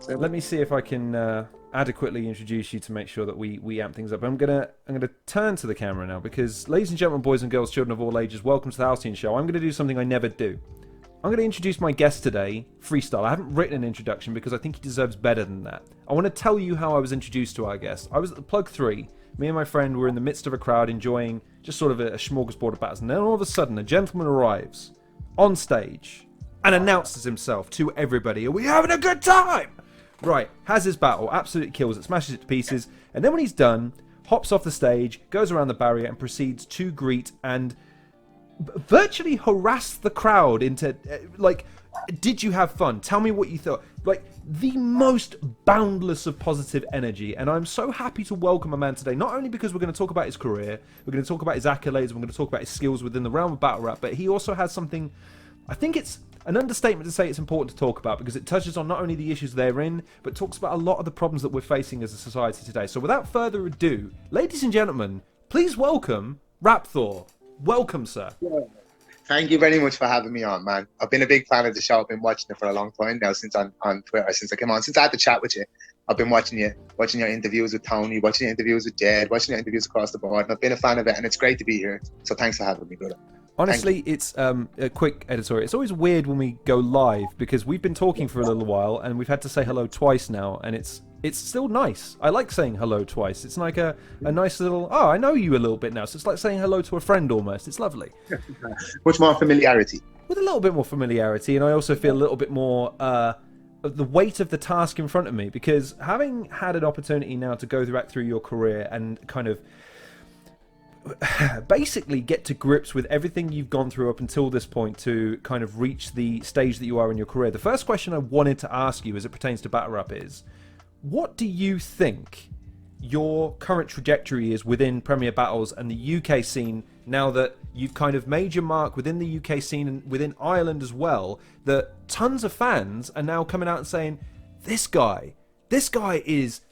Let me see if I can adequately introduce you to make sure that we amp things up. I'm gonna turn to the camera now because, ladies and gentlemen, boys and girls, children of all ages, welcome to the Halcyon Show. I'm gonna do something I never do. I'm gonna introduce my guest today, Freestyle. I haven't written an introduction because I think he deserves better than that. I want to tell you how I was introduced to our guest. I was at the Plug 3. Me and my friend were in the midst of a crowd enjoying just sort of a smorgasbord of battles, and then all of a sudden a gentleman arrives on stage and announces himself to everybody. Are we having a good time? Right, has his battle, absolutely kills it, smashes it to pieces, and then when he's done, hops off the stage, goes around the barrier, and proceeds to greet and virtually harass the crowd into, like, did you have fun? Tell me what you thought. Like, the most boundless of positive energy, and I'm so happy to welcome a man today, not only because we're going to talk about his career, we're going to talk about his accolades, we're going to talk about his skills within the realm of battle rap, but he also has something, I think it's an understatement to say it's important to talk about because it touches on not only the issues they're in, but talks about a lot of the problems that we're facing as a society today. So without further ado, ladies and gentlemen, please welcome Rapthor. Welcome, sir. Yeah. Thank you very much for having me on, man. I've been a big fan of the show. I've been watching it for a long time now, since on Twitter, since I came on, since I had to chat with you. I've been watching your interviews with Tony, watching your interviews with Jed, watching your interviews across the board, and I've been a fan of it, and it's great to be here. So thanks for having me, brother. Honestly, it's a quick editorial. It's always weird when we go live because we've been talking for a little while and we've had to say hello twice now, and it's still nice. I like saying hello twice. It's like a nice little, oh, I know you a little bit now. So it's like saying hello to a friend almost. It's lovely. Much more familiarity. With a little bit more familiarity, and I also feel a little bit more the weight of the task in front of me, because having had an opportunity now to go back through your career and kind of basically get to grips with everything you've gone through up until this point to kind of reach the stage that you are in your career. The first question I wanted to ask you as it pertains to battle rap is, what do you think your current trajectory is within Premier Battles and the UK scene now that you've kind of made your mark within the UK scene and within Ireland as well, that tons of fans are now coming out and saying, this guy is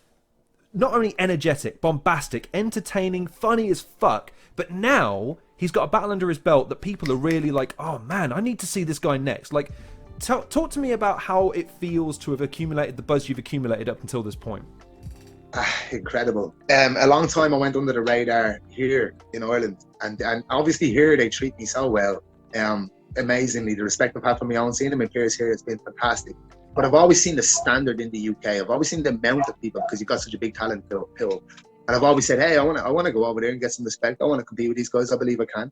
not only energetic, bombastic, entertaining, funny as fuck, but now he's got a battle under his belt that people are really like, oh man, I need to see this guy next. Like, talk to me about how it feels to have accumulated the buzz you've accumulated up until this point. Incredible. A long time I went under the radar here in Ireland, and obviously here they treat me so well. Amazingly, the respect I've had for my own scene and my peers here has been fantastic. But I've always seen the standard in the UK. I've always seen the amount of people, because you've got such a big talent pool. And I've always said, hey, I want to go over there and get some respect. I want to compete with these guys. I believe I can.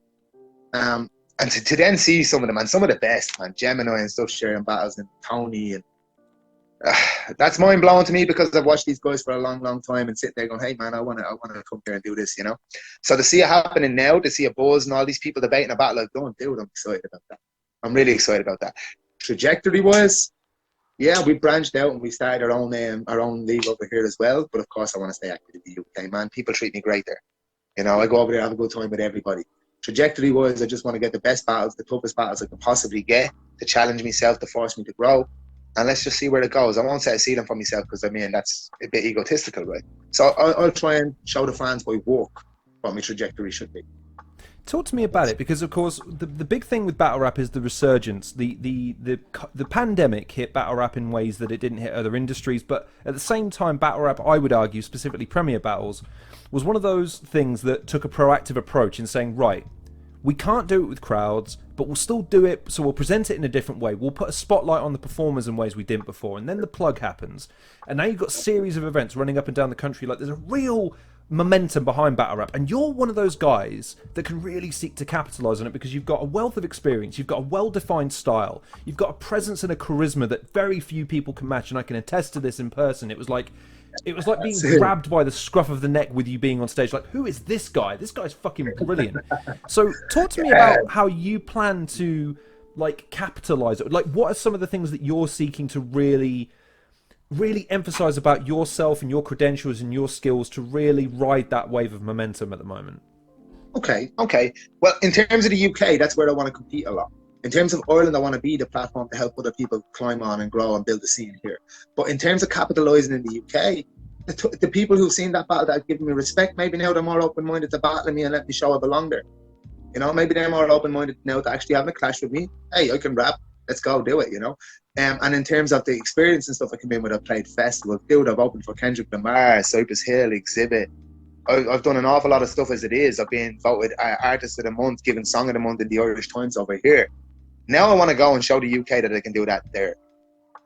And to then see some of them, and some of the best, man, Gemini and stuff sharing battles, and Tony, and that's mind blowing to me, because I've watched these guys for a long, long time and sit there going, hey man, I want to come here and do this, you know. So to see it happening now, to see a buzz and all these people debating a battle like don't do it, I'm excited about that. I'm really excited about that. Trajectory wise, yeah, we branched out and we started our own league over here as well. But of course, I want to stay active in the UK, man. People treat me great there. You know, I go over there, have a good time with everybody. Trajectory wise, I just want to get the best battles, the toughest battles I can possibly get, to challenge myself, to force me to grow. And let's just see where it goes. I won't set a ceiling for myself, because I mean, that's a bit egotistical, right? So I'll try and show the fans by work what my trajectory should be. Talk to me about it, because of course the big thing with battle rap is the resurgence. The pandemic hit battle rap in ways that it didn't hit other industries, but at the same time, battle rap, I would argue, specifically Premier Battles, was one of those things that took a proactive approach in saying, right, we can't do it with crowds, but we'll still do it, so we'll present it in a different way. We'll put a spotlight on the performers in ways we didn't before, and then the plug happens. And now you've got a series of events running up and down the country. Like, there's a real momentum behind battle rap, and you're one of those guys that can really seek to capitalize on it, because you've got a wealth of experience, you've got a well-defined style, you've got a presence and a charisma that very few people can match, and I can attest to this in person. It was like being grabbed by the scruff of the neck with you being on stage. Like, who is this guy? This guy's fucking brilliant. So talk to me about how you plan to, like, capitalize it. Like, what are some of the things that you're seeking to really emphasize about yourself and your credentials and your skills to really ride that wave of momentum at the moment? Okay. Well, in terms of the UK, that's where I want to compete a lot. In terms of Ireland, I want to be the platform to help other people climb on and grow and build the scene here. But in terms of capitalising in the UK, the people who've seen that battle, that have given me respect, maybe now they're more open-minded to battling me and let me show I belong there. You know, maybe they're more open-minded now to actually having a clash with me. Hey, I can rap. Let's go do it, you know. And in terms of the experience and stuff, I come in with, I've played festivals. Dude, I've opened for Kendrick Lamar, Cypress Hill, Exhibit. I've done an awful lot of stuff as it is. I've been voted Artist of the Month, given Song of the Month in the Irish Times over here. Now I want to go and show the UK that I can do that there.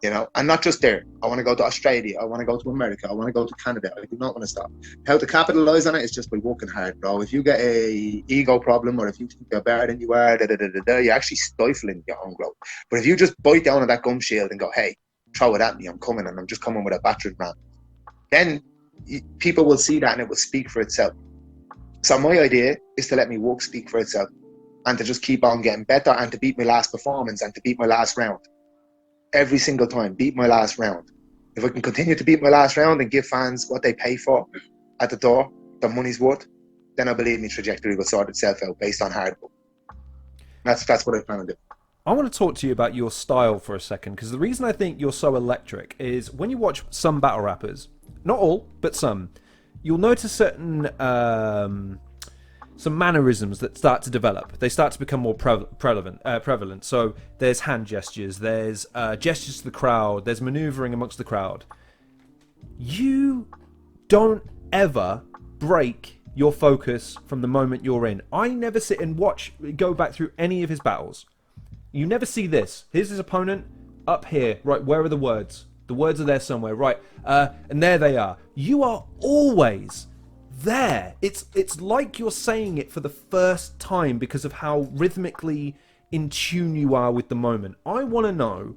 You know, and not just there. I want to go to Australia. I want to go to America. I want to go to Canada. I do not want to stop. How to capitalize on it is just by working hard, bro. If you get a ego problem, or if you think you're better than you are, you're actually stifling your own growth. But if you just bite down on that gum shield and go, hey, throw it at me, I'm coming, and I'm just coming with a battering ram, then people will see that and it will speak for itself. So my idea is to let me work speak for itself, and to just keep on getting better, and to beat my last performance, and to beat my last round. Every single time, beat my last round. If I can continue to beat my last round and give fans what they pay for at the door, their money's worth, then I believe my trajectory will sort itself out based on hard work. That's what I plan to do. I want to talk to you about your style for a second, because the reason I think you're so electric is when you watch some battle rappers, not all, but some, you'll notice certain some mannerisms that start to develop. They start to become more prevalent. So there's hand gestures, there's gestures to the crowd, there's maneuvering amongst the crowd. You don't ever break your focus from the moment you're in. I never sit and go back through any of his battles. You never see this. Here's his opponent up here. Right, where are the words? The words are there somewhere. Right, and there they are. You are always there. It's like you're saying it for the first time because of how rhythmically in tune you are with the moment. I want to know,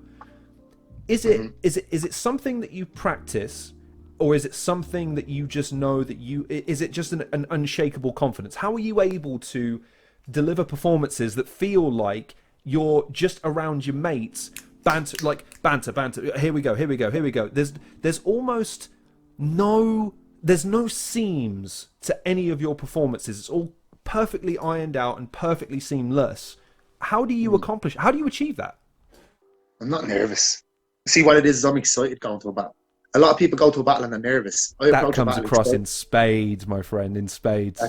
is it something that you practice, or is it something that you just know that is it just an unshakable confidence? How are you able to deliver performances that feel like you're just around your mates, banter, here we go. There's almost there's no seams to any of your performances. It's all perfectly ironed out and perfectly seamless. How do you achieve that? I'm not nervous. See, what it is I'm excited going to a battle. A lot of people go to a battle and they're nervous. That comes across in spades, my friend, in spades.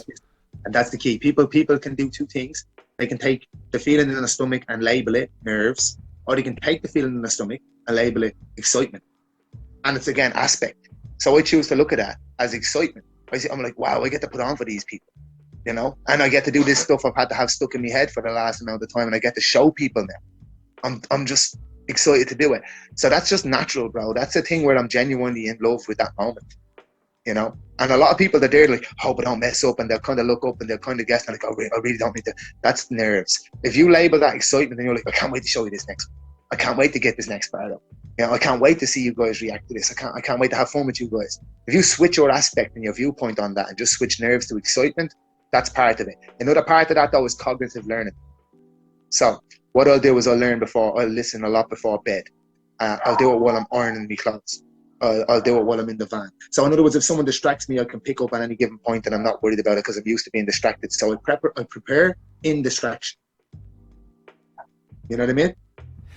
And that's the key. People can do two things. They can take the feeling in the stomach and label it nerves, or they can take the feeling in the stomach and label it excitement. And it's, again, aspect. So I choose to look at that as excitement. I'm like, wow, I get to put on for these people, you know? And I get to do this stuff I've had to have stuck in my head for the last amount of time, and I get to show people now. I'm just excited to do it. So that's just natural, bro. That's the thing where I'm genuinely in love with that moment, you know? And a lot of people that they're like, oh, but don't mess up, and they'll kind of look up and they'll kind of guess, and like, oh, I really don't need to. That's nerves. If you label that excitement, then you're like, I can't wait to show you this next one. I can't wait to get this next part up. You know, I can't wait to see you guys react to this. I can't wait to have fun with you guys. If you switch your aspect and your viewpoint on that and just switch nerves to excitement, that's part of it. Another part of that, though, is cognitive learning. So what I'll do is I'll listen a lot before bed. I'll do it while I'm ironing my clothes. I'll do it while I'm in the van. So in other words, if someone distracts me, I can pick up at any given point and I'm not worried about it because I'm used to being distracted. So I prepare in distraction. You know what I mean?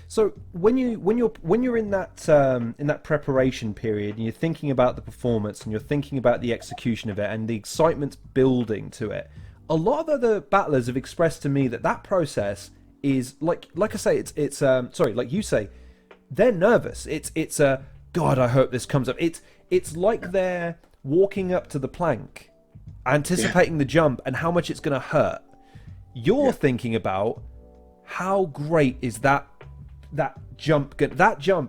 So when you're in that preparation period and you're thinking about the performance and you're thinking about the execution of it and the excitement's building to it, a lot of other battlers have expressed to me that process is like I say, it's like you say, they're nervous. It's God, I hope this comes up. It's like they're walking up to the plank, anticipating the jump and how much it's going to hurt. You're thinking about how great is that jump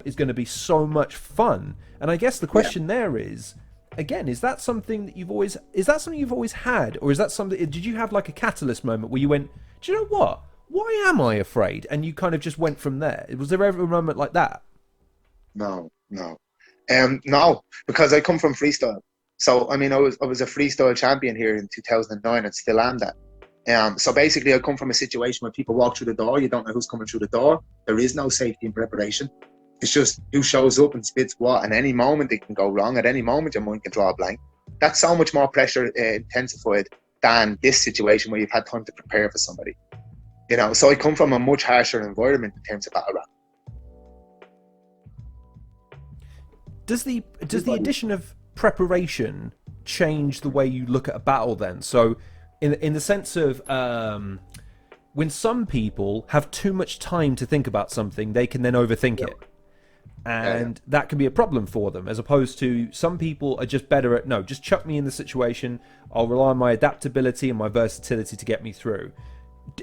is going to be so much fun. And I guess the question there is, again, is that something you've always had, or is that something, did you have like a catalyst moment where you went, do you know what, why am I afraid, and you kind of just went from there? Was there ever a moment like that? No, because I come from freestyle. So I mean, I was a freestyle champion here in 2009 and still am that. So basically, I come from a situation where people walk through the door, you don't know who's coming through the door. There is no safety in preparation. It's just who shows up and spits what. And any moment it can go wrong. At any moment, your mind can draw a blank. That's so much more pressure intensified than this situation where you've had time to prepare for somebody. You know, so I come from a much harsher environment in terms of battle rap. Does the addition of preparation change the way you look at a battle then? So in the sense of when some people have too much time to think about something, they can then overthink it. And that can be a problem for them, as opposed to some people are just better at, no, just chuck me in the situation. I'll rely on my adaptability and my versatility to get me through.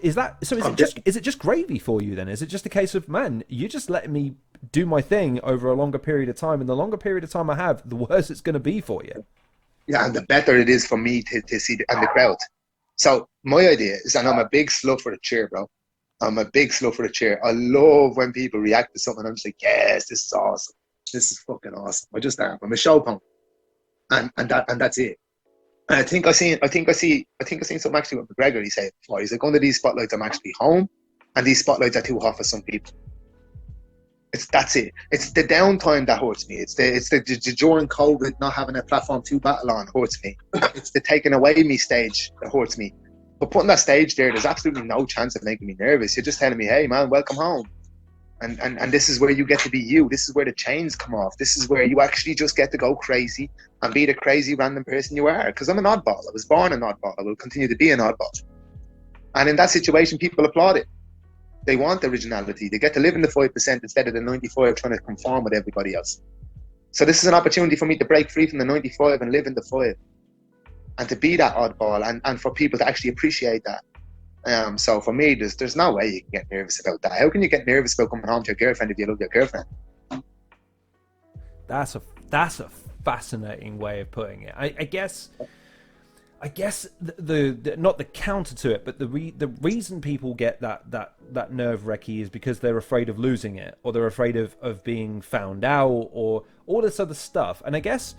Is that so? Is it just gravy for you then? Is it just a case of, man, you're just letting me do my thing over a longer period of time, and the longer period of time I have, the worse it's going to be for you? Yeah, and the better it is for me to see the crowd. So my idea is, and I'm a big slut for the chair, bro. I'm a big slut for the chair. I love when people react to something. I'm just like, yes, this is awesome. This is fucking awesome. I just am. I'm a show punk, and that's it. And I think I seen something actually with McGregor. He said, "Oh, he's like, under these spotlights, I'm actually home, and these spotlights are too hot for some people." That's it. It's the downtime that hurts me. It's the during COVID not having a platform to battle on hurts me. It's the taking away me stage that hurts me. But putting that stage there's absolutely no chance of making me nervous. You're just telling me, hey man, welcome home. And this is where you get to be you. This is where the chains come off. This is where you actually just get to go crazy and be the crazy random person you are. Because I'm an oddball. I was born an oddball. I will continue to be an oddball. And in that situation, people applaud it. They want originality. They get to live in the 5% instead of the 95 trying to conform with everybody else. So this is an opportunity for me to break free from the 95 and live in the 5. And to be that oddball, and for people to actually appreciate that. So for me, there's no way you can get nervous about that. How can you get nervous about coming home to your girlfriend if you love your girlfriend? That's a fascinating way of putting it. I guess the not the counter to it, but the reason people get that nerve wrecky is because they're afraid of losing it, or they're afraid of being found out, or all this other stuff. And I guess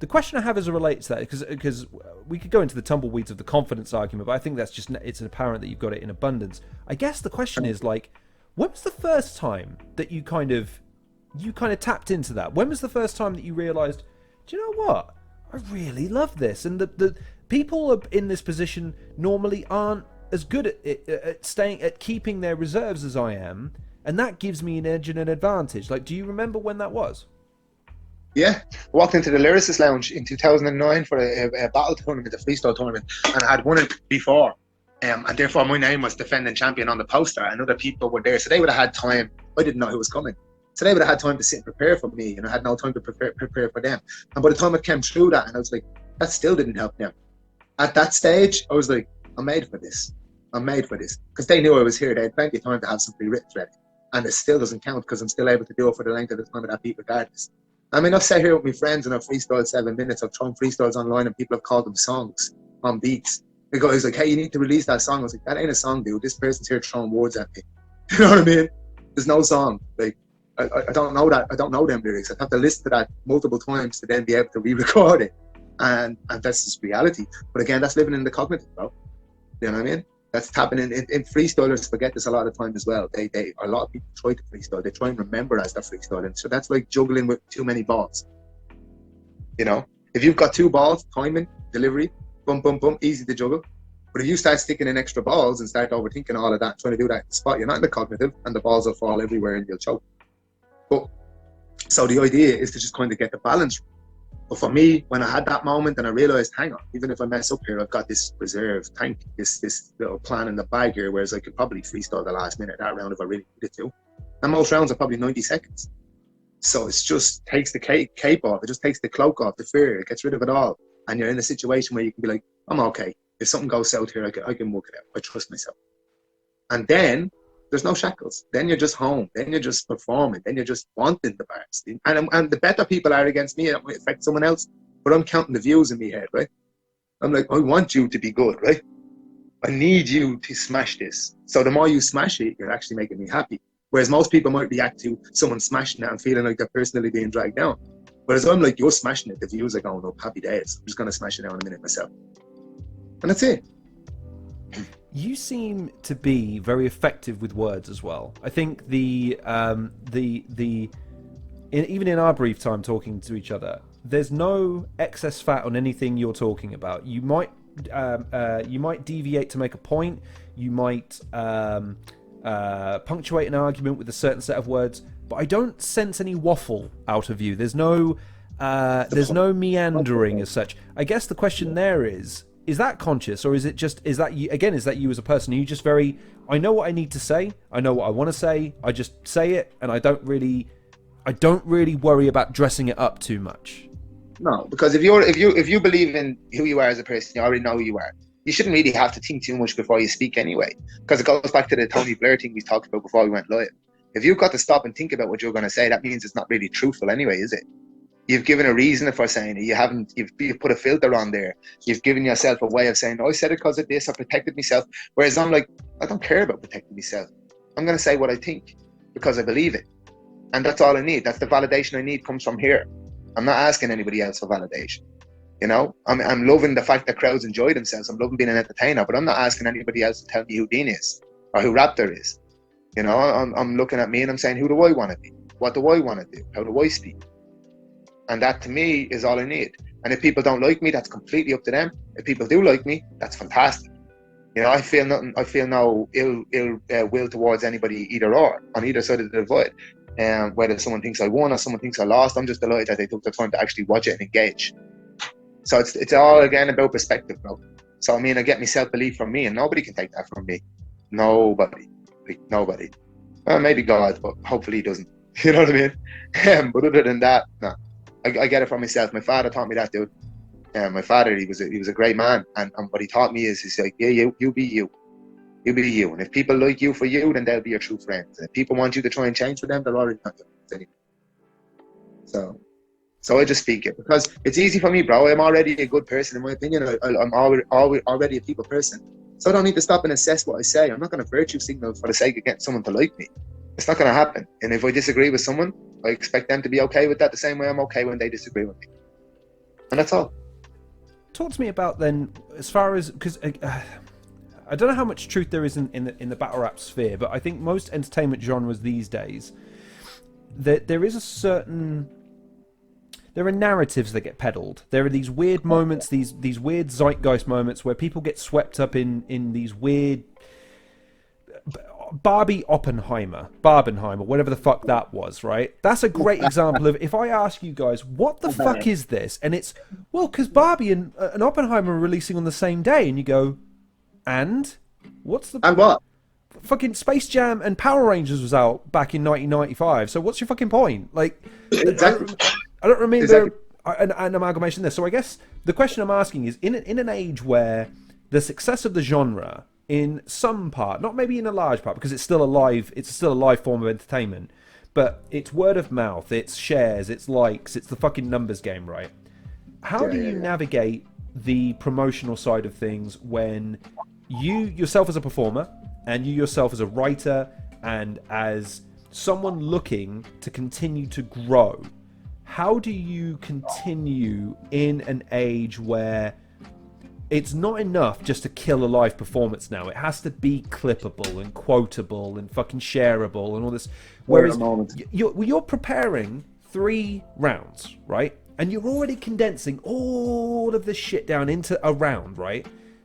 the question I have as it relates to that, because we could go into the tumbleweeds of the confidence argument, but I think that's just, it's apparent that you've got it in abundance. I guess the question is, like, when was the first time that you kind of tapped into that? When was the first time that you realized, do you know what? I really love this. And the people in this position normally aren't as good at keeping their reserves as I am, and that gives me an edge and an advantage. Like, do you remember when that was? Yeah, I walked into the Lyricist Lounge in 2009 for a battle tournament, a freestyle tournament, and I had won it before. And therefore my name was defending champion on the poster, and other people were there. So they would have had time. I didn't know who was coming. So they would have had time to sit and prepare for me, and I had no time to prepare for them. And by the time I came through that, and I was like, that still didn't help them. At that stage, I was like, I'm made for this. I'm made for this. Because they knew I was here. They had plenty of time to have something written ready. And it still doesn't count because I'm still able to do it for the length of the time of that beat regardless. I mean, I've sat here with my friends and I've freestyled 7 minutes. I've thrown freestyles online and people have called them songs on beats. The guy's like, hey, you need to release that song. I was like, that ain't a song, dude. This person's here throwing words at me. You know what I mean? There's no song. Like, I don't know that. I don't know them lyrics. I have to listen to that multiple times to then be able to re-record it. And that's just reality. But again, that's living in the cognitive, bro. You know what I mean? That's happening in freestylers forget this a lot of time as well. A lot of people try to freestyle. They try and remember as they're freestyling. So that's like juggling with too many balls. You know, if you've got 2 balls, timing, delivery, boom, boom, boom, easy to juggle. But if you start sticking in extra balls and start overthinking all of that, trying to do that in the spot, you're not in the cognitive, and the balls will fall everywhere and you'll choke. But so the idea is to just kind of get the balance. But for me, when I had that moment and I realized, hang on, even if I mess up here, I've got this reserve tank, this little plan in the bag here, whereas I could probably freestyle the last minute that round if I really needed to. And most rounds are probably 90 seconds. So it just takes the cape off. It just takes the cloak off, the fear. It gets rid of it all. And you're in a situation where you can be like, I'm okay. If something goes south here, I can work it out. I trust myself. And then there's no shackles. Then you're just home. Then you're just performing. Then you're just wanting the bars. And the better people are against me, it might affect someone else. But I'm counting the views in my head, right? I'm like, I want you to be good, right? I need you to smash this. So the more you smash it, you're actually making me happy. Whereas most people might react to someone smashing it and feeling like they're personally being dragged down. Whereas I'm like, you're smashing it. The views are going up. Happy days. I'm just going to smash it down in a minute myself. And that's it. You seem to be very effective with words as well. I think even in our brief time talking to each other, there's no excess fat on anything you're talking about. You might deviate to make a point. You might punctuate an argument with a certain set of words, but I don't sense any waffle out of you. There's no meandering as such. I guess the question there is is that conscious, or is it just, is that you again, is that you as a person? Are you just very, I know what I need to say, I know what I want to say, I just say it, and I don't really worry about dressing it up too much? No, because if you believe in who you are as a person, you already know who you are. You shouldn't really have to think too much before you speak anyway, because it goes back to the Tony Blair thing we talked about before we went live. If you've got to stop and think about what you're going to say, that means it's not really truthful anyway, is it? You've given a reason for saying it. You've put a filter on there. You've given yourself a way of saying, oh, I said it because of this, I protected myself. Whereas I'm like, I don't care about protecting myself. I'm going to say what I think because I believe it. And that's all I need. That's the validation I need, comes from here. I'm not asking anybody else for validation. You know, I'm loving the fact that crowds enjoy themselves. I'm loving being an entertainer, but I'm not asking anybody else to tell me who Dean is or who Rapthor is. You know, I'm looking at me and I'm saying, who do I want to be? What do I want to do? How do I speak? And that to me is all I need. And if people don't like me, that's completely up to them. If people do like me, that's fantastic. You know, I feel no ill will towards anybody either or, on either side of the divide. Whether someone thinks I won or someone thinks I lost, I'm just delighted that they took the time to actually watch it and engage. So it's all again about perspective, bro. So I mean, I get my self-belief from me, and nobody can take that from me. Nobody. Well, maybe God, but hopefully he doesn't. You know what I mean? But other than that, no. I get it from myself. My father taught me that, dude. My father, he was a great man, and what he taught me is, he's like, yeah, you be you. You be you. And if people like you for you, then they'll be your true friends. And if people want you to try and change for them, they'll already not your friends anymore. So I just speak it because it's easy for me, bro. I'm already a good person, in my opinion. I'm already a people person. So I don't need to stop and assess what I say. I'm not going to virtue signal for the sake of getting someone to like me. It's not going to happen. And if I disagree with someone, I expect them to be okay with that the same way I'm okay when they disagree with me. And that's all. Talk to me about then, as far as, because I don't know how much truth there is in the battle rap sphere, but I think most entertainment genres these days, that there is a certain, there are narratives that get peddled. There are these weird moments, these weird zeitgeist moments where people get swept up in these weird Barbenheimer, whatever the fuck that was, right? That's a great example of, if I ask you guys, what the fuck is this? And it's, well, because Barbie and Oppenheimer are releasing on the same day, and you go, and? What's the... And what? Fucking Space Jam and Power Rangers was out back in 1995, so what's your fucking point? Like, exactly. I don't remember an amalgamation there. So I guess the question I'm asking is, in an age where the success of the genre, in some part, not maybe in a large part, because it's still a live form of entertainment, but it's word of mouth, it's shares, it's likes, it's the fucking numbers game, right? How do you navigate the promotional side of things when you yourself as a performer and you yourself as a writer and as someone looking to continue to grow, how do you continue in an age where it's not enough just to kill a live performance now? It has to be clippable and quotable and fucking shareable and all this. Whereas you're preparing 3 rounds, right? And you're already condensing all of this shit down into a round, right?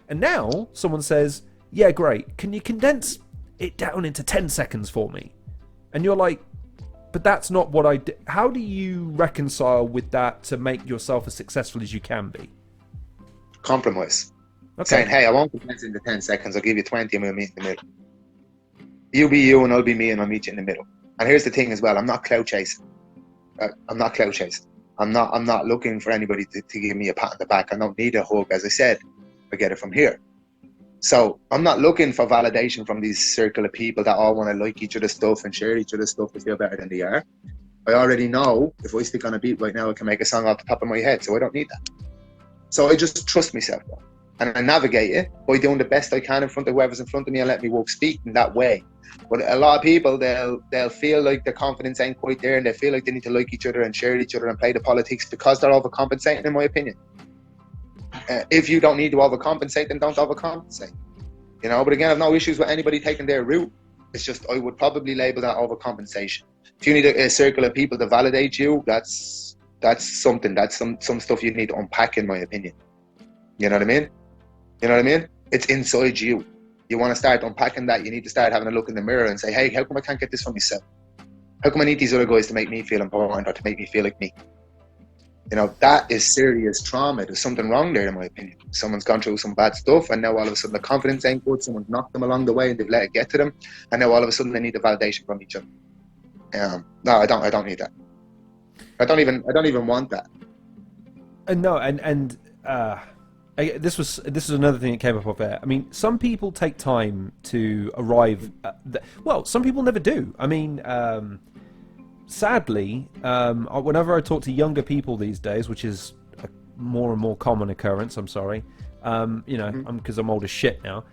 And now someone says, yeah, great. Can you condense it down into 10 seconds for me? And you're like, but that's not what I did. How do you reconcile with that to make yourself as successful as you can be? Compromise. Okay. Saying, hey, I won't condense into 10 seconds. I'll give you 20 and we'll meet in the middle. You be you and I'll be me and I'll meet you in the middle. And here's the thing as well. I'm not clout chasing. I'm not looking for anybody to give me a pat on the back. I don't need a hug. As I said, I get it from here. So I'm not looking for validation from these circle of people that all want to like each other's stuff and share each other's stuff to feel better than they are. I already know if I stick on a beat right now, I can make a song off the top of my head. So I don't need that. So I just trust myself, bro. And I navigate it by doing the best I can in front of whoever's in front of me and let me walk speak in that way. But a lot of people, they'll feel like their confidence ain't quite there and they feel like they need to like each other and share each other and play the politics because they're overcompensating, in my opinion. If you don't need to overcompensate, then don't overcompensate. You know, but again, I have no issues with anybody taking their route. It's just I would probably label that overcompensation. If you need a circle of people to validate you, that's something. That's some stuff you need to unpack, in my opinion. You know what I mean? You know what I mean? It's inside you. You want to start unpacking that, you need to start having a look in the mirror and say, hey, how come I can't get this for myself? How come I need these other guys to make me feel important or to make me feel like me? You know, that is serious trauma. There's something wrong there, in my opinion. Someone's gone through some bad stuff, and now all of a sudden the confidence ain't good. Someone's knocked them along the way, and they've let it get to them, and now all of a sudden they need the validation from each other. No, I don't need that. I don't even want that. This was another thing that came up off air. I mean, some people take time to arrive. Some people never do. I mean, sadly, whenever I talk to younger people these days, which is a more and more common occurrence, I'm sorry, because I'm old as shit now.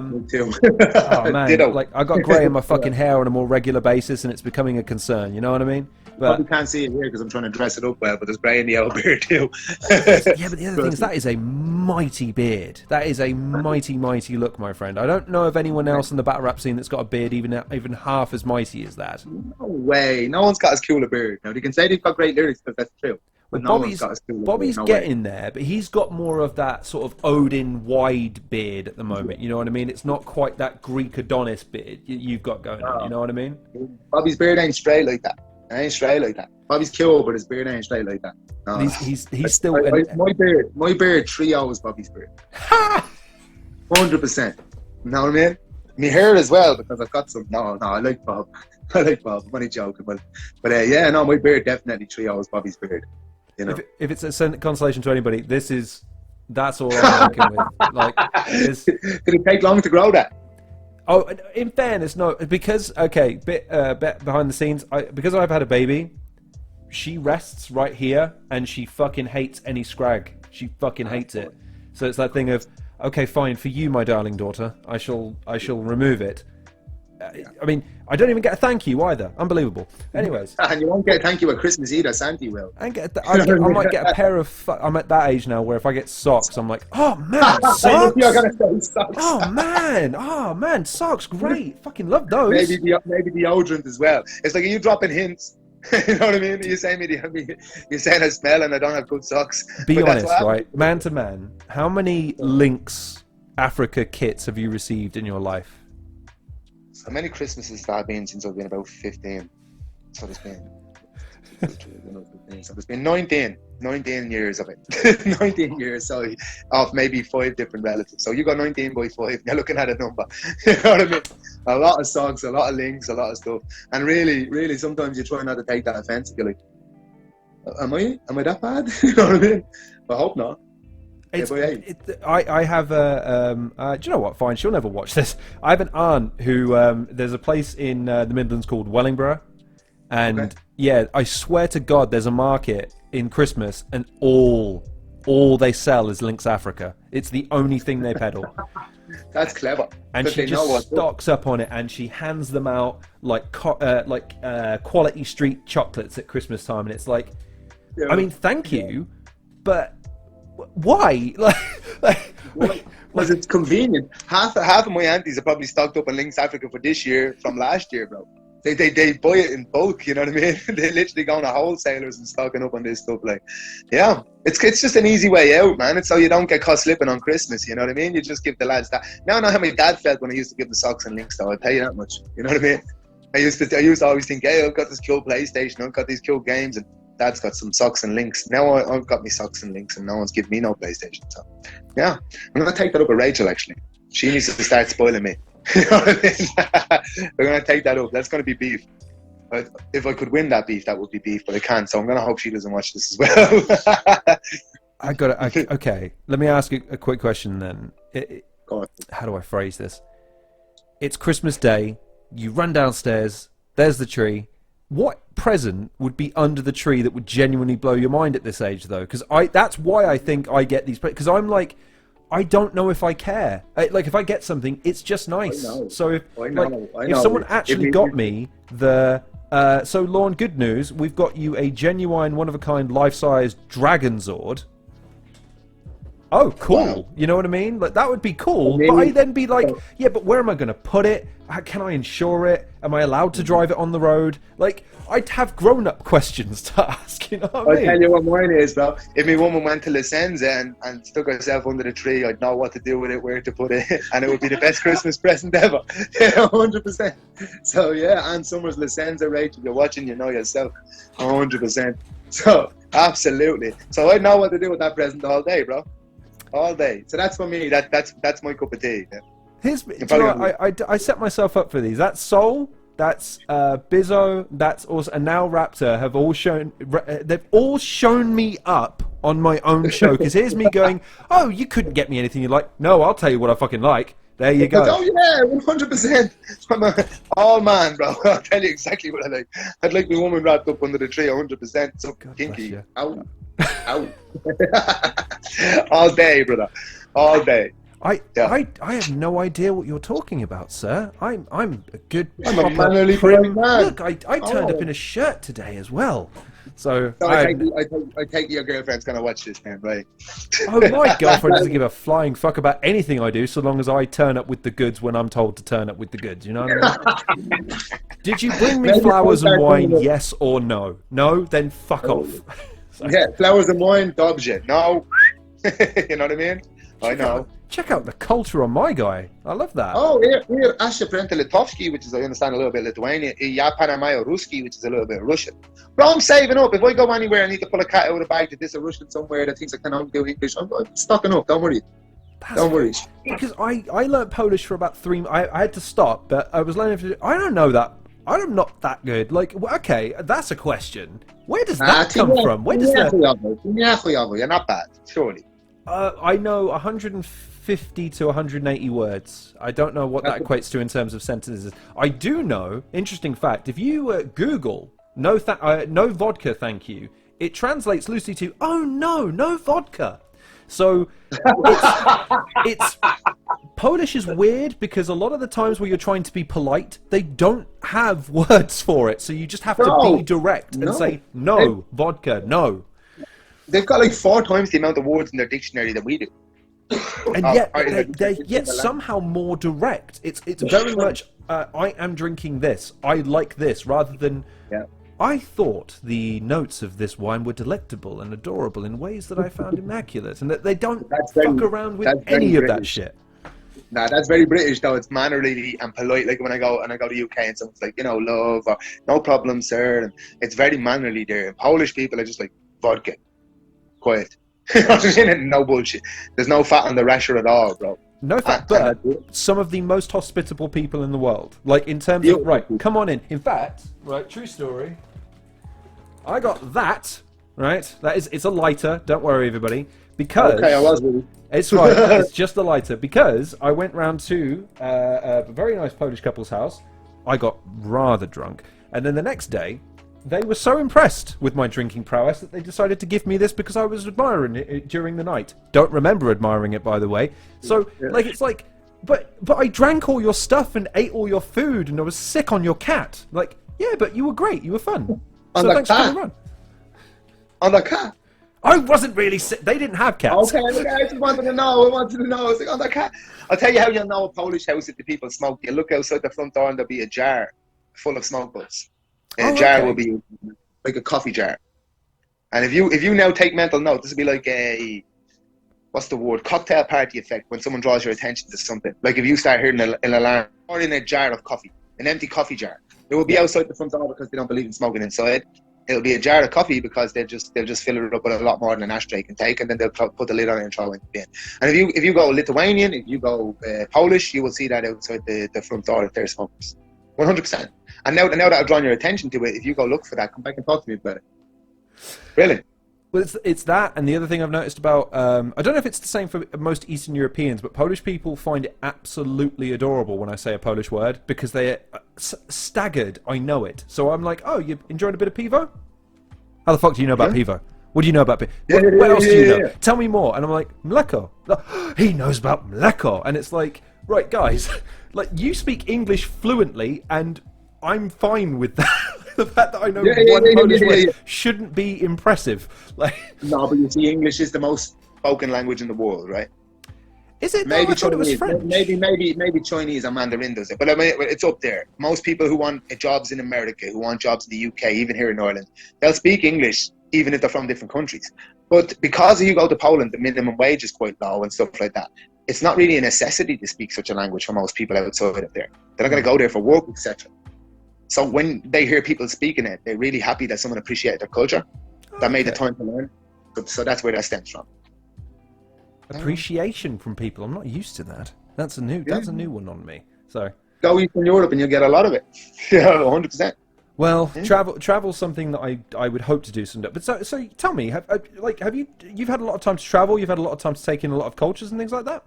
Me too. Oh man, like I got grey in my fucking hair on a more regular basis, and it's becoming a concern. You know what I mean? But you can't see it here because I'm trying to dress it up well, but there's grey in the old beard too. Yeah, but the other thing is that is a mighty beard. That is a mighty, mighty look, my friend. I don't know of anyone else in the battle rap scene that's got a beard even half as mighty as that. No way. No one's got as cool a beard. Now, they can say they've got great lyrics because that's true. Well, no Bobby's getting there, but he's got more of that sort of Odin wide beard at the moment. You know what I mean? It's not quite that Greek Adonis beard you've got going on. You know what I mean? Bobby's beard ain't straight like that. It ain't straight like that. Bobby's cool, but his beard ain't straight like that. No. He's still. My beard trios Bobby's beard. 100%. You know what I mean? My hair as well, because I've got some. No, I like Bob. I'm only joking, but my beard definitely trios Bobby's beard. You know, if it's a consolation to anybody, that's all I'm working with. Like, did it take long to grow that? Oh, in fairness, no, because bit behind the scenes, because I've had a baby, she rests right here, and she fucking hates any scrag. She fucking hates it. So it's that thing of, okay, fine, for you, my darling daughter, I shall remove it. I mean, I don't even get a thank you either. Unbelievable. Anyways, and you won't get a thank you at Christmas either. Santa will. I might get a pair of. I'm at that age now where if I get socks, I'm like, oh man, socks. You're gonna say socks. Oh man, socks, great. Fucking love those. Maybe deodorant as well. It's like, are you dropping hints? You know what I mean? You're saying I smell and I don't have good socks. Be honest, right? Man to man, how many Lynx Africa kits have you received in your life? How many Christmases have I been since I've been about 15? So there's been 19 years of it. 19 years, so of maybe 5 different relatives. So you got 19 by 5. You're looking at a number. You know what I mean? A lot of socks, a lot of links, a lot of stuff. And really, sometimes you try not to take that offensive. You're like, am I that bad? You know what I mean? I hope not. I have do you know what? Fine, she'll never watch this. I have an aunt who there's a place in the Midlands called Wellingborough, and I swear to God, there's a market in Christmas, and all they sell is Lynx Africa. It's the only thing they peddle. That's clever. And she just stocks up on it, and she hands them out like quality street chocolates at Christmas time, and it's like, I mean, thank you, but why? Because it's convenient. Half of my aunties are probably stocked up on Lynx Africa for this year from last year, bro. They buy it in bulk, you know what I mean? They're literally going to wholesalers and stocking up on this stuff. Like, yeah, it's just an easy way out, man. It's so you don't get caught slipping on Christmas, you know what I mean? You just give the lads that. Now I know how my dad felt when I used to give the socks and Lynx, though. I'll tell you that much. You know what I mean? I used to always think, hey, I've got this cool PlayStation, I've got these cool games, and Dad's got some socks and links. Now I've got me socks and links, and no one's giving me no PlayStation. So, yeah, I'm going to take that up with Rachel, actually. She needs to start spoiling me. You know what I mean? We're going to take that up. That's going to be beef. But if I could win that beef, that would be beef, but I can't. So I'm going to hope she doesn't watch this as well. Okay, let me ask you a quick question then. Go on. How do I phrase this? It's Christmas Day. You run downstairs. There's the tree. What present would be under the tree that would genuinely blow your mind at this age, though? Because that's why I think I get these. Because I'm like, I don't know if I care. Like, if I get something, it's just nice. So if someone actually got me the so Lorne, good news, we've got you a genuine, one of a kind, life-size Dragon Zord. oh, cool. Wow. You know what I mean? Like, that would be cool. Maybe- But I'd then be like, yeah, but where am I going to put it? How can I insure it? Am I allowed to drive it on the road? Like, I'd have grown-up questions to ask, you know what I I'll mean? tell you what mine is, bro. If my woman went to Licenza and stuck herself under the tree, I'd know what to do with it, where to put it, and it would be the best Christmas present ever. 100%. So, yeah, and Summers Licenza, Rachel, you're watching, you know yourself. 100%. So, absolutely. So, I know what to do with that present all day, bro. All day. So, that's for me. That's my cup of tea. Yeah. Do you know what, I set myself up for these. That's Soul, that's Bizzo, that's also, and now Rapthor have all shown. They've all shown me up on my own show. Because here's me going, "Oh, you couldn't get me anything you like." No, I'll tell you what I fucking like. There you go. Oh yeah, 100%. I'm a all man, bro. I'll tell you exactly what I like. I'd like my woman wrapped up under the tree, 100%. So God kinky. bless you. Ow, ow. All day, brother. All day. I have no idea what you're talking about, sir. I'm a good. I'm a proper mannerly prim- man. Look, I turned up in a shirt today as well. So I take your girlfriend's gonna watch this, man, right? oh, my girlfriend doesn't give a flying fuck about anything I do, so long as I turn up with the goods when I'm told to turn up with the goods. You know what I mean? Did you bring me flowers and wine? Yes or no? No, then fuck off. So, Yeah, flowers and wine, dog shit. No. You know what I mean? I know. Check out the culture on my guy. I love that. Oh, here, Asha Brenta Litovsky, which is, I understand, a little bit Lithuanian. Ja Panamayo Ruski, which is a little bit Russian. But I'm saving up. If I go anywhere and need to pull a cat out of the bag to this a Russian somewhere that thinks I cannot do English, I'm stocking up. Don't worry. Don't worry. Because I learned Polish for about 3 months. I had to stop, but I was learning. I don't know that. I'm not that good. Like, okay, that's a question. Where does that come from? Where does that? You're not bad, surely. I know 150 to 180 words. I don't know what that equates to in terms of sentences. I do know, interesting fact, if you Google no vodka, thank you, it translates loosely to, oh no vodka. So it's Polish is weird because a lot of the times where you're trying to be polite, they don't have words for it. So you just have to be direct and say, no, vodka, no. They've got like 4 times the amount of words in their dictionary that we do. And yet they're yet somehow more direct. It's very much I am drinking this, I like this, rather than I thought the notes of this wine were delectable and adorable in ways that I found immaculate, and that they don't fuck around with any of that shit. Nah, that's very British though. It's mannerly and polite. Like when I go to UK and someone's like, you know, love or no problem, sir. And it's very mannerly there. And Polish people are just like vodka, quiet. No bullshit. There's no fat on the rasher at all, bro. No fat, but some of the most hospitable people in the world. Like in terms of right, come on in. In fact, right, true story. I got that. Right, it's a lighter. Don't worry, everybody. Because I was really. It's right. It's just a lighter. Because I went round to a very nice Polish couple's house. I got rather drunk, and then the next day, they were so impressed with my drinking prowess that they decided to give me this because I was admiring it during the night. Don't remember admiring it, by the way. So, but I drank all your stuff and ate all your food, and I was sick on your cat. Like, yeah, but you were great. You were fun. So thanks for coming around. On the cat. I wasn't really sick. They didn't have cats. Okay, I just wanted to know. I was like, on the cat. I'll tell you how you'll know a Polish house if the people smoke. You look outside the front door and there'll be a jar full of smoke butts. And a jar will be like a coffee jar. And if you now take mental note, this will be like a, what's the word, cocktail party effect when someone draws your attention to something. Like if you start hearing an alarm, or in a jar of coffee, an empty coffee jar. It will be outside the front door because they don't believe in smoking inside. It'll be a jar of coffee because they'll just fill it up with a lot more than an ashtray can take, and then they'll put the lid on it and throw it in the bin. And if you go Lithuanian, if you go Polish, you will see that outside the front door if they're smokers. 100%. And now that I've drawn your attention to it, if you go look for that, come back and talk to me about it. Really? Well, it's that, and the other thing I've noticed about, I don't know if it's the same for most Eastern Europeans, but Polish people find it absolutely adorable when I say a Polish word, because they're staggered, I know it. So I'm like, oh, you enjoying a bit of pivo? How the fuck do you know about pivo? What do you know about pivo? What else do you know? Tell me more. And I'm like, mleko. He knows about mleko. And it's like, right, guys, like you speak English fluently, and I'm fine with that. The fact that I know one Polish word shouldn't be impressive. Like, no, but you see, English is the most spoken language in the world, right? Is it? Maybe I thought it was Chinese, French. maybe Chinese and Mandarin does it, but I mean, it's up there. Most people who want jobs in America, who want jobs in the UK, even here in Ireland, they'll speak English, even if they're from different countries. But because you go to Poland, the minimum wage is quite low and stuff like that. It's not really a necessity to speak such a language for most people outside of there. They're not going to go there for work, etc. So when they hear people speaking it, they're really happy that someone appreciated their culture, that made the time to learn. So that's where that stems from. Appreciation from people. I'm not used to that. That's a new one on me. So go Eastern Europe and you'll get a lot of it. Yeah, 100%. Well, travel's something that I would hope to do someday. But so tell me, have you've had a lot of time to travel? You've had a lot of time to take in a lot of cultures and things like that.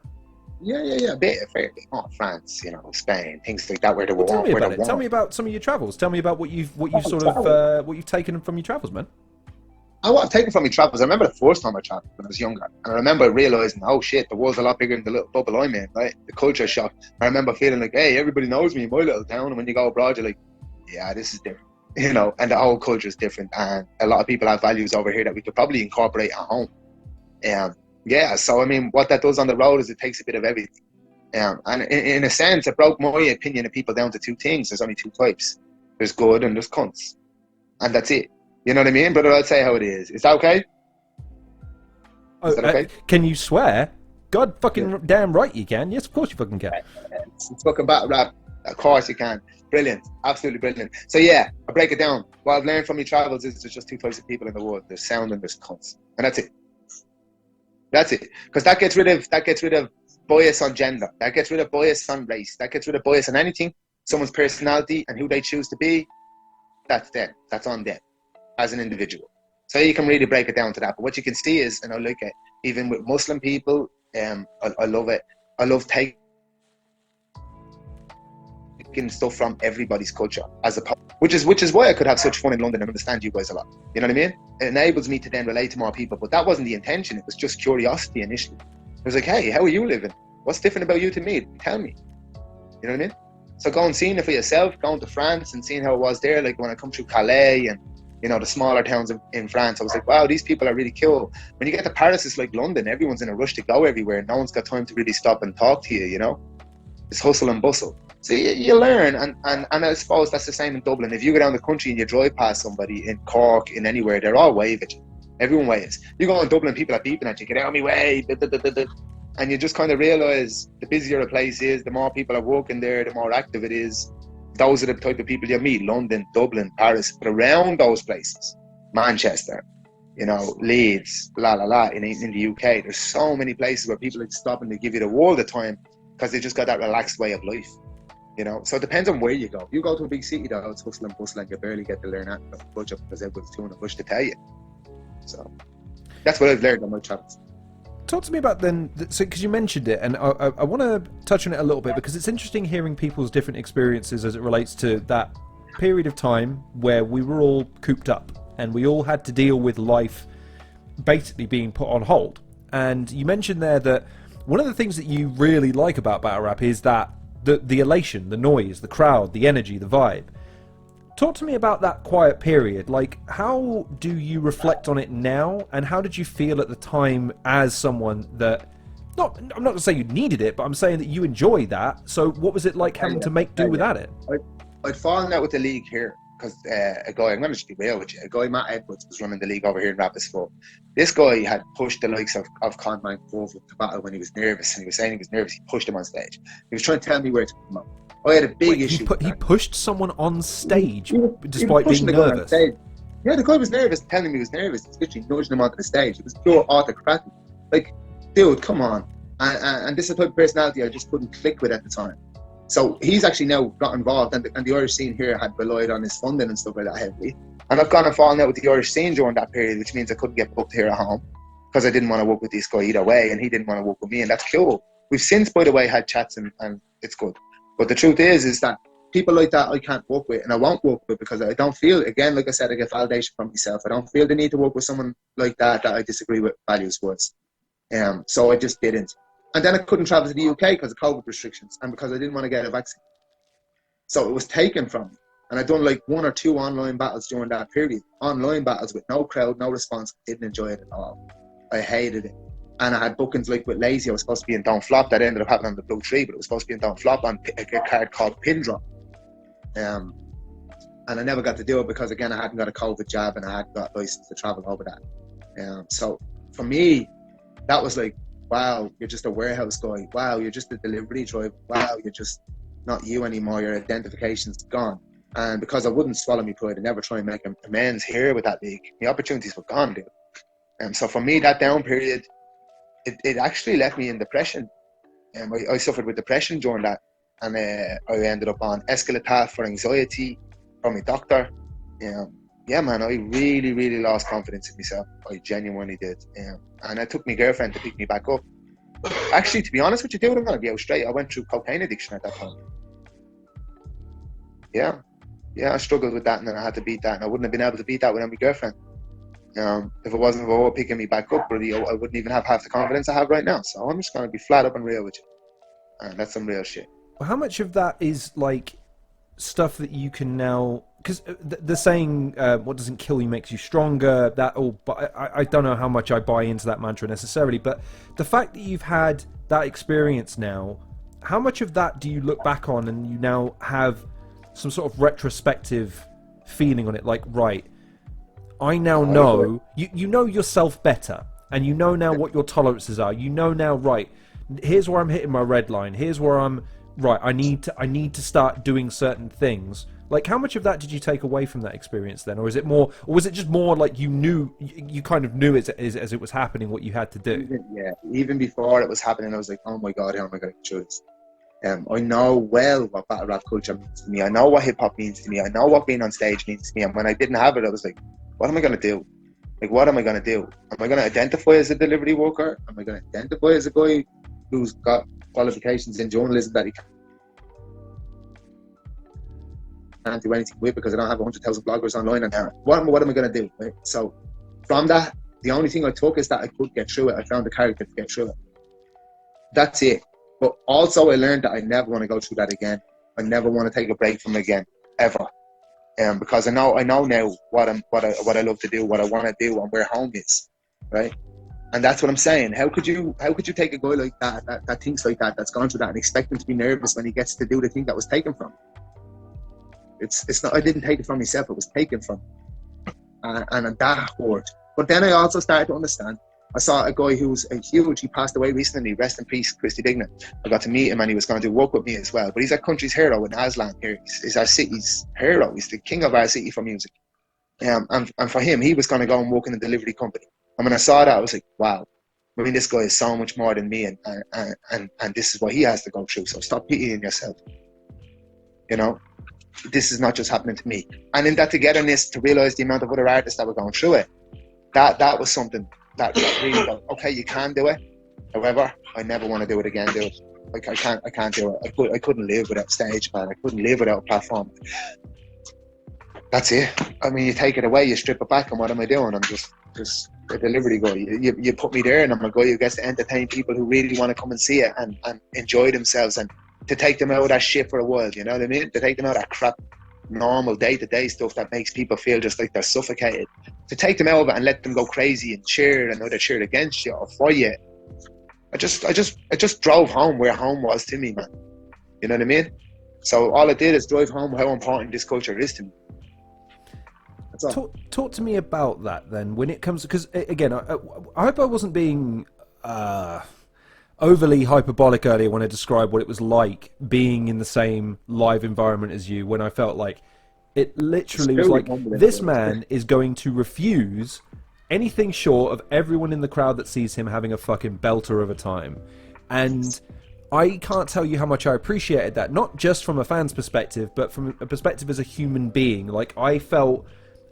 Yeah, a bit, a fair bit. Oh, France, Spain, things like that. Where they were. Tell me about it. Tell me about some of your travels. Tell me about what you've taken from your travels, man. What I've taken from my travels, I remember the first time I traveled when I was younger, and I remember realizing, oh shit, the world's a lot bigger than the little bubble I'm in, right? The culture shock. I remember feeling like, hey, everybody knows me in my little town, and when you go abroad, you're like, yeah, this is different, and the whole culture is different, and a lot of people have values over here that we could probably incorporate at home. So I mean, what that does on the road is it takes a bit of everything. And in a sense, it broke my opinion of people down to two things. There's only two types. There's good and there's cunts. And that's it. You know what I mean? But I'll say how it is. Is that okay? Is that okay? Can you swear? God fucking damn right you can. Yes, of course you fucking can. It's fucking battle rap. Of course you can. Brilliant. Absolutely brilliant. So yeah, I break it down. What I've learned from my travels is there's just two types of people in the world. There's sound and there's cunts. And that's it. That's it. Because that gets rid of bias on gender. That gets rid of bias on race. That gets rid of bias on anything. Someone's personality and who they choose to be. That's them. That's on them as an individual. So you can really break it down to that. But what you can see is, even with Muslim people, I love it. I love taking stuff from everybody's culture, which is why I could have such fun in London and understand you guys a lot. You know what I mean? It enables me to then relate to more people. But that wasn't the intention. It was just curiosity initially. It was like, hey, how are you living? What's different about you to me? Tell me. You know what I mean? So going and seeing it for yourself, going to France and seeing how it was there, like when I come through Calais and the smaller towns in France, I was like, wow, these people are really cool. When you get to Paris, it's like London. Everyone's in a rush to go everywhere. No one's got time to really stop and talk to you, It's hustle and bustle. So you learn, and I suppose that's the same in Dublin. If you go down the country and you drive past somebody in Cork, in anywhere, they're all wave at you. Everyone waves. You go in Dublin, people are beeping at you, get out of my way, and you just kind of realise the busier a place is, the more people are working there, the more active it is. Those are the type of people you meet, London, Dublin, Paris, but around those places, Manchester, Leeds, in the UK, there's so many places where people are stopping to give you the world of time because they just got that relaxed way of life. So it depends on where you go. If you go to a big city, though, it's hustle and bustle, and you barely get to learn that much because everyone's too in a rush to tell you. So that's what I've learned on my travels. Talk to me about then, because you mentioned it, and I want to touch on it a little bit because it's interesting hearing people's different experiences as it relates to that period of time where we were all cooped up and we all had to deal with life basically being put on hold. And you mentioned there that one of the things that you really like about battle rap is that the elation, the noise, the crowd, the energy, the vibe. Talk to me about that quiet period. Like, how do you reflect on it now, and how did you feel at the time as someone that, I'm not going to say you needed it, but I'm saying that you enjoy that. So what was it like having to make do without it? I'd fallen out with the league here because I'm going to just be real with you. A guy, Matt Edwards, was running the league over here in Rapthor. This guy had pushed the likes of Conman over to battle when he was nervous, and he was saying he was nervous. He pushed him on stage. He was trying to tell me where to come up. I had a big issue. He pushed someone on stage despite being nervous. Yeah, the guy was nervous, telling me he was nervous. He's literally nudging him onto the stage. It was pure autocratic. Like, dude, come on. And this is the type of personality I just couldn't click with at the time. So he's actually now got involved, and the Irish scene here had relied on his funding and stuff like that heavily. And I've gone and fallen out with the Irish scene during that period, which means I couldn't get booked here at home because I didn't want to work with this guy either way, and he didn't want to work with me, and that's cool. We've since, by the way, had chats, and it's good. But the truth is that people like that I can't work with, and I won't work with because I don't feel, again, like I said, I get validation from myself. I don't feel the need to work with someone like that I disagree with values-wise. So I just didn't. And then I couldn't travel to the UK because of COVID restrictions and because I didn't want to get a vaccine. So it was taken from me. And I'd done like 1 or 2 online battles during that period. Online battles with no crowd, no response. Didn't enjoy it at all. I hated it. And I had bookings like with Lazy. I was supposed to be in Don't Flop. That ended up happening on the Blue Tree, but it was supposed to be in Don't Flop on a card called Pin Drop. And I never got to do it because, again, I hadn't got a COVID jab and I hadn't got license to travel over that. So for me, that was like, wow, you're just a warehouse guy. Wow, you're just a delivery driver. Wow, you're just not you anymore. Your identification's gone. And because I wouldn't swallow my pride and never try and make amends here with that league, the opportunities were gone, dude. And so for me, that down period, it actually left me in depression. I suffered with depression during that. And I ended up on Escalatat for anxiety from my doctor. Yeah, man, I really, really lost confidence in myself. I genuinely did. And I took my girlfriend to pick me back up. Actually, to be honest with you, dude, I'm going to be out straight. I went through cocaine addiction at that time. Yeah, I struggled with that, and then I had to beat that. And I wouldn't have been able to beat that without my girlfriend. If it wasn't for her picking me back up, really, I wouldn't even have half the confidence I have right now. So I'm just going to be flat up and real with you. And that's some real shit. How much of that is like stuff that you can now, because the saying what doesn't kill you makes you stronger, that all, but I don't know how much I buy into that mantra necessarily, but the fact that you've had that experience now, how much of that do you look back on and you now have some sort of retrospective feeling on it, like, right, I now know, you know yourself better, and you know now what your tolerances are, you know now, right, here's where I'm hitting my red line, here's where I'm right, I need to start doing certain things. Like, how much of that did you take away from that experience then? Or is it more, or was it just more like you kind of knew as it was happening what you had to do? Even before it was happening, I was like, oh my God, how am I going to get through this? I know well what battle rap culture means to me. I know what hip hop means to me. I know what being on stage means to me. And when I didn't have it, I was like, what am I going to do? Like, what am I going to do? Am I going to identify as a delivery worker? Am I going to identify as a guy who's got qualifications in journalism that he can't do anything with because I don't have 100,000 bloggers online? And what am I going to do? Right? So from that, the only thing I took is that I could get through it. I found a character to get through it. That's it. But also I learned that I never want to go through that again. I never want to take a break from it again, ever. Because I know now what I love to do, what I want to do, and where home is, right? And that's what I'm saying. How could you take a guy like that thinks like that, that's gone through that, and expect him to be nervous when he gets to do the thing that was taken from him? It's not. I didn't take it from myself. It was taken from me. And that hurt. But then I also started to understand. I saw a guy who's he passed away recently, rest in peace, Christy Dignan. I got to meet him and he was going to work with me as well. But he's our country's hero in Aslan here. He's our city's hero. He's the king of our city for music. And for him, he was going to go and work in a delivery company. And when I saw that, I was like, wow. I mean, this guy is so much more than me, and this is what he has to go through. So stop pitying yourself. You know, this is not just happening to me. And in that togetherness, to realise the amount of other artists that were going through it, that was something that really got, okay, you can do it. However, I never want to do it again, dude. Like, I can't do it. I couldn't live without stage, man. I couldn't live without a platform. That's it. I mean, you take it away, you strip it back, and what am I doing? I'm just a delivery guy. You put me there, and I'm a guy who gets to entertain people who really want to come and see it and enjoy themselves, and to take them out of that shit for a while, you know what I mean? To take them out of that crap, normal day-to-day stuff that makes people feel just like they're suffocated. To take them out of it and let them go crazy and cheer and either cheer against you or for you. I just drove home where home was to me, man. You know what I mean? So all I did is drive home how important this culture is to me. Talk to me about that then, when it comes, because again, I hope I wasn't being overly hyperbolic earlier when I described what it was like being in the same live environment as you, when I felt like it literally was like, this man is going to refuse anything short of everyone in the crowd that sees him having a fucking belter of a time. And I can't tell you how much I appreciated that, not just from a fan's perspective, but from a perspective as a human being. Like, I felt,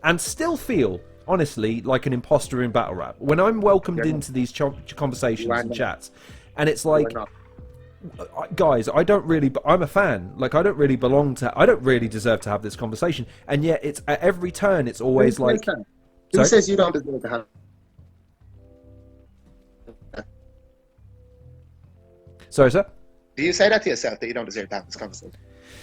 and still feel, honestly, like an imposter in battle rap. When I'm welcomed into these conversations and chats, and it's like, guys, I'm a fan. Like, I don't really deserve to have this conversation. And yet, it's at every turn, it's always like, who says you don't deserve to have? Sorry, sir? Do you say that to yourself, that you don't deserve to have this conversation?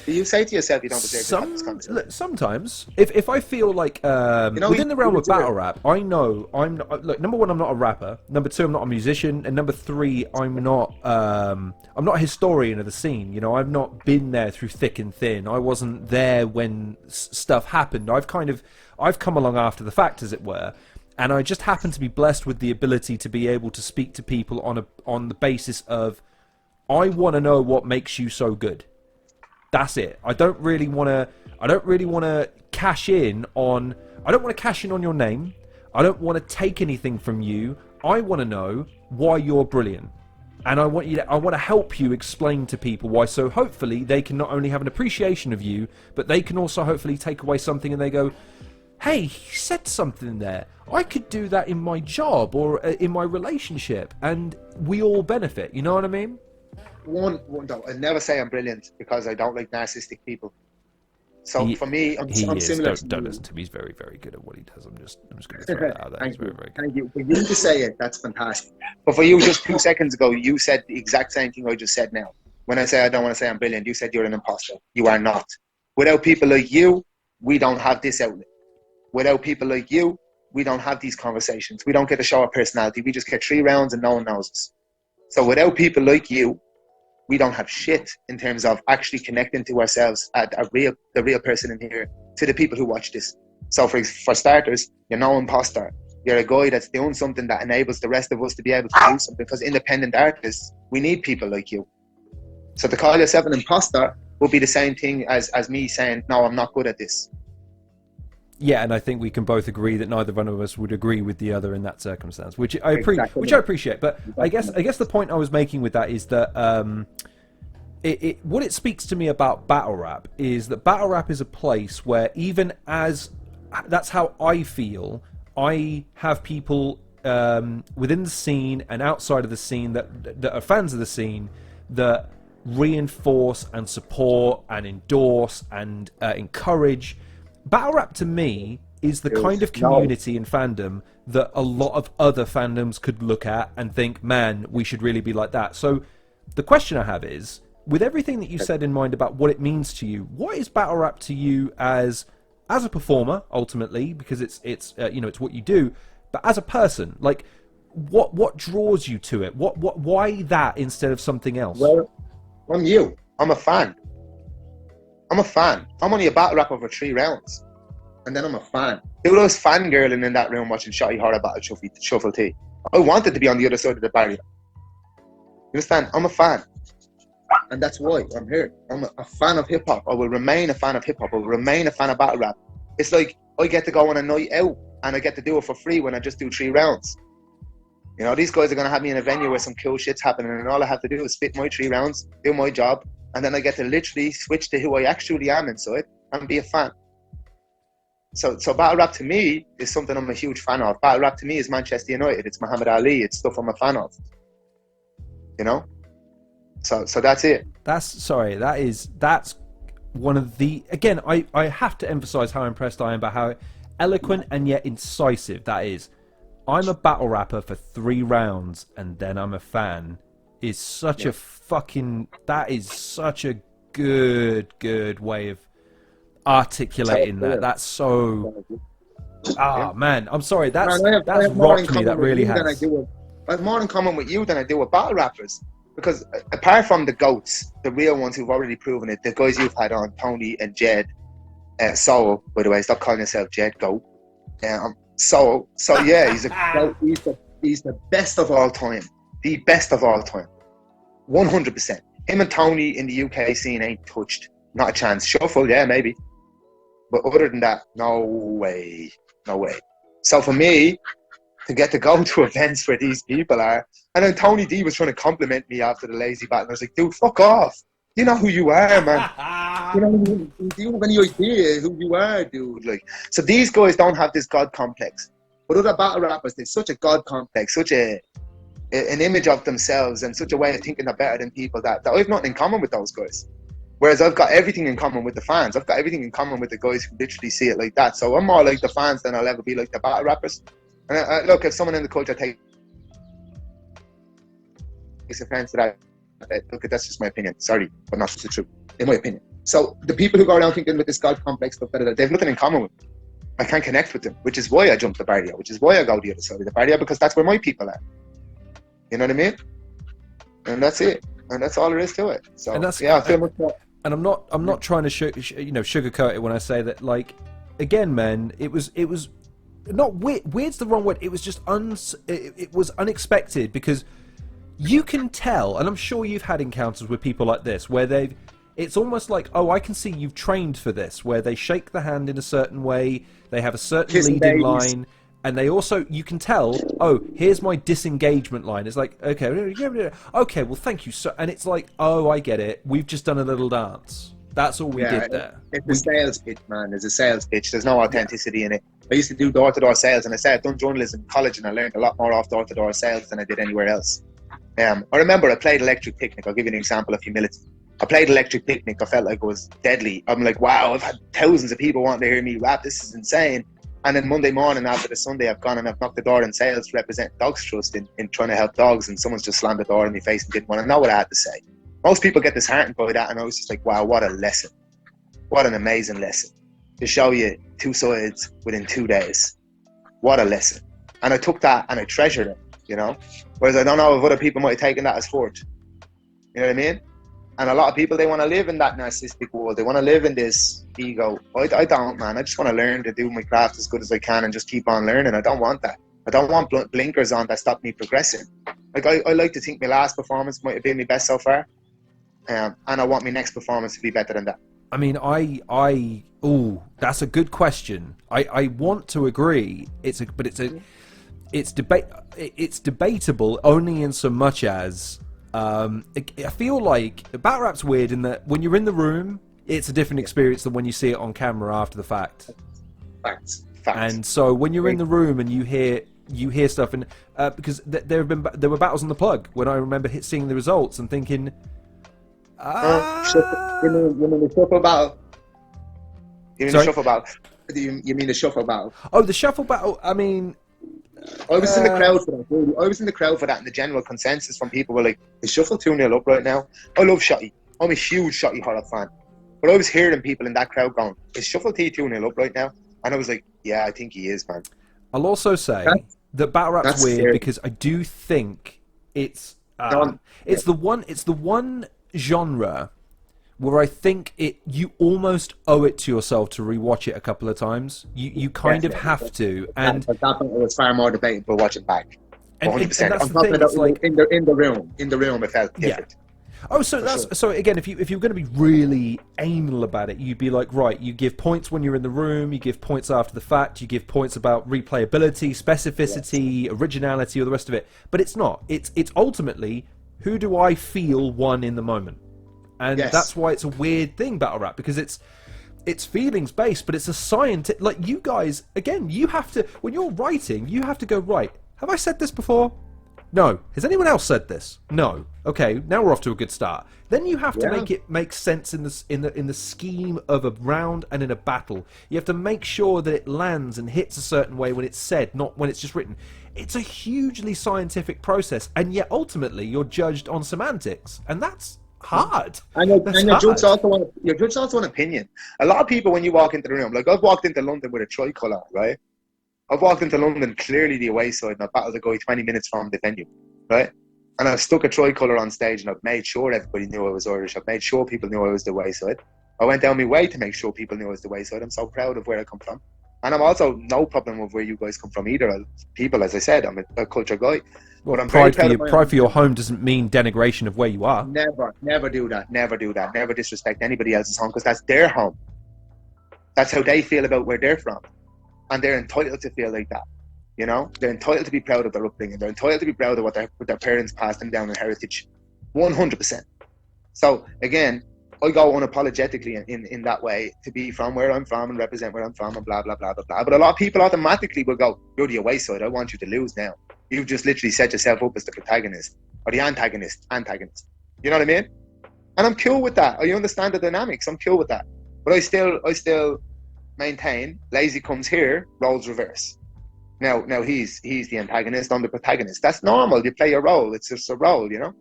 Do you say to yourself you don't deserve to have this conversation? Look, sometimes, if I feel like within the realm of battle rap, I know I'm not, look. Number one, I'm not a rapper. Number two, I'm not a musician, and number three, I'm not a historian of the scene. You know, I've not been there through thick and thin. I wasn't there when stuff happened. I've come along after the fact, as it were. And I just happen to be blessed with the ability to be able to speak to people on the basis of, I want to know what makes you so good. That's it. I don't really want to cash in on. I don't want to cash in on your name. I don't want to take anything from you. I want to know why you're brilliant, and I want to help you explain to people why. So hopefully they can not only have an appreciation of you, but they can also hopefully take away something and they go, hey, he said something there. I could do that in my job or in my relationship, and we all benefit. You know what I mean? One though, I never say I'm brilliant because I don't like narcissistic people. So for me, I'm similar. Don't listen to him. He's very, very good at what he does. I'm just going to throw that out there. He's very, very good. Thank you. For you to say it, that's fantastic. But for you, just 2 seconds ago, you said the exact same thing I just said now. When I say I don't want to say I'm brilliant, you said you're an imposter. You are not. Without people like you, we don't have this outlet. Without people like you, we don't have these conversations. We don't get to show our personality. We just get 3 rounds and no one knows us. So without people like you, we don't have shit in terms of actually connecting to ourselves, the real person in here, to the people who watch this. So for starters, you're no imposter. You're a guy that's doing something that enables the rest of us to be able to do something, because independent artists, we need people like you. So to call yourself an imposter would be the same thing as me saying, no, I'm not good at this. Yeah, and I think we can both agree that neither one of us would agree with the other in that circumstance, which I appreciate. But I guess the point I was making with that is that what it speaks to me about battle rap is that battle rap is a place where, even as that's how I feel, I have people within the scene and outside of the scene that are fans of the scene that reinforce and support and endorse and encourage. Battle rap to me is the kind of community and fandom that a lot of other fandoms could look at and think, man, we should really be like that. So the question I have is, with everything that you said in mind about what it means to you, what is battle rap to you as a performer, ultimately, because it's what you do, but as a person, like what draws you to it? Why that instead of something else? Well, I'm you. I'm a fan. I'm only a battle rapper for 3 rounds, and then I'm a fan. Who was fangirling in that room watching Shotty Horror Battle Shuffle T? I wanted to be on the other side of the barrier. You understand? I'm a fan, and that's why I'm here. I'm a fan of hip hop. I will remain a fan of hip hop. I will remain a fan of battle rap. It's like I get to go on a night out, and I get to do it for free when I just do 3 rounds. You know, these guys are gonna have me in a venue where some cool shit's happening, and all I have to do is spit my 3 rounds, do my job. And then I get to literally switch to who I actually am inside and be a fan. So battle rap to me is something I'm a huge fan of. Battle rap to me is Manchester United. It's Muhammad Ali. It's stuff I'm a fan of. You know? So that's it. That's one of the... Again, I have to emphasize how impressed I am by how eloquent and yet incisive that is. I'm a battle rapper for 3 rounds and then I'm a fan. Is such a fucking... That is such a good way of articulating that. That's so... man, I'm sorry. That's rocked me. That really has. I have more in common with you than I do with battle rappers. Because apart from the GOATs, the real ones who've already proven it, the guys you've had on, Tony and Jed, Soul, by the way, stop calling yourself Jed, GOAT. So yeah, he's a GOAT. He's the best of all time. The best of all time. 100%. Him and Tony in the UK scene ain't touched. Not a chance. Shuffle, yeah, maybe. But other than that, no way. No way. So for me, to get to go to events where these people are, and then Tony D was trying to compliment me after the lazy battle. I was like, dude, fuck off. You know who you are, man. Do you have any idea who you are, dude? Like, so these guys don't have this God complex. But other battle rappers, there's such a God complex, such an image of themselves and such a way of thinking they're better than people that I have nothing in common with those guys. Whereas I've got everything in common with the fans. I've got everything in common with the guys who literally see it like that. So I'm more like the fans than I'll ever be like the battle rappers. And look, if someone in the culture takes offense to that, look, that's just my opinion. Sorry, but not just the truth. In my opinion. So the people who go around thinking with this God complex stuff, they've nothing in common with me. I can't connect with them, which is why I jump the barrier, which is why I go the other side of the barrier, because that's where my people are. You know what I mean? And that's it. And that's all there is to it. So And that's, yeah, I feel much more. And I'm not trying to sugarcoat it when I say that, like, again, man, it was not weird. Weird's the wrong word. It was just it was unexpected, because you can tell, and I'm sure you've had encounters with people like this where it's almost like, oh, I can see you've trained for this, where they shake the hand in a certain way, they have a certain lead-in line, and they also, you can tell, oh, here's my disengagement line. It's like, okay, well, thank you. So, and it's like, oh, I get it. We've just done a little dance. That's all we did there. It's a sales pitch, man. There's a sales pitch. There's no authenticity in it. I used to do door-to-door sales, and I said I've done journalism in college, and I learned a lot more off door-to-door sales than I did anywhere else. I remember I played Electric Picnic. I'll give you an example of humility. I played Electric Picnic. I felt like it was deadly. I'm like, wow, I've had thousands of people wanting to hear me rap. This is insane. And then Monday morning after the Sunday, I've gone and I've knocked the door in sales to represent Dogs Trust in trying to help dogs, and someone's just slammed the door in my face and didn't want to know what I had to say. Most people get disheartened by that, and I was just like, wow, what a lesson. What an amazing lesson. To show you two sides within 2 days. What a lesson. And I took that and I treasured it, you know? Whereas I don't know if other people might have taken that as hurt. You know what I mean? And a lot of people, they want to live in that narcissistic world. They want to live in this ego. I don't, man. I just want to learn to do my craft as good as I can and just keep on learning. I don't want that. I don't want blinkers on that stop me progressing. Like, I like to think my last performance might have been my best so far. And I want my next performance to be better than that. I mean, that's a good question. I want to agree. It's debatable only in so much as I feel like battle rap's weird in that when you're in the room, it's a different experience than when you see it on camera after the fact. Facts. And so when you're in the room and you hear stuff, and because there were battles on the plug when I remember seeing the results and thinking, you mean the shuffle battle? You mean the shuffle battle? You mean the shuffle battle? Oh, the shuffle battle. I mean, I was in the crowd for that. I was in the crowd for that, and the general consensus from people were like, "Is Shuffle 2-0 up right now?" I love Shotty. I'm a huge Shotty horror fan, but I was hearing people in that crowd going, "Is Shuffle T 2-0 up right now?" And I was like, "Yeah, I think he is, man." I'll also say that battle rap's weird scary. Because I do think it's the one genre where I think you almost owe it to yourself to rewatch it a couple of times. You kind of have to, and that it was far more debatable watching back. 100%. And that's the thing. It's like in the room, it felt different. Yeah. Oh, so again, if you're going to be really anal about it, you'd be like, right, you give points when you're in the room, you give points after the fact, you give points about replayability, specificity, originality, or the rest of it. But it's not. It's ultimately, who do I feel won in the moment? And that's why it's a weird thing, battle rap, because it's feelings based, but it's a scientific. Like, you guys, again, you have to, when you're writing, you have to go, right, have I said this before? No. Has anyone else said this? No. Okay, now we're off to a good start. Then you have to make it make sense in the scheme of a round and in a battle. You have to make sure that it lands and hits a certain way when it's said, not when it's just written. It's a hugely scientific process, and yet ultimately you're judged on semantics, and that's hard. And your judge also an opinion. A lot of people, when you walk into the room, like I've walked into London with a tricolour, right? I've walked into London clearly the away side, and I've battled a guy 20 minutes from the venue, right? And I've stuck a tricolour on stage, and I've made sure everybody knew I was Irish. I've made sure people knew I was the way side. I went down my way to make sure people knew I was the way side. I'm so proud of where I come from. And I'm also no problem with where you guys come from either. People, as I said, I'm a culture guy. Well, but pride for your home doesn't mean denigration of where you are. Never do that. Never do that. Never disrespect anybody else's home, because that's their home. That's how they feel about where they're from. And they're entitled to feel like that. You know? They're entitled to be proud of their upbringing. They're entitled to be proud of what their parents passed them down in heritage. 100%. So, again, I go unapologetically in that way to be from where I'm from and represent where I'm from and blah, blah, blah, blah, blah. But a lot of people automatically will go, you're the away side. I want you to lose now. You've just literally set yourself up as the protagonist or the antagonist. You know what I mean? And I'm cool with that. I understand the dynamics. I'm cool with that. But I still maintain lazy comes here, roles reverse. Now he's the antagonist, I'm the protagonist. That's normal. You play a role. It's just a role, you know?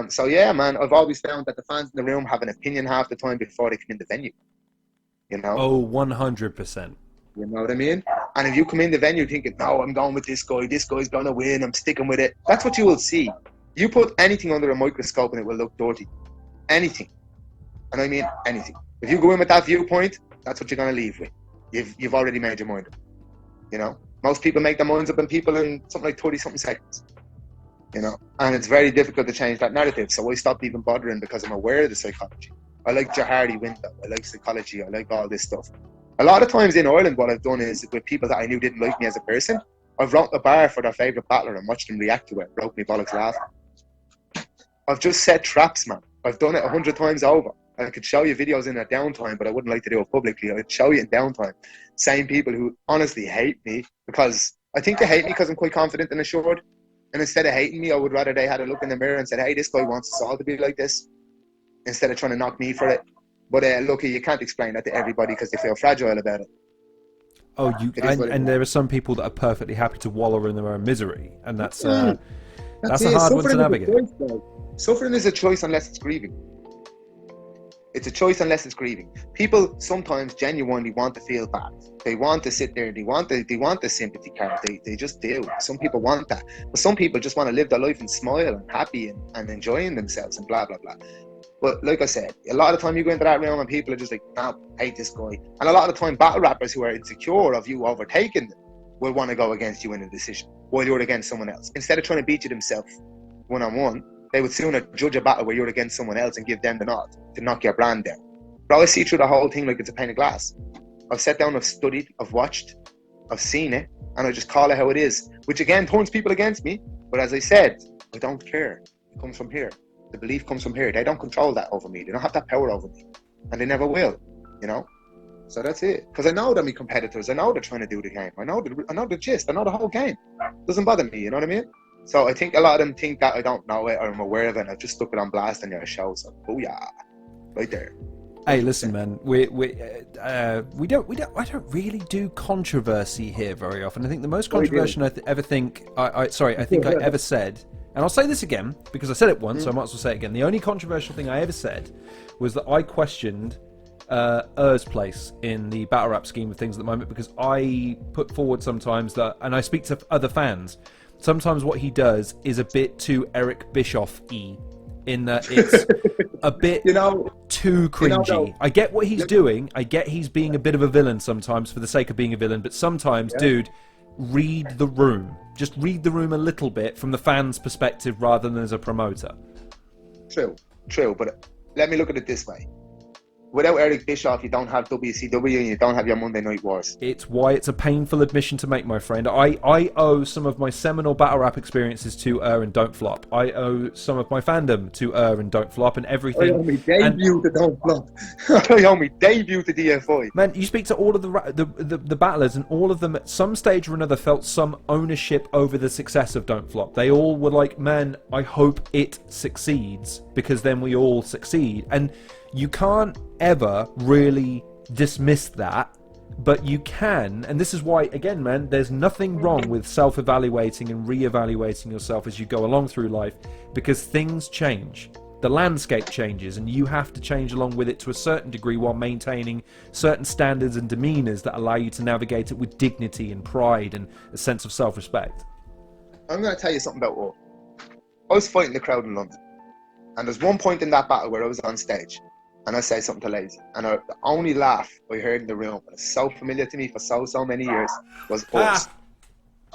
So yeah, man, I've always found that the fans in the room have an opinion half the time before they come in the venue. You know? Oh, 100%. You know what I mean? And if you come in the venue thinking, no, I'm going with this guy's going to win, I'm sticking with it, that's what you will see. You put anything under a microscope and it will look dirty. Anything. And I mean anything. If you go in with that viewpoint, that's what you're going to leave with. You've already made your mind up. You know? Most people make their minds up in something like 30-something seconds. You know? And it's very difficult to change that narrative. So I stopped even bothering because I'm aware of the psychology. I like Jahari window. I like psychology. I like all this stuff. A lot of times in Ireland, what I've done is with people that I knew didn't like me as a person, I've wrote a bar for their favourite battler and watched them react to it, broke me bollocks laughing. I've just set traps, man. I've done it 100 times over. I could show you videos in a downtime, but I wouldn't like to do it publicly. I'd show you in downtime. Same people who honestly hate me because I think they hate me because I'm quite confident and assured. And instead of hating me, I would rather they had a look in the mirror and said, hey, this guy wants us all to be like this, instead of trying to knock me for it. But look, you can't explain that to everybody because they feel fragile about it. Oh, and there are some people that are perfectly happy to wallow in their own misery, and that's a hard one to navigate. Suffering is a choice unless it's grieving. It's a choice unless it's grieving. People sometimes genuinely want to feel bad. They want to sit there. They want the sympathy card. They just do. Some people want that, but some people just want to live their life and smile and happy and enjoying themselves and blah blah blah. But like I said, a lot of the time you go into that realm and people are just like, no, hate this guy. And a lot of the time battle rappers who are insecure of you overtaking them will want to go against you in a decision while you're against someone else. Instead of trying to beat you themselves one-on-one, they would sooner judge a battle where you're against someone else and give them the nod to knock your brand down. But I always see through the whole thing like it's a pane of glass. I've sat down, I've studied, I've watched, I've seen it, and I just call it how it is, which again turns people against me. But as I said, I don't care. It comes from here. The belief comes from here. They don't control that over me. They don't have that power over me. And they never will, you know? So that's it. Because I know that my competitors, I know they're trying to do the game. I know the gist. I know the whole game. It doesn't bother me, you know what I mean? So I think a lot of them think that I don't know it or I'm aware of it and I've just stuck it on blast on your show. So, booyah. Right there. Hey, listen, man. I don't really do controversy here very often. I think the most controversial I ever said, and I'll say this again because I said it once, so I might as well say it again. The only controversial thing I ever said was that I questioned Eurgh's place in the battle rap scheme of things at the moment, because I put forward sometimes that, and I speak to other fans, sometimes what he does is a bit too Eric Bischoff-y, in that it's a bit too cringy. I get what he's doing. I get he's being a bit of a villain sometimes for the sake of being a villain, but sometimes, dude, read the room. Just read the room a little bit from the fan's perspective rather than as a promoter. True, but let me look at it this way. Without Eric Bischoff, you don't have WCW and you don't have your Monday Night Wars. It's why it's a painful admission to make, my friend. I owe some of my seminal battle rap experiences to and Don't Flop. I owe some of my fandom to and Don't Flop and everything. I owe me debut to Don't Flop. I owe me debut to DFI. Man, you speak to all of the battlers, and all of them at some stage or another felt some ownership over the success of Don't Flop. They all were like, man, I hope it succeeds because then we all succeed. And you can't ever really dismiss that, but you can, and this is why, again, man, there's nothing wrong with self-evaluating and re-evaluating yourself as you go along through life, because things change. The landscape changes, and you have to change along with it to a certain degree while maintaining certain standards and demeanors that allow you to navigate it with dignity and pride and a sense of self-respect. I'm going to tell you something about war. I was fighting the crowd in London, and there's one point in that battle where I was on stage, and I say something to Lazy, and the only laugh I heard in the room, and it's so familiar to me for so many years, was O's. Do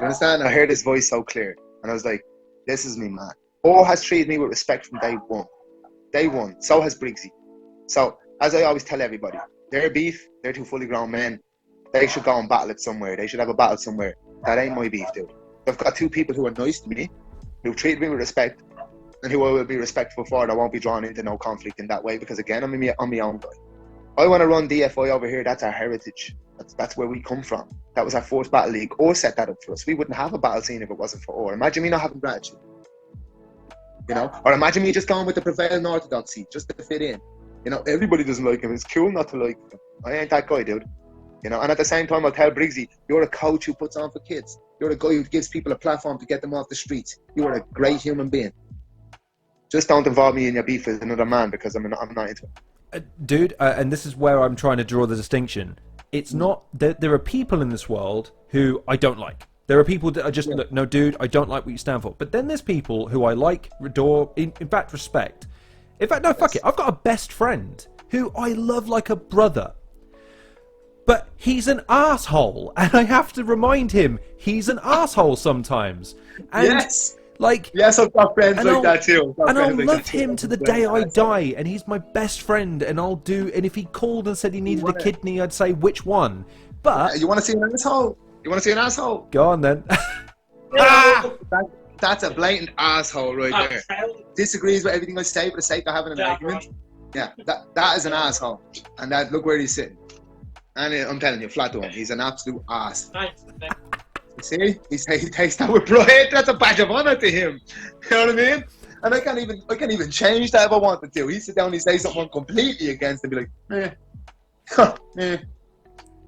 you understand? I heard his voice so clear, and I was like, this is me, man. O has treated me with respect from day one. Day one. So has Briggzy. So, as I always tell everybody, their beef, they're two fully grown men. They should go and battle it somewhere. They should have a battle somewhere. That ain't my beef, dude. I've got two people who are nice to me, who treat me with respect, and who I will be respectful for, and I won't be drawn into no conflict in that way, because again, I'm my own guy. I want to run DFI over here. That's our heritage. That's where we come from. That was our first battle league. Or set that up for us. We wouldn't have a battle scene if it wasn't for Or. Imagine me not having gratitude. You know? Or imagine me just going with the prevailing orthodoxy just to fit in. You know, everybody doesn't like him. It's cool not to like him. I ain't that guy, dude. You know, and at the same time, I'll tell Briggzy, you're a coach who puts on for kids. You're a guy who gives people a platform to get them off the streets. You are a great human being. Just don't involve me in your beef with another man because I'm not into it. Dude, and this is where I'm trying to draw the distinction. It's not that there are people in this world who I don't like. There are people that are just, look, no, dude, I don't like what you stand for. But then there's people who I like, adore, in fact, respect. In fact, no, fuck it. I've got a best friend who I love like a brother. But he's an asshole, and I have to remind him he's an asshole sometimes. And yes. Like, yes, I've got friends like that too. And I'll love him to the day I die, and he's my best friend, and and if he called and said he needed a kidney, I'd say which one. But you want to see an asshole? You want to see an asshole? Go on then. That's a blatant asshole right there. Disagrees with everything I say for the sake of having an argument. Yeah, that is an asshole. And look where he's sitting. And I'm telling you, flat to him, he's an absolute ass. See, he takes that with pride. That's a badge of honor to him. You know what I mean? And I can't even change that if I wanted to. He sit down, he say something completely against, and be like,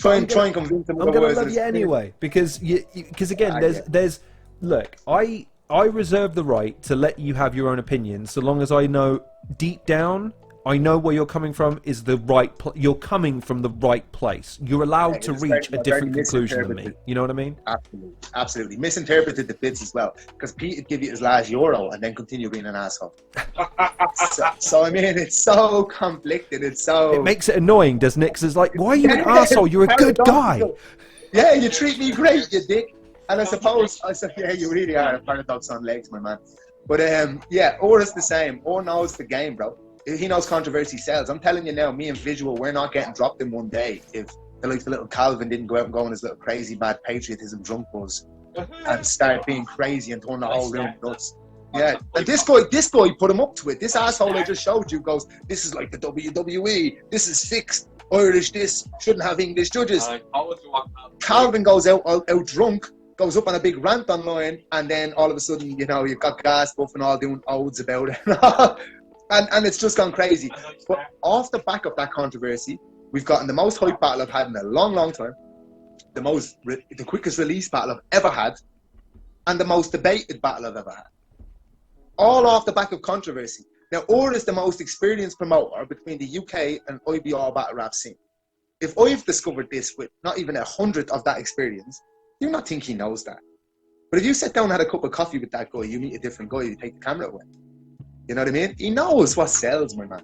Try and convince him. I'm gonna love you anyway, because again, there's look, I reserve the right to let you have your own opinion, so long as I know deep down, I know where you're coming from is the right. You're coming from the right place. You're allowed to reach a different conclusion than me. You know what I mean? Absolutely. Misinterpreted the bits as well, because Pete would give you his last euro and then continue being an asshole. so I mean, it's so conflicted. It makes it annoying, doesn't it? 'Cause it's like, why are you an asshole? You're a good guy. Yeah, you treat me great, you dick. And I suppose, yeah, you really are a paradox on legs, my man. But yeah, Or's the same. Or knows the game, bro. He knows controversy sells. I'm telling you now, me and Visual, we're not getting dropped in one day if the little Calvin didn't go out and go on his little crazy mad patriotism drunk buzz and start being crazy and turn the whole room nuts. Yeah, and this guy put him up to it. This asshole I just showed you goes, this is like the WWE. This is fixed. Irish this shouldn't have English judges. Calvin goes out drunk, goes up on a big rant online, and then all of a sudden, you know, you've got gas buff and all doing odes about it. And it's just gone crazy. But off the back of that controversy, we've gotten the most hype battle I've had in a long, long time, the quickest release battle I've ever had, and the most debated battle I've ever had. All off the back of controversy. Now, Or is the most experienced promoter between the UK and IBR battle rap scene. If I've discovered this with not even 100th of that experience, you not think he knows that. But if you sit down and had a cup of coffee with that guy, you meet a different guy, you take the camera away. You know what I mean? He knows what sells, my man.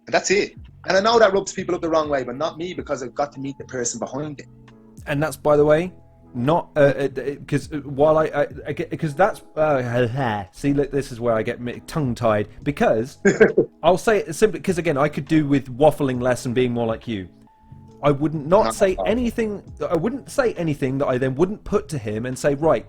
And that's it. And I know that rubs people up the wrong way, but not me, because I've got to meet the person behind it. And that's, by the way, not because because that's see, look, this is where I get tongue-tied, because I'll say it simply because, again, I could do with waffling less and being more like you. I wouldn't say anything. I wouldn't say anything that I then wouldn't put to him and say, right,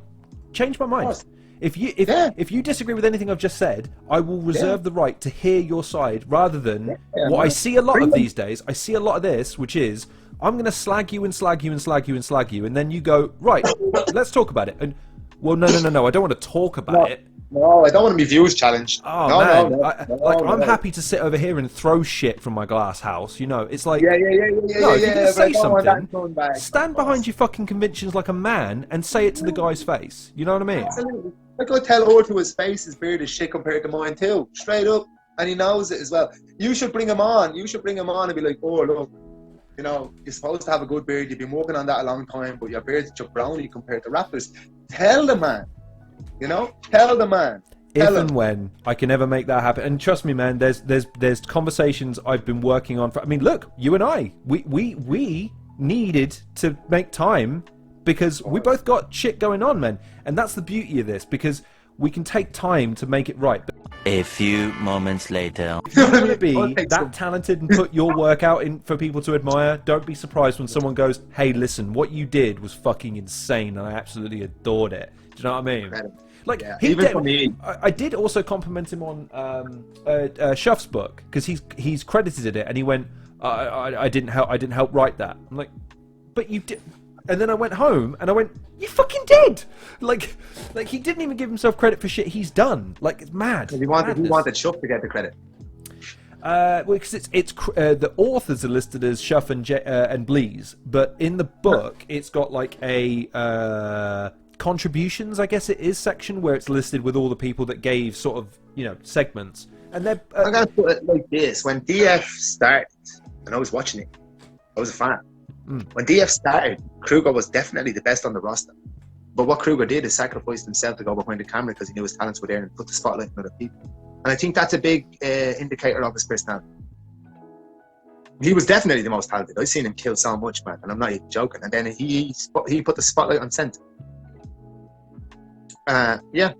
change my mind. If you disagree with anything I've just said, I will reserve the right to hear your side, rather than what I see a lot of these days. I see a lot of this, which is, I'm going to slag you and slag you and slag you and slag you, and then you go, right, let's talk about it. And, well, no, I don't want to talk about it. No, I don't want to be views challenged. Oh, man. I'm happy to sit over here and throw shit from my glass house. You know, it's like, no, if you're going to say something, stand behind your fucking convictions like a man and say it to the guy's face. You know what I mean? Absolutely. Like, I tell Or to his face, his beard is shit compared to mine too. Straight up. And he knows it as well. You should bring him on. You should bring him on and be like, oh, look, you know, you're supposed to have a good beard. You've been working on that a long time, but your beard's just brownie compared to Raptors. Tell the man. You know, tell the man. If and when I can ever make that happen, and trust me, man, there's conversations I've been working on. I mean, look, you and I, we needed to make time because we both got shit going on, man, and that's the beauty of this, because we can take time to make it right. A few moments later. If you want to be that talented and put your work out in for people to admire, don't be surprised when someone goes, "Hey, listen, what you did was fucking insane, and I absolutely adored it." Do you know what I mean? Like, even for me, I did also compliment him on Shuff's book, because he's credited it, and he went, I didn't help write that. I'm like, but you did. And then I went home and I went, you fucking did. Like he didn't even give himself credit for shit he's done. Like, it's mad. He wanted Shuff to get the credit. Well, because it's the authors are listed as Shuff and Bleeze, but in the book it's got like a contributions, I guess it is, section where it's listed with all the people that gave sort of segments, and they're. I'm gonna put it like this: when DF started, and I was watching it, I was a fan. When DF started, Cruger was definitely the best on the roster. But what Cruger did is sacrificed himself to go behind the camera because he knew his talents were there and put the spotlight on other people. And I think that's a big indicator of his personality. He was definitely the most talented. I've seen him kill so much, man, and I'm not even joking. And then he put the spotlight on Sensei. Yeah,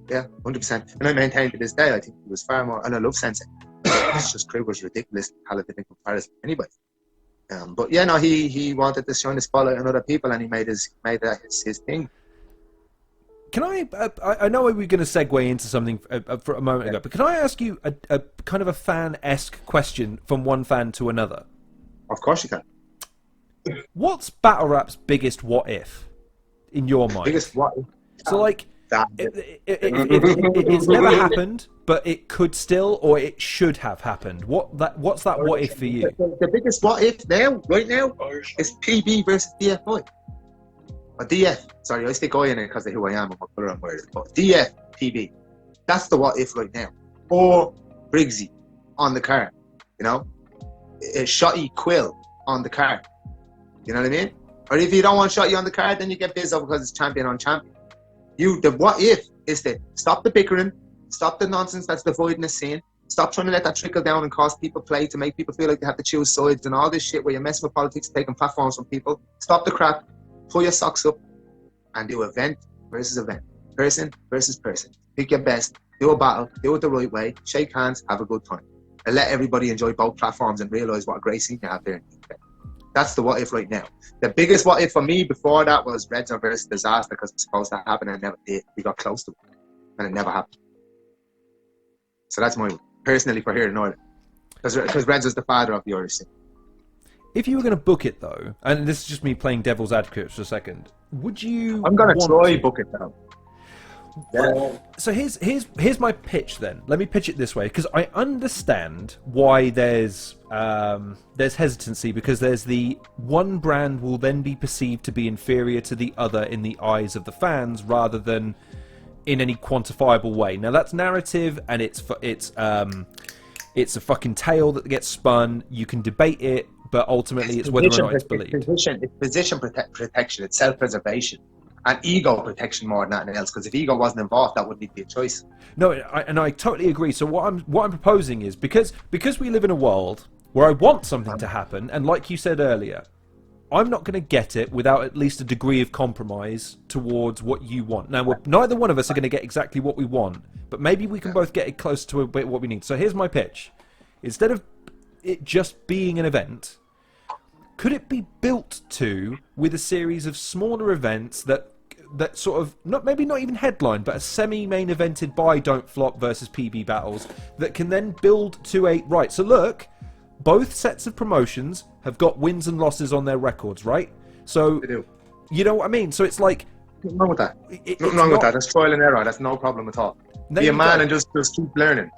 100%. And I maintain to this day, I think he was far more, and I love Sensei. It's just Kruger's ridiculous talented in comparison to anybody. But yeah, no, he wanted to shine the spotlight on other people, and he made that his thing. Can I know we were going to segue into something for a moment ago, but can I ask you a kind of a fan-esque question from one fan to another? Of course you can. What's battle rap's biggest what if in your mind? Biggest what if? So like, it's never happened, but it could still, or it should have happened. What's that what if for you? The biggest what if right now, is PB versus DF. Or DF, sorry, I stick I in it because of who I am and what colour I'm wearing. But DF, PB, that's the what if right now. Or Briggzy on the card, Shotty Quill on the card. You know what I mean? Or if you don't want Shotty on the card, then you get Bizzo because it's champion on champion. The what if is to stop the bickering, stop the nonsense that's dividing the scene, stop trying to let that trickle down and cause people play to make people feel like they have to choose sides and all this shit where you're messing with politics, taking platforms from people. Stop the crap. Pull your socks up and do event versus event, person versus person. Pick your best, do a battle, do it the right way, shake hands, have a good time, and let everybody enjoy both platforms and realise what a great scene you have there. That's the what if right now. The biggest what if for me before that was Reds versus Disaster because it was supposed to happen and it never did. We got close to it and it never happened. So that's my personally for here in Ireland because Reds was the father of the Irish scene. If you were going to book it, though, and this is just me playing devil's advocate for a second, would you? I'm going to try book it, though. Yeah. So here's my pitch, then. Let me pitch it this way, because I understand why there's hesitancy, because there's the one brand will then be perceived to be inferior to the other in the eyes of the fans, rather than in any quantifiable way. Now, that's narrative, and it's a fucking tale that gets spun. You can debate it. But ultimately, it's whether or not it's believed. It's position protection, it's self-preservation, and ego protection more than anything else. Because if ego wasn't involved, that wouldn't be a choice. No, I totally agree. So what I'm proposing is because we live in a world where I want something to happen, and like you said earlier, I'm not going to get it without at least a degree of compromise towards what you want. Now, neither one of us are going to get exactly what we want, but maybe we can both get it close to a bit what we need. So here's my pitch: instead of it just being an event, could it be built to with a series of smaller events that sort of not even headline, but a semi-main evented by Don't Flop versus PB battles that can then build to a right? So look, both sets of promotions have got wins and losses on their records, right? So They do. You know what I mean? So it's like nothing wrong with that. Nothing wrong with that. That's trial and error. That's no problem at all. Be a man and just keep learning.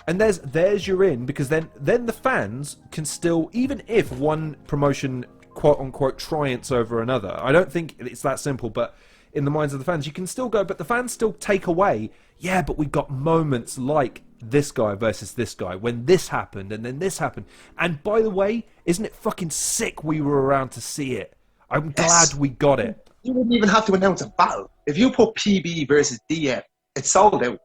And there's your in, because then the fans can still, even if one promotion quote unquote triumphs over another, I don't think it's that simple, but in the minds of the fans you can still go, but the fans still take away, yeah, but we got moments like this guy versus this guy when this happened and then this happened, and by the way, isn't it fucking sick we were around to see it? I'm glad we got it. You wouldn't even have to announce a battle. If you put PB versus DF, it's sold out.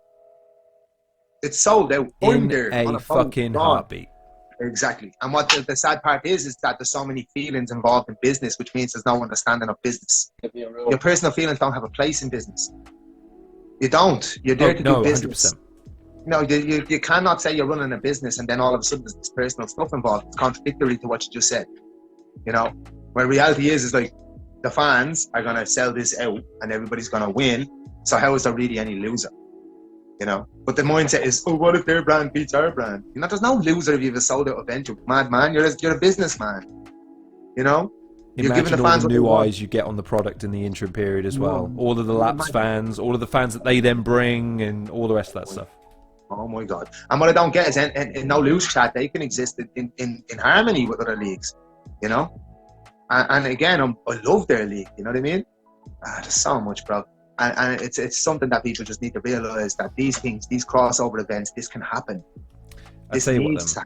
It's sold out in a fucking heartbeat. Exactly. And what the sad part is that there's so many feelings involved in business, which means there's no understanding of business. Your personal feelings don't have a place in business. You don't. You're there to do business. 100%. No, you cannot say you're running a business and then all of a sudden there's this personal stuff involved. It's contradictory to what you just said. Where reality is like the fans are going to sell this out and everybody's going to win. So how is there really any loser? But the mindset is, oh, what if their brand beats our brand? There's no loser if you have a sold out event. You're mad man. You're a businessman. You're giving the fans all the new eyes you get on the product in the interim period as well. All of the Laps fans, all of the fans that they then bring, and all the rest of that stuff. Oh my God! And what I don't get is, in no loose chat, they can exist in harmony with other leagues. And again, I love their league. You know what I mean? There's so much, bro. And it's something that people just need to realise, that these things, these crossover events, this can happen. I tell you what, then.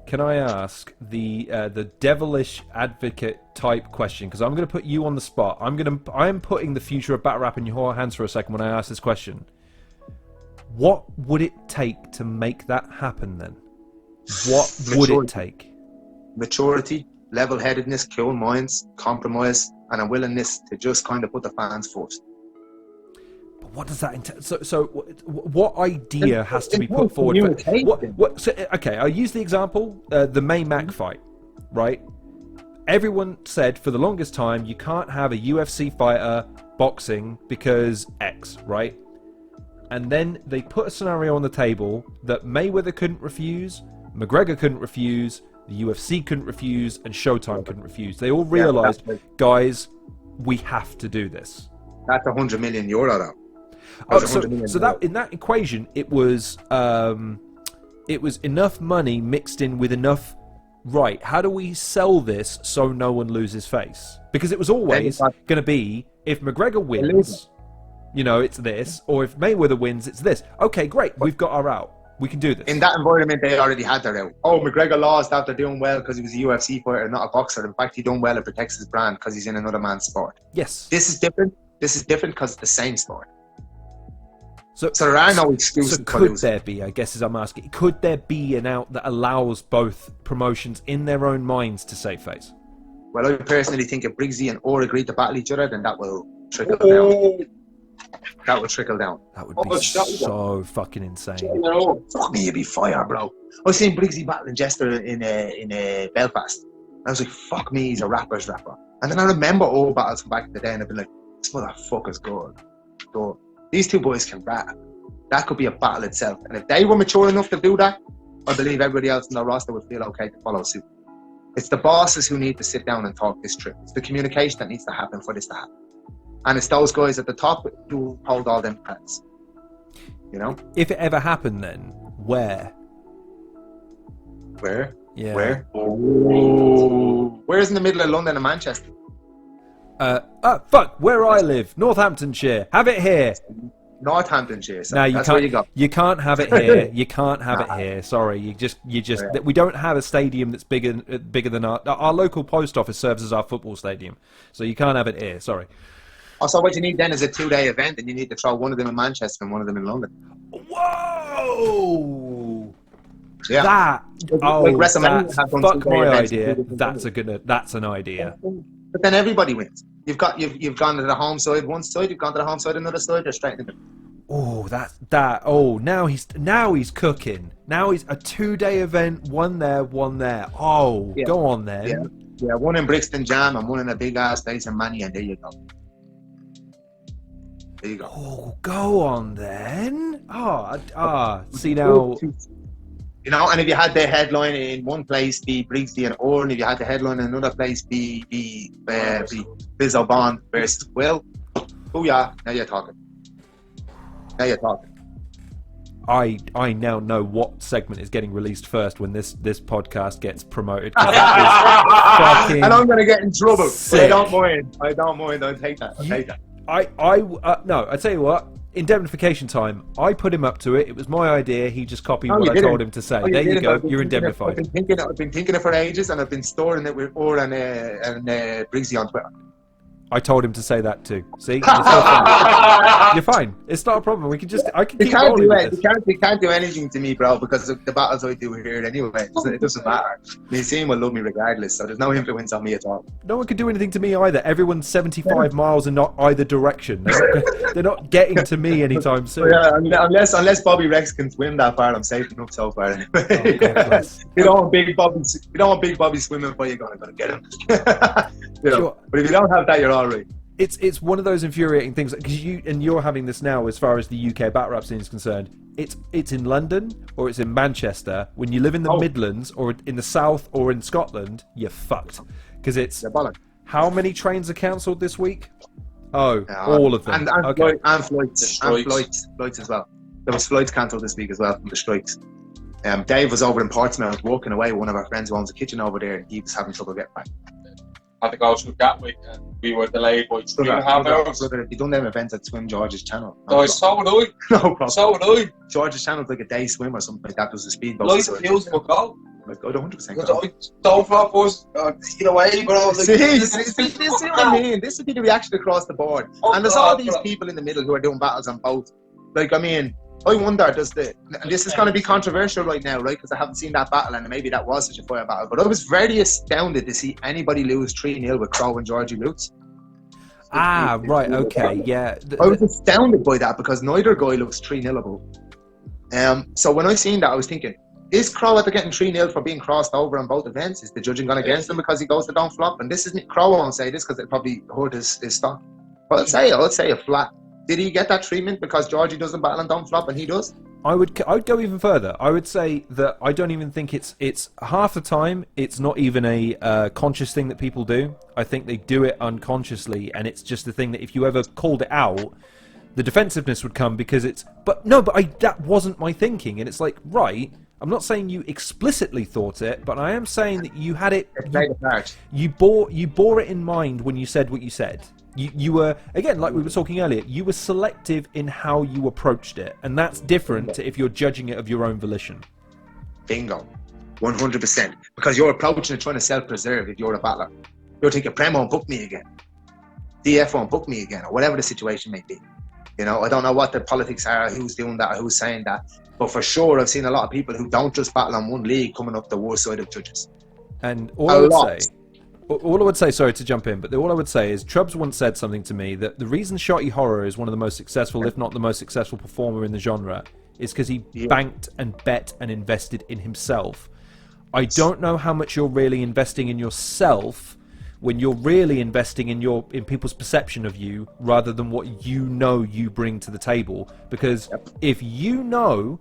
Can I ask the devilish advocate type question? Because I'm going to put you on the spot. I'm putting the future of battle rap in your hands for a second when I ask this question. What would it take to make that happen then? What would it take? Maturity, level-headedness, cool minds, compromise, and a willingness to just kind of put the fans first. But what does that entail? So what idea has to be put forward? Okay, I'll use the example, the May Mac fight, right? Everyone said for the longest time, you can't have a UFC fighter boxing because X, right? And then they put a scenario on the table that Mayweather couldn't refuse, McGregor couldn't refuse, the UFC couldn't refuse, and Showtime couldn't refuse. They all realised, guys, we have to do this. That's €100 million though. So that in that equation, it was enough money mixed in with enough. Right, how do we sell this so no one loses face? Because it was always going to be, if McGregor wins, you know, it's this, or if Mayweather wins, it's this. Okay, great, we've got our out. We can do this. In that environment, they already had their out. Oh, McGregor lost after doing well because he was a UFC fighter, not a boxer. In fact, he done well and protects his brand because he's in another man's sport. Yes. This is different. This is different because it's the same sport. So there are no excuses. So could there be, I guess as I'm asking, could there be an out that allows both promotions in their own minds to save face? Well, I personally think if Briggzy and Eurgh agree to battle each other, then that will trickle down. That will trickle down. That would be so fucking insane. Fuck me, you'd be fire, bro. I was seeing Briggzy battling Jester in Belfast. I was like, fuck me, he's a rapper's rapper. And then I remember old battles from back in the day, and I've been like, this motherfucker's good. So these two boys can rap. That could be a battle itself. And if they were mature enough to do that, I believe everybody else in the roster would feel okay to follow suit. It's the bosses who need to sit down and talk this through. It's the communication that needs to happen for this to happen. And it's those guys at the top who hold all them threats. You know? If it ever happened then, where? Where? Yeah. Where? Oh. Where's in the middle of London and Manchester? Fuck, where I live, Northamptonshire. Have it here. Northamptonshire. So no, you that's can't. Where you go. You can't have it here. You can't have it here. Sorry, you just. Yeah. We don't have a stadium that's bigger than our local post office serves as our football stadium, so you can't have it here. Sorry. Also, what you need then is a 2-day event, and you need to throw one of them in Manchester and one of them in London. Whoa! Yeah. That. Oh, like WrestleMania fuck my idea. That's an idea. But then everybody wins. You've gone to the home side one side, you've gone to the home side another side, they're straight in the middle. Oh, that. Oh, now he's cooking. Now he's a 2-day event, one there. Oh, yeah. Go on then. Yeah, one in Brixton Jam and one in a big ass place in Manny, and there you go. There you go. Oh, go on then. See now. You know, and if you had the headline in one place be Briggzy and Eurgh, and if you had the headline in another place be Bizzo Bond versus Will, booyah, now you're talking. I now know what segment is getting released first when this podcast gets promoted. And I'm going to get in trouble. But I don't mind. I'll take that. No, I tell you what. Indemnification time. I put him up to it. It was my idea. He just copied what I told him to say. There you go. You're indemnified. I've been thinking it for ages, and I've been storing it with Eurgh and Briggzy on Twitter. I told him to say that too. See, it's all fine. You're fine. It's not a problem. I can keep rolling with this. You can't do anything to me, bro, because of the battles I do here anyway. It doesn't matter. The team will love me regardless, so there's no influence on me at all. No one can do anything to me either. Everyone's 75 miles in not either direction. They're not getting to me anytime soon. Yeah, unless Bobby Rex can swim that far, I'm safe enough so far anyway. You don't want Big Bobby swimming for you, you're gonna get him. Sure. But if you don't have that, you're all right. It's one of those infuriating things because you're having this now as far as the UK battle rap scene is concerned. It's in London or it's in Manchester. When you live in the Midlands or in the South or in Scotland, you're fucked because it's how many trains are cancelled this week? Oh, all of them. And flights as well. There was flights cancelled this week as well from the strikes. Dave was over in Portsmouth working away with one of our friends who owns a kitchen over there, and he was having trouble getting back. had to go through Gatwick, and we were delayed by 3.5 hours. So if you done them events at Swim George's Channel. No, so would I. No problem. So would I. George's Channel's like a day swim or something like that. There's a speedboat. Life refusing to go. Like, I'd 100% Because go. I don't flop us, either way, but I was like, see what I mean? This would be the reaction across the board. And there's all these people in the middle who are doing battles on both. Like, I mean, I wonder, and this is going to be controversial right now, right? Because I haven't seen that battle, and maybe that was such a fire battle. But I was very astounded to see anybody lose 3-0 with Crow and Georgie Lutz. Ah, right, okay, yeah. I was astounded by that because neither guy looks 3-0able. So when I seen that, I was thinking, is Crow after getting 3-0 for being crossed over on both events? Is the judging gone against him because he goes to don't flop? And this is Crow won't say this because it probably hurt his stock. But I'd say a flat. Did he get that treatment because Georgie doesn't battle and don't flop and he does? I'd go even further. I would say that I don't even think it's half the time. It's not even a conscious thing that people do. I think they do it unconsciously, and it's just the thing that if you ever called it out, the defensiveness would come because it's. But no, that wasn't my thinking, and it's like right. I'm not saying you explicitly thought it, but I am saying that you had it. You bore it in mind when you said what you said. You were, again, like we were talking earlier, you were selective in how you approached it, and that's different to if you're judging it of your own volition. Bingo, 100%. Because you're approaching it trying to self-preserve. If you're a battler, you're thinking Prem won't book me again, DF won't book me again, or whatever the situation may be. You know, I don't know what the politics are, who's doing that, or who's saying that. But for sure, I've seen a lot of people who don't just battle on one league coming up the worst side of judges. And all I would say, sorry to jump in, but all I would say is Trubs once said something to me that the reason Shotty Horror is one of the most successful, if not the most successful performer in the genre, is because he banked and bet and invested in himself. I don't know how much you're really investing in yourself when you're really investing in people's perception of you rather than what you know you bring to the table. Because if you know,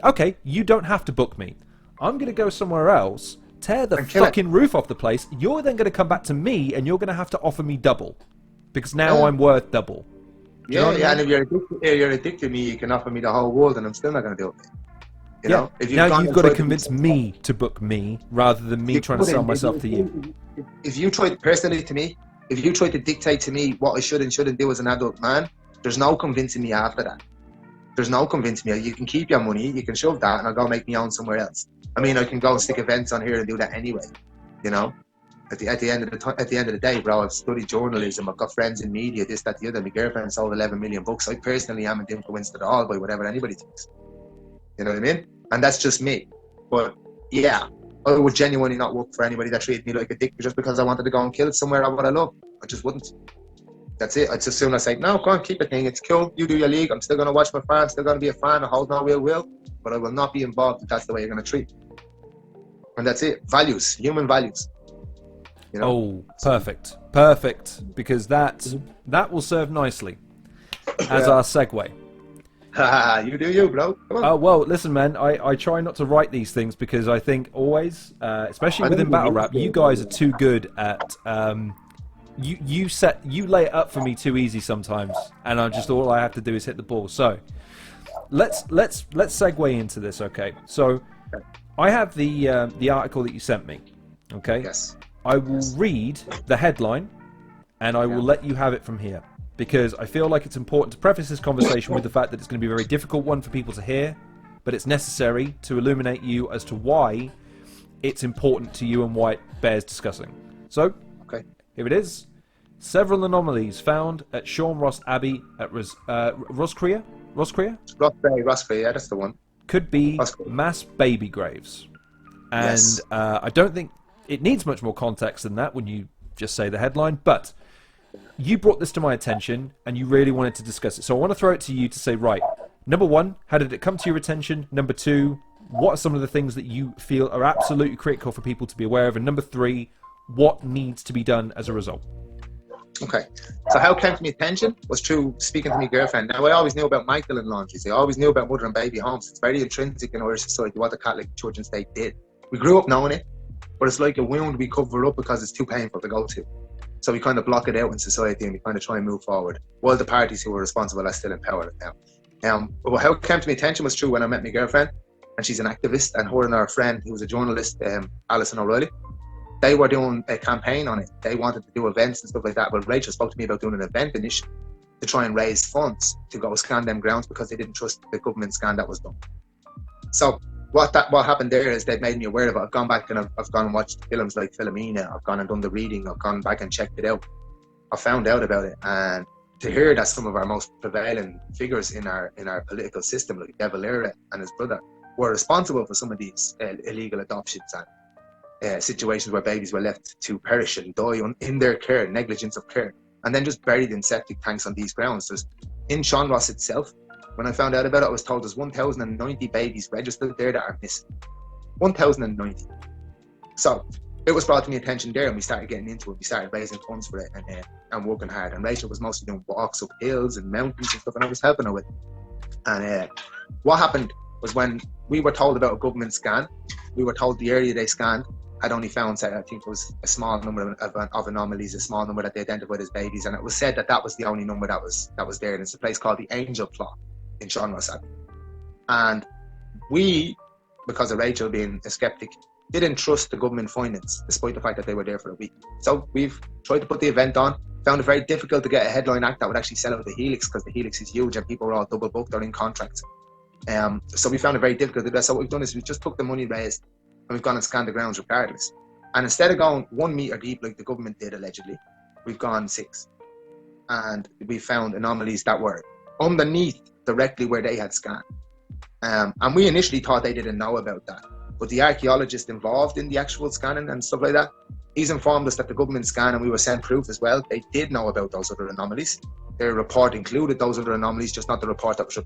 okay, you don't have to book me. I'm going to go somewhere else, tear the fucking roof off the place. You're then going to come back to me and you're going to have to offer me double. Because now I'm worth double. And if you're addicted to me, you can offer me the whole world and I'm still not going to do it. You know? Now you've got to convince me to book me rather than me trying to sell myself to you. If you try personally to me, if you try to dictate to me what I should and shouldn't do as an adult man, there's no convincing me after that. There's no convincing me. You can keep your money, you can shove that, and I'll go make me own somewhere else. I mean, I can go stick events on here and do that anyway. You know, at the end of the day, bro, I've studied journalism. I've got friends in media, this, that, the other. My girlfriend sold 11 million books. I personally haven't influenced at all by whatever anybody thinks. You know what I mean? And that's just me. But yeah, I would genuinely not work for anybody that treated me like a dick just because I wanted to go and kill somewhere I what I love. I just wouldn't. That's it. I'd just soon as say, no, go on, keep it thing. It's cool. You do your league. I'm still going to watch my fan. I'm still going to be a fan. I hold no real will. But I will not be involved if that's the way you're going to treat me. And that's it. Values. Human values. You know? Oh, perfect. Perfect. Because that will serve nicely as our segue. You do you, bro. Come on. Well, listen, man. I try not to write these things because I think always, especially within battle rap, you guys are too good at. You lay it up for me too easy sometimes, and all I have to do is hit the ball. So let's segue into this, okay? So I have the article that you sent me, okay? Yes. I will read the headline, and I will let you have it from here. Because I feel like it's important to preface this conversation with the fact that it's going to be a very difficult one for people to hear, but it's necessary to illuminate you as to why it's important to you and why it bears discussing. So, here it is. Several anomalies found at Sean Ross Abbey at Roskrea? Roskrea, yeah, that's the one. Could be mass baby graves. And I don't think it needs much more context than that when you just say the headline, but you brought this to my attention and you really wanted to discuss it. So I want to throw it to you to say, right, number one, how did it come to your attention? Number two, what are some of the things that you feel are absolutely critical for people to be aware of? And number three, what needs to be done as a result? Okay, so how it came to my attention was through speaking to my girlfriend. Now, I always knew about Magdalene laundries. I always knew about mother and baby homes. It's very intrinsic in Irish society what the Catholic Church and State did. We grew up knowing it, but it's like a wound we cover up because it's too painful to go to. So we kind of block it out in society and we kind of try and move forward, while the parties who were responsible are still in power now. But how it came to my attention was true when I met my girlfriend, and she's an activist, and her and her friend, who was a journalist, Alison O'Reilly, they were doing a campaign on it. They wanted to do events and stuff like that. But Rachel spoke to me about doing an event initially to try and raise funds to go scan them grounds because they didn't trust the government scan that was done. So what happened there is they made me aware of it. I've gone back and I've gone and watched films like Philomena. I've gone and done the reading. I've gone back and checked it out. I found out about it, and to hear that some of our most prevailing figures in our political system, like De Valera and his brother, were responsible for some of these illegal adoptions and situations where babies were left to perish and die in their care, negligence of care, and then just buried in septic tanks on these grounds. There's, in Sean Ross itself, when I found out about it, I was told there's 1,090 babies registered there that are missing. 1,090. So it was brought to my attention there, and we started getting into it. We started raising funds for it and working hard. And Rachel was mostly doing walks up hills and mountains and stuff, and I was helping her with it. And what happened was when we were told about a government scan, we were told the area they scanned had only found, I think it was a small number of anomalies, a small number that they identified as babies, and it was said that was the only number that was there. And it's a place called the Angel Plot in Sean Ross Abbey. And we, because of Rachel being a skeptic, didn't trust the government findings, despite the fact that they were there for a week. So we've tried to put the event on, found it very difficult to get a headline act that would actually sell out the Helix, because the Helix is huge and people are all double booked or in contracts. So we found it very difficult to do that. So what we've done is we just took the money raised and we've gone and scanned the grounds regardless. And instead of going 1 meter deep like the government did allegedly, we've gone 6. And we found anomalies that were underneath directly where they had scanned. And we initially thought they didn't know about that. But the archaeologist involved in the actual scanning and stuff like that, he's informed us that the government scan, and we were sent proof as well, they did know about those other anomalies. Their report included those other anomalies, just not the report that was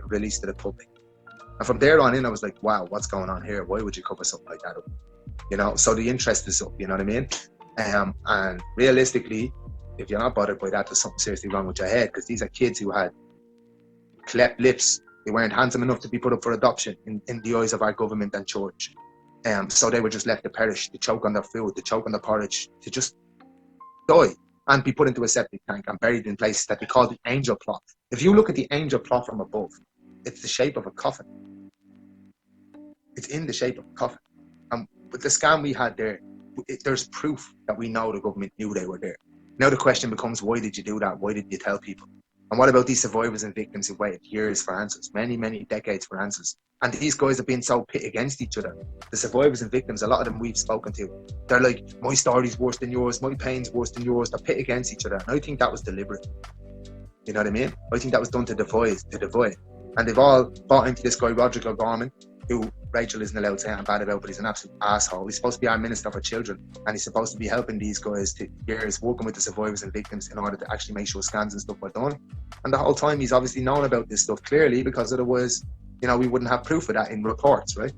released to the public. And from there on in, I was like, wow, what's going on here? Why would you cover something like that up? You know, so the interest is up, you know what I mean? And realistically, if you're not bothered by that, there's something seriously wrong with your head, because these are kids who had cleft lips. They weren't handsome enough to be put up for adoption in the eyes of our government and church. So they were just left to perish, to choke on their food, to choke on their porridge, to just die and be put into a septic tank and buried in places that they call the Angel Plot. If you look at the Angel Plot from above, it's the shape of a coffin. It's in the shape of a coffin. And with the scan we had there, there's proof that we know the government knew they were there. Now the question becomes, why did you do that? Why did you tell people? And what about these survivors and victims who waited years for answers, many, many decades for answers? And these guys have been so pit against each other. The survivors and victims, a lot of them we've spoken to, they're like, my story's worse than yours, my pain's worse than yours. They're pit against each other. And I think that was deliberate. You know what I mean? I think that was done to divide. And they've all bought into this guy, Roderick O'Gorman, who Rachel isn't allowed to say anything bad about, but he's an absolute asshole. He's supposed to be our Minister for Children, and he's supposed to be helping these guys to years, working with the survivors and victims in order to actually make sure scans and stuff were done. And the whole time he's obviously known about this stuff clearly, because otherwise, you know, we wouldn't have proof of that in reports, right?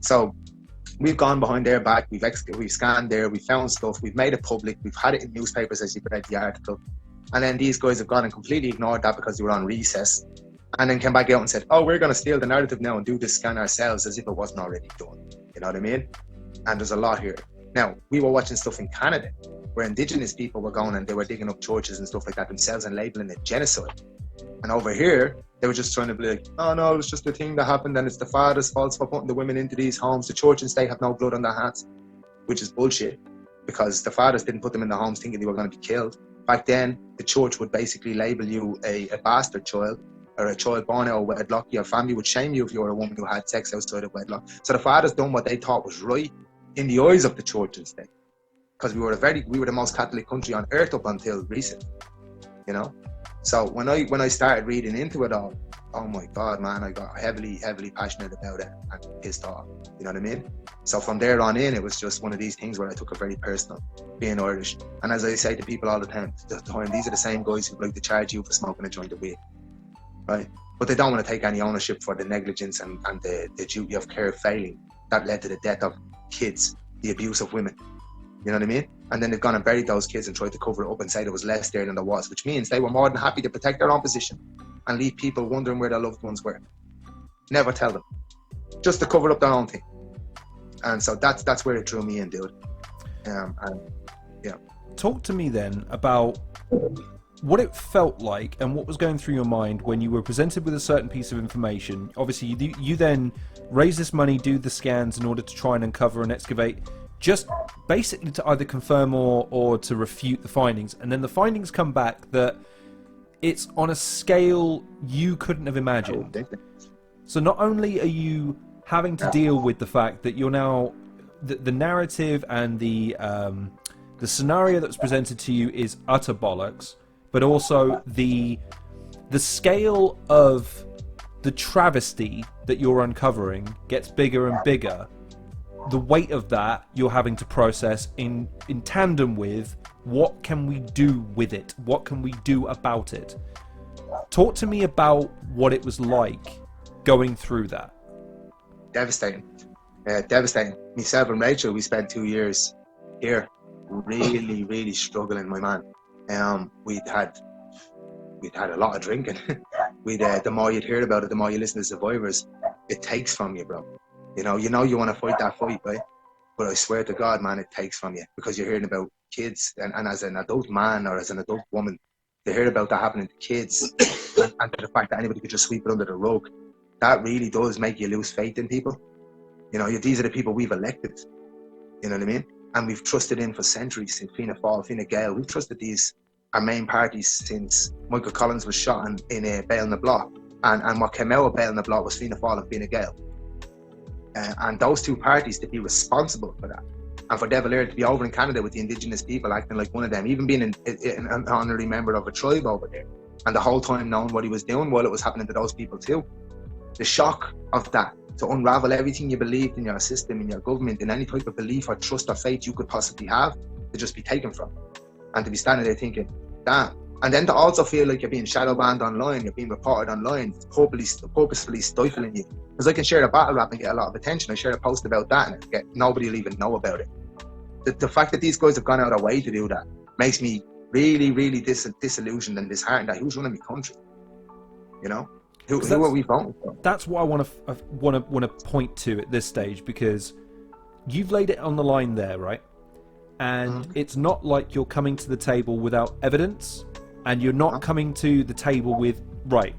So we've gone behind their back, we've scanned there, we found stuff, we've made it public, we've had it in newspapers as you read the article, and then these guys have gone and completely ignored that because they were on recess, and then came back out and said, oh, we're going to steal the narrative now and do this scan ourselves, as if it wasn't already done. You know what I mean? And there's a lot here. Now, we were watching stuff in Canada where Indigenous people were going and they were digging up churches and stuff like that themselves and labeling it genocide. And over here, they were just trying to be like, oh no, it's just a thing that happened and it's the father's fault for putting the women into these homes. The church and state have no blood on their hands, which is bullshit, because the fathers didn't put them in the homes thinking they were going to be killed. Back then, the church would basically label you a bastard child, or a child born out of wedlock. Your family would shame you if you were a woman who had sex outside of wedlock. So the fathers done what they thought was right in the eyes of the church and state, because we were the most Catholic country on earth up until recent, you know. So when I started reading into it all, oh my God, man, I got heavily passionate about it and pissed off. You know what I mean? So from there on in, it was just one of these things where I took it very personal, being Irish. And as I say to people all the time, these are the same guys who like to charge you for smoking a joint a week, right? But they don't want to take any ownership for the negligence and the duty of care failing that led to the death of kids, the abuse of women. You know what I mean? And then they've gone and buried those kids and tried to cover it up and say there was less there than there was, which means they were more than happy to protect their own position and leave people wondering where their loved ones were. Never tell them, just to cover up their own thing. And so that's where it drew me in, dude. And yeah. Talk to me then about what it felt like and what was going through your mind when you were presented with a certain piece of information. Obviously, you then raise this money, do the scans in order to try and uncover and excavate just basically to either confirm or to refute the findings. And then the findings come back that it's on a scale you couldn't have imagined. So not only are you having to deal with the fact that you're now the narrative and the scenario that's presented to you is utter bollocks, but also the scale of the travesty that you're uncovering gets bigger and bigger. The weight of that you're having to process in tandem with what can we do with it? What can we do about it? Talk to me about what it was like going through that. Devastating. Devastating. Myself and Rachel, we spent 2 years here, really, really struggling, my man. We'd had a lot of drinking. The more you'd hear about it, the more you listen to survivors, it takes from you, bro. You know you want to fight that fight, right? But I swear to God, man, it takes from you, because you're hearing about kids, and as an adult man or as an adult woman, to hear about that happening to kids, and to the fact that anybody could just sweep it under the rug, that really does make you lose faith in people. You know, these are the people we've elected. You know what I mean? And we've trusted in for centuries, since Fianna Fáil, Fine Gael. We've trusted these, our main parties, since Michael Collins was shot in Bale na Block. And what came out of Bale na Block was Fianna Fáil and Fine Gael. And those two parties to be responsible for that. And for De Valera to be over in Canada with the Indigenous people acting like one of them, even being an honorary member of a tribe over there, and the whole time knowing what he was doing while it was happening to those people too. The shock of that, to unravel everything you believed in your system, in your government, in any type of belief or trust or faith you could possibly have, to just be taken from. And to be standing there thinking, damn. And then to also feel like you're being shadow banned online, you're being reported online, it's purposefully stifling you. Because I can share a battle rap and get a lot of attention. I share a post about that and nobody will even know about it. The fact that these guys have gone out of their way to do that makes me really, really disillusioned and disheartened that who's running the country? You know? Who are we voting for? That's what I want to point to at this stage, because you've laid it on the line there, right? And it's not like you're coming to the table without evidence, and you're not coming to the table with, right,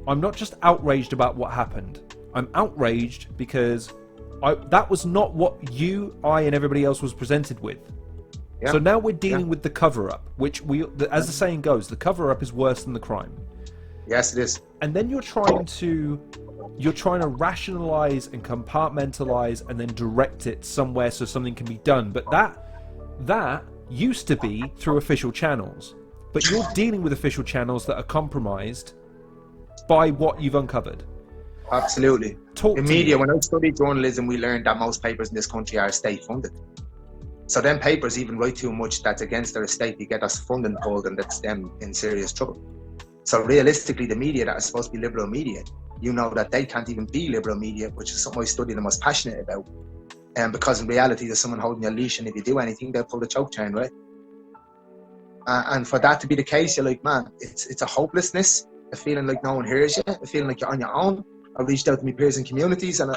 I'm not just outraged about what happened. I'm outraged because that was not what I and everybody else was presented with. Yeah. So now we're dealing with the cover-up, which as the saying goes, the cover-up is worse than the crime. Yes, it is. And then you're trying to rationalize and compartmentalize and then direct it somewhere so something can be done. But that used to be through official channels. But you're dealing with official channels that are compromised by what you've uncovered. Absolutely. In media, when I studied journalism, we learned that most papers in this country are state funded. So then papers even write too much that's against their estate, you get us funding pulled, and that's them in serious trouble. So realistically, the media that is supposed to be liberal media, you know that they can't even be liberal media, which is something I studied and was passionate about. Because in reality, there's someone holding your leash, and if you do anything, they'll pull the choke chain, right? And for that to be the case, you're like, man, it's a hopelessness, a feeling like no one hears you, a feeling like you're on your own. I reached out to my peers in communities, and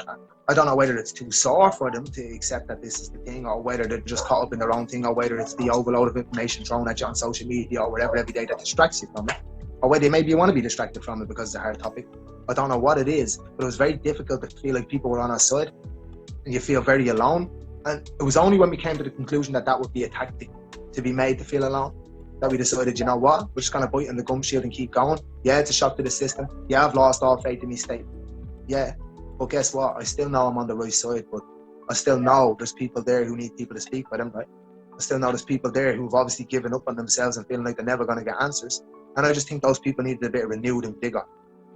I don't know whether it's too sore for them to accept that this is the thing, or whether they're just caught up in their own thing, or whether it's the overload of information thrown at you on social media or whatever every day that distracts you from it, or whether maybe you want to be distracted from it because it's a hard topic. I don't know what it is, but it was very difficult to feel like people were on our side, and you feel very alone. And it was only when we came to the conclusion that that would be a tactic to be made to feel alone, that we decided, you know what, we're just going to bite in the gum shield and keep going. Yeah, it's a shock to the system. Yeah, I've lost all faith in my state. Yeah, but guess what? I still know I'm on the right side, but I still know there's people there who need people to speak for them, right? I still know there's people there who've obviously given up on themselves and feeling like they're never going to get answers. And I just think those people needed a bit of renewed and vigor,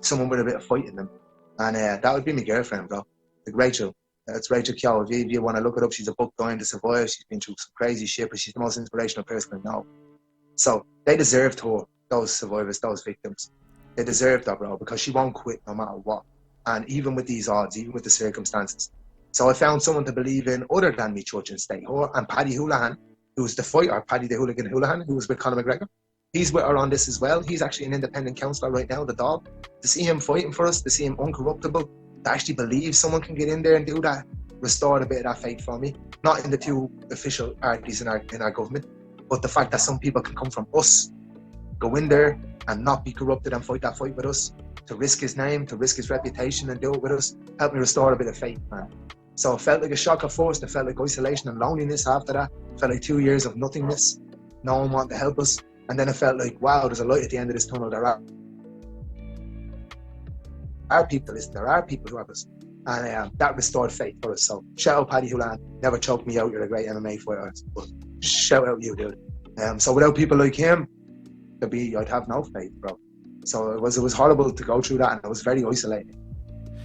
someone with a bit of fight in them. And that would be my girlfriend, bro. Like Rachel. It's Rachel Kyo. If you want to look it up, she's a book dying to survive. She's been through some crazy shit, but she's the most inspirational person I know. So they deserved her, those survivors, those victims. They deserved that, bro, because she won't quit no matter what. And even with these odds, even with the circumstances. So I found someone to believe in other than me church and state. Her and Paddy Houlihan, who was the fighter, Paddy the Hooligan Houlihan, who was with Conor McGregor. He's with her on this as well. He's actually an independent counsellor right now, the dog. To see him fighting for us, to see him uncorruptible, to actually believe someone can get in there and do that, restored a bit of that faith for me. Not in the two official parties in our government, but the fact that some people can come from us, go in there and not be corrupted and fight that fight with us, to risk his name, to risk his reputation and do it with us, helped me restore a bit of faith, man. So it felt like a shock at first. It felt like isolation and loneliness after that. It felt like 2 years of nothingness. No one wanted to help us. And then it felt like, wow, there's a light at the end of this tunnel. There are people listening. There are people who have us. And that restored faith for us. So shout out Paddy Houlihan. Never choked me out. You're a great MMA fighter. But shout out you, dude. So without people like him, I'd have no faith, bro. So it was horrible to go through that, and it was very isolating.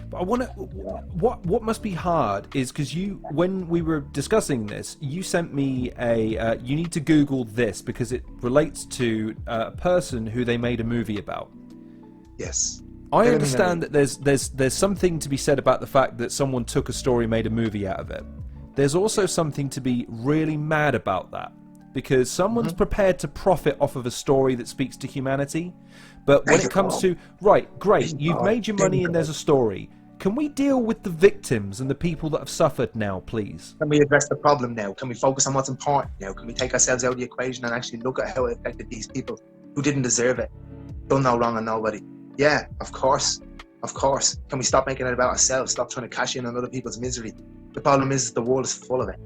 But I want to. What must be hard is because when we were discussing this, you sent me a. You need to Google this because it relates to a person who they made a movie about. Yes. I understand that there's something to be said about the fact that someone took a story, made a movie out of it. There's also something to be really mad about that, because someone's prepared to profit off of a story that speaks to humanity. But when it comes to, right, great, you've made your money and there's a story. Can we deal with the victims and the people that have suffered now, please? Can we address the problem now? Can we focus on what's important now? Can we take ourselves out of the equation and actually look at how it affected these people who didn't deserve it? Done no wrong on nobody. Yeah, of course. Of course. Can we stop making it about ourselves? Stop trying to cash in on other people's misery? The problem is the world is full of it.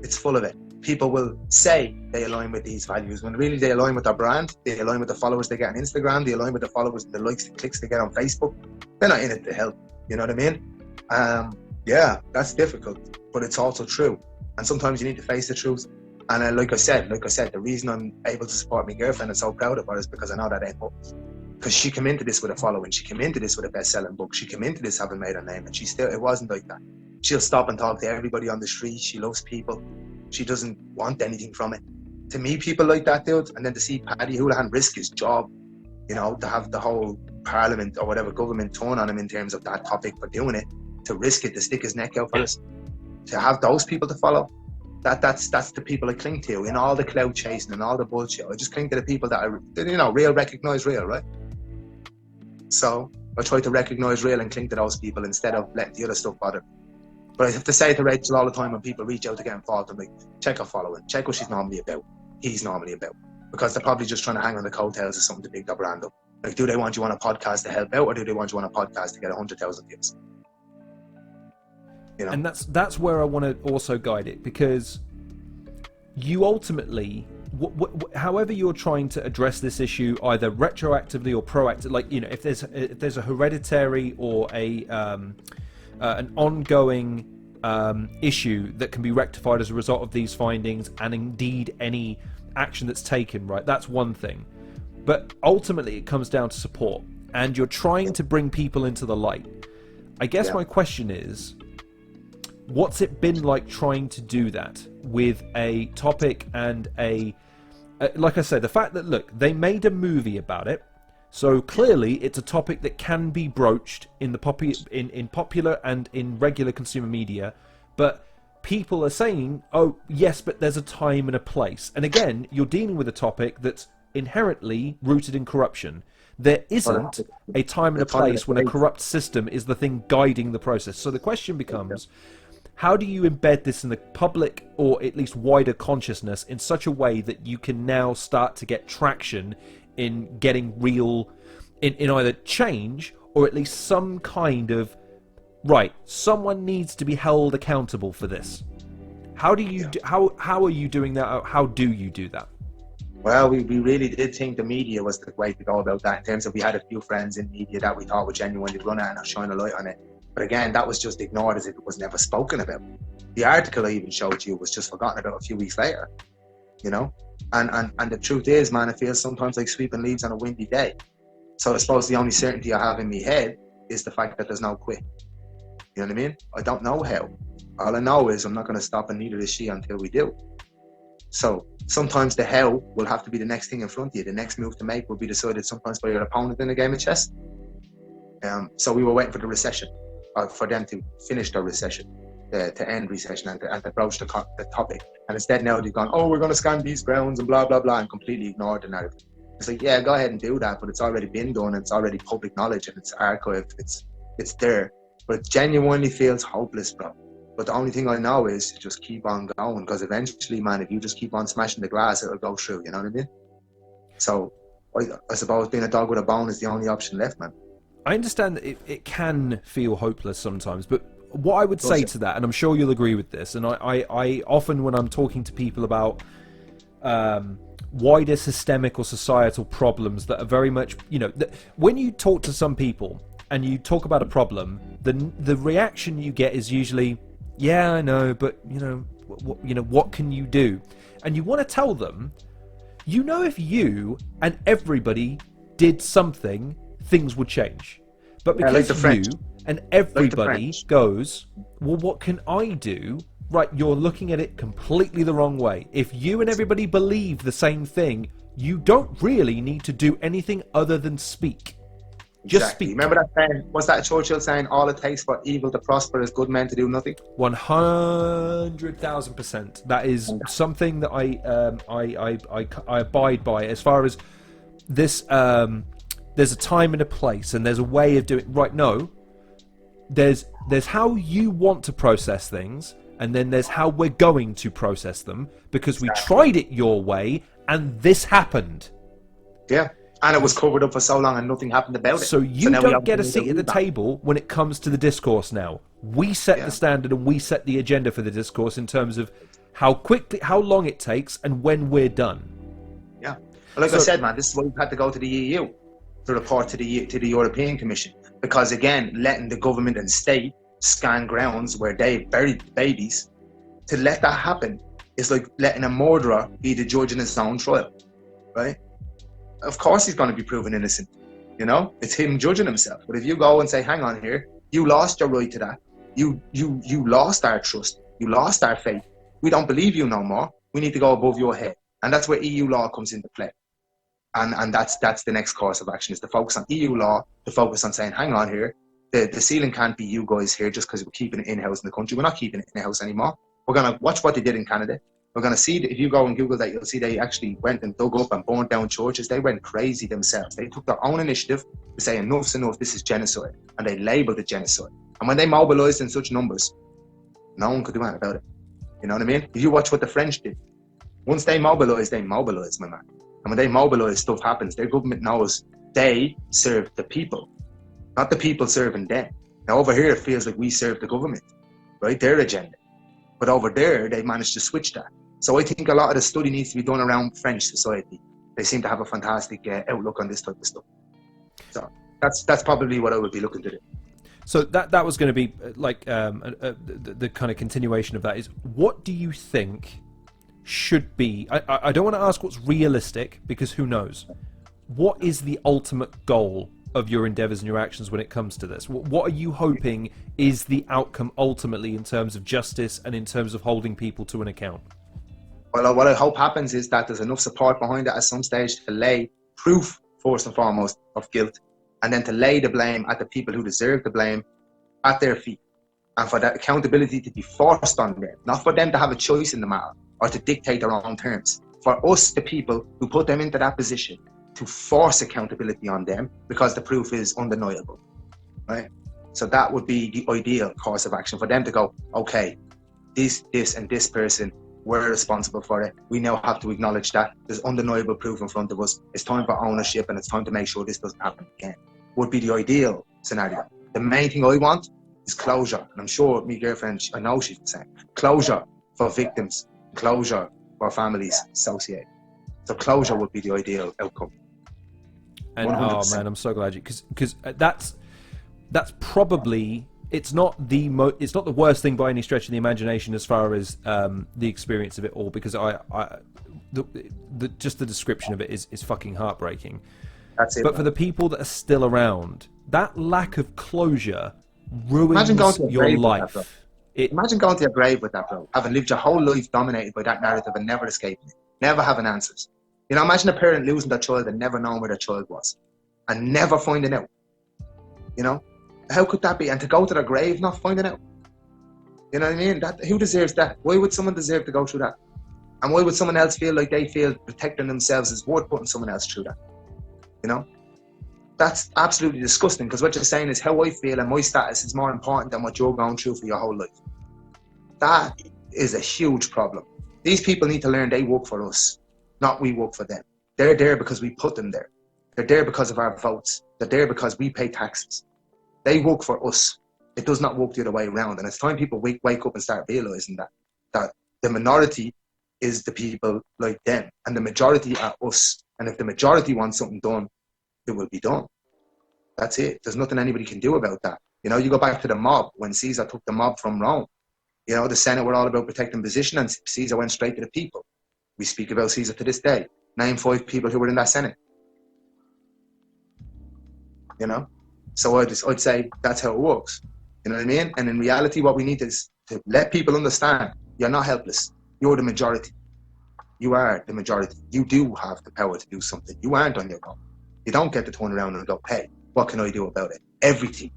It's full of it. People will say they align with these values when really they align with their brand, they align with the followers they get on Instagram, they align with the followers, the likes, the clicks they get on Facebook. They're not in it to help. You know what I mean? Yeah, that's difficult, but it's also true. And sometimes you need to face the truth. And like I said, the reason I'm able to support my girlfriend and so proud of her is because I know that ain't up. Because she came into this with a following, she came into this with a best-selling book, she came into this having made her name, and it wasn't like that. She'll stop and talk to everybody on the street. She loves people. She doesn't want anything from it. To meet people like that, dude, and then to see Paddy Houlihan risk his job, you know, to have the whole parliament or whatever government turn on him in terms of that topic for doing it, to risk it, to stick his neck out for us, to have those people to follow, that's the people I cling to in all the cloud chasing and all the bullshit. I just cling to the people that are, you know, real recognise real, right? So I try to recognise real and cling to those people instead of letting the other stuff bother me. But I have to say to Rachel all the time when people reach out to get involved, I'm like, check her following, check what she's normally about, he's normally about. Because they're probably just trying to hang on the coattails of something to big their brand up. Like, do they want you on a podcast to help out, or do they want you on a podcast to get 100,000 views? You know? And that's where I want to also guide it, because you ultimately, however you're trying to address this issue, either retroactively or proactively, like, you know, if there's a hereditary or an ongoing issue that can be rectified as a result of these findings, and indeed any action that's taken, right, that's one thing. But ultimately it comes down to support, and you're trying to bring people into the light. I guess my question is, what's it been like trying to do that with a topic and like I said, the fact that, look, they made a movie about it, so clearly it's a topic that can be broached in the in popular and in regular consumer media, but people are saying, oh yes, but there's a time and a place. And again, you're dealing with a topic that's inherently rooted in corruption. There isn't a time and a place when a corrupt system is the thing guiding the process. So the question becomes, how do you embed this in the public, or at least wider consciousness, in such a way that you can now start to get traction in getting real, in either change or at least some kind of, right, someone needs to be held accountable for this? How do you how are you doing that? How do you do that? Well, we really did think the media was the way to go about that, in terms of we had a few friends in media that we thought would genuinely run it and shine a light on it. But again, that was just ignored as if it was never spoken about. The article I even showed you was just forgotten about a few weeks later, you know? And the truth is, man, it feels sometimes like sweeping leaves on a windy day. So I suppose the only certainty I have in my head is the fact that there's no quit. You know what I mean? I don't know how. All I know is I'm not going to stop, and neither is she, until we do. So sometimes the how will have to be the next thing in front of you. The next move to make will be decided sometimes by your opponent in a game of chess. So we were waiting for the recession, for them to finish their recession, to end recession and to broach the topic. And instead now they've gone, oh, we're going to scan these grounds and blah, blah, blah, and completely ignored the narrative. It's like, yeah, go ahead and do that, but it's already been done, and it's already public knowledge, and it's archived, it's there. But it genuinely feels hopeless, bro. But the only thing I know is to just keep on going, because eventually, man, if you just keep on smashing the glass, it'll go through, you know what I mean? So I suppose being a dog with a bone is the only option left, man. I understand that it can feel hopeless sometimes, but what I would say to that, and I'm sure you'll agree with this, and I often, when I'm talking to people about wider systemic or societal problems that are very much, when you talk to some people and you talk about a problem, the reaction you get is usually, yeah, I know, but what can you do? And you want to tell them, if you and everybody did something, things would change. But because you and everybody goes, well, what can I do? Right, you're looking at it completely the wrong way. If you and everybody believe the same thing, you don't really need to do anything other than speak. Just speak. Remember that saying? Was that Churchill saying, all it takes for evil to prosper is good men to do nothing? 100,000%. That is something that I abide by. As far as this, there's a time and a place, and there's a way of doing. Right? No, there's how you want to process things, and then there's how we're going to process them, because we tried it your way, and this happened. Yeah. And it was covered up for so long and nothing happened about it. So you don't get a seat at the table when it comes to the discourse now. We set the standard and we set the agenda for the discourse in terms of how long it takes and when we're done. Yeah. Like I said, man, this is why we've had to go to the EU to report to the European Commission. Because again, letting the government and state scan grounds where they buried babies, to let that happen is like letting a murderer be the judge in his own trial, right? Of course he's going to be proven innocent, it's him judging himself. But if you go and say, hang on here, you lost your right to that, you lost our trust, you lost our faith, we don't believe you no more, we need to go above your head. And that's where EU law comes into play. And that's the next course of action, is to focus on EU law, to focus on saying, hang on here, the ceiling can't be you guys here just because we're keeping it in-house in the country. We're not keeping it in-house anymore. We're going to watch what they did in Canada. We're going to see that if you go and Google that, you'll see they actually went and dug up and burned down churches. They went crazy themselves. They took their own initiative to say, enough's enough, this is genocide. And they labelled it genocide. And when they mobilised in such numbers, no one could do anything about it. You know what I mean? If you watch what the French did, once they mobilised, my man. And when they mobilise, stuff happens. Their government knows they serve the people, not the people serving them. Now over here, it feels like we serve the government, right? Their agenda. But over there, they managed to switch that. So I think a lot of the study needs to be done around French society. They seem to have a fantastic outlook on this type of stuff. So that's probably what I would be looking to do. So that was going to be like the kind of continuation of that is, what do you think should be, I don't want to ask what's realistic, because who knows, what is the ultimate goal of your endeavours and your actions when it comes to this? What are you hoping is the outcome ultimately in terms of justice and in terms of holding people to an account? Well, what I hope happens is that there's enough support behind it at some stage to lay proof, first and foremost, of guilt, and then to lay the blame at the people who deserve the blame at their feet, and for that accountability to be forced on them, not for them to have a choice in the matter or to dictate their own terms. For us, the people who put them into that position, to force accountability on them because the proof is undeniable, right? So that would be the ideal course of action, for them to go, okay, this and this person were responsible for it. We now have to acknowledge that there's undeniable proof in front of us. It's time for ownership, and it's time to make sure this doesn't happen again. Would be the ideal scenario. The main thing I want is closure, and I'm sure my girlfriend, I know she's the same. Closure for victims, closure for families associated. So closure would be the ideal outcome. And 100%. Oh man, I'm so glad you, because that's probably, it's not the worst thing by any stretch of the imagination as far as the experience of it all, because just the description of it is fucking heartbreaking. That's it. But man, for the people that are still around, that lack of closure ruins your life. Imagine going to your grave with that, bro. Having lived your whole life dominated by that narrative and never escaping it, never having answers. You know, imagine a parent losing their child and never knowing where their child was, and never finding out. You know, how could that be? And to go to their grave not finding out. You know what I mean? Who deserves that? Why would someone deserve to go through that? And why would someone else feel like they feel protecting themselves is worth putting someone else through that? You know, that's absolutely disgusting, because what you're saying is how I feel and my status is more important than what you're going through for your whole life. That is a huge problem. These people need to learn they work for us, not we work for them. They're there because we put them there. They're there because of our votes. They're there because we pay taxes. They work for us. It does not work the other way around. And it's time people wake up and start realizing that the minority is the people like them, and the majority are us. And if the majority wants something done, it will be done. That's it. There's nothing anybody can do about that. You know, you go back to the mob, when Caesar took the mob from Rome. You know, the Senate were all about protecting position, and Caesar went straight to the people. We speak about Caesar to this day. Name 5 people who were in that Senate. You know? So I'd say that's how it works. You know what I mean? And in reality, what we need is to let people understand you're not helpless. You're the majority. You are the majority. You do have the power to do something. You aren't on your own. You don't get to turn around and go, hey, what can I do about it? Everything.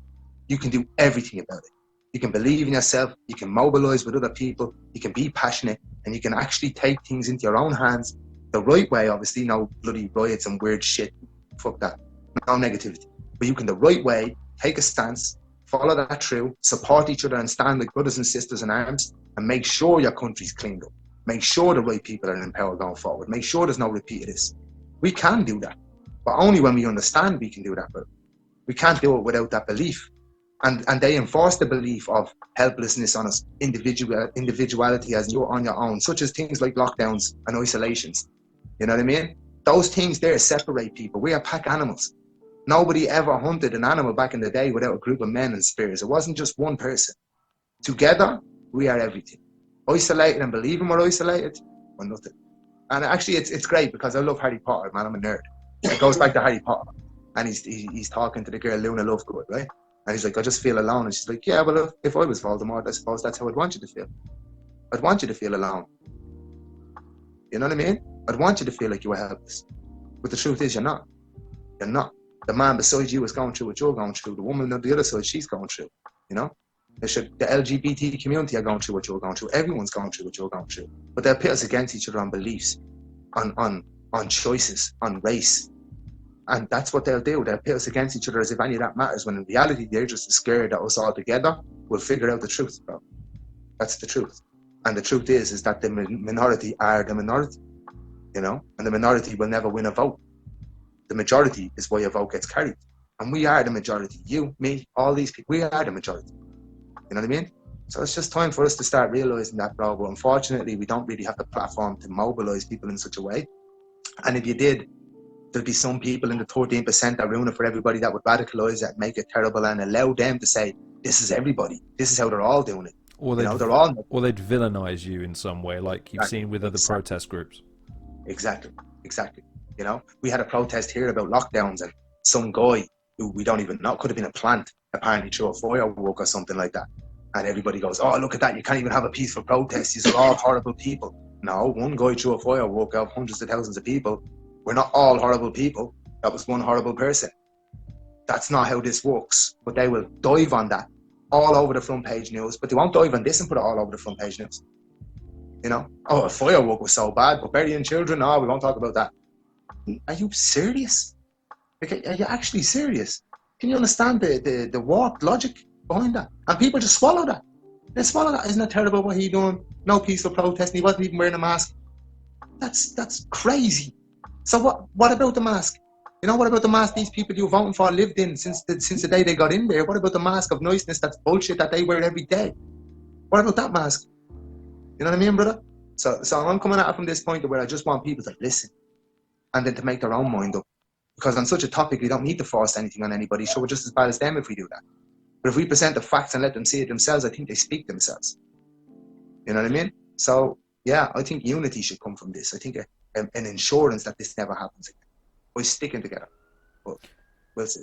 You can do everything about it. You can believe in yourself. You can mobilize with other people. You can be passionate, and you can actually take things into your own hands the right way. Obviously, no bloody riots and weird shit. Fuck that. No negativity. But you can the right way, take a stance, follow that through, support each other and stand like brothers and sisters in arms, and make sure your country's cleaned up. Make sure the right people are in power going forward. Make sure there's no repeat of this. We can do that, but only when we understand we can do that. But we can't do it without that belief. And they enforce the belief of helplessness on us, individuality as you're on your own, such as things like lockdowns and isolations. You know what I mean? Those things there separate people. We are pack animals. Nobody ever hunted an animal back in the day without a group of men and spears. It wasn't just one person. Together, we are everything. Isolated and believing we're isolated, or nothing. And actually, it's great because I love Harry Potter, man. I'm a nerd. It goes back to Harry Potter. And he's talking to the girl, Luna Lovegood, right? And he's like, I just feel alone. And she's like, yeah, well, if I was Voldemort, I suppose that's how I'd want you to feel. I'd want you to feel alone. You know what I mean? I'd want you to feel like you were helpless. But the truth is, you're not. You're not. The man beside you is going through what you're going through. The woman on the other side, she's going through. You know? The LGBT community are going through what you're going through. Everyone's going through what you're going through. But they'll pit us against each other on beliefs, on choices, on race. And that's what they'll do. They'll pit us against each other as if any of that matters, when in reality, they're just scared that us all together will figure out the truth, bro. That's the truth. And the truth is that the minority are the minority, you know? And the minority will never win a vote. The majority is why a vote gets carried. And we are the majority. You, me, all these people, we are the majority. You know what I mean? So it's just time for us to start realizing that, bro. But unfortunately, we don't really have the platform to mobilize people in such a way. And if you did, there'd be some people in the 13% that ruin it for everybody that would radicalize it, make it terrible, and allow them to say, this is everybody. This is how they're all doing it. Or they'd villainize you in some way, like you've seen with other protest groups. Exactly. You know, we had a protest here about lockdowns, and some guy who we don't even know, could have been a plant, apparently threw a firework or something like that. And everybody goes, oh, look at that. You can't even have a peaceful protest. These are all horrible people. No, one guy threw a firework out of hundreds of thousands of people. We're not all horrible people. That was one horrible person. That's not how this works. But they will dive on that all over the front page news. But they won't dive on this and put it all over the front page news. You know? Oh, a firework was so bad, but burying children? No, we won't talk about that. Are you serious? Like, are you actually serious? Can you understand the warped logic behind that? And people just swallow that. They swallow that. Isn't it terrible what he's doing? No peaceful protest, and he wasn't even wearing a mask. That's crazy. So what about the mask? You know, what about the mask these people you're voting for lived in since the day they got in there? What about the mask of niceness, that's bullshit that they wear every day? What about that mask? You know what I mean, brother? So I'm coming at it from this point where I just want people to listen and then to make their own mind up. Because on such a topic, we don't need to force anything on anybody. Sure, we're just as bad as them if we do that. But if we present the facts and let them see it themselves, I think they speak themselves. You know what I mean? So, yeah, I think unity should come from this. I think an insurance that this never happens again. We're sticking together. But we'll see.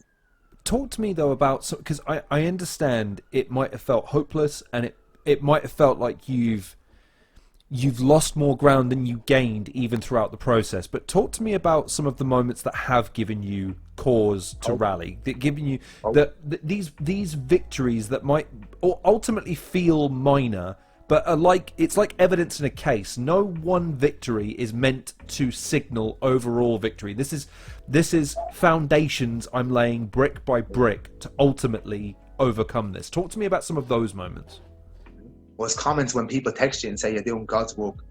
Talk to me, though, about... Because I understand it might have felt hopeless, and it might have felt like you've lost more ground than you gained even throughout the process. But talk to me about some of the moments that have given you cause to rally, that given you these victories that might ultimately feel minor, but are it's like evidence in a case. No one victory is meant to signal overall victory. This is foundations I'm laying brick by brick to ultimately overcome this. Talk to me about some of those moments. Was comments when people text you and say you're doing God's work,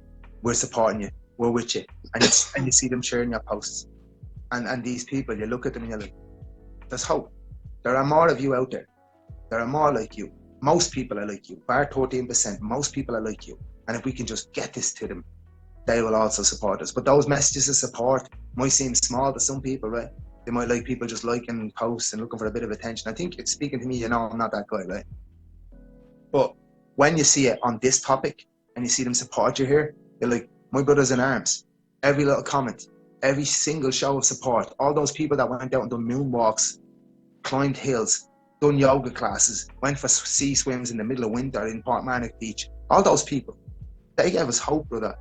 we're supporting you, we're with you, and you see them sharing your posts, and these people, you look at them and you're like, there's hope. There are more of you out there. There are more like you. Most people are like you. Bar 13%, most people are like you. And if we can just get this to them, they will also support us. But those messages of support might seem small to some people, right? They might like people just liking posts and looking for a bit of attention. I think it's speaking to me, I'm not that guy, right? But when you see it on this topic and you see them support you here, you're like, my brother's in arms. Every little comment, every single show of support, all those people that went out and done moonwalks, climbed hills, done yoga classes, went for sea swims in the middle of winter in Portmarnock Beach, all those people, they gave us hope, brother.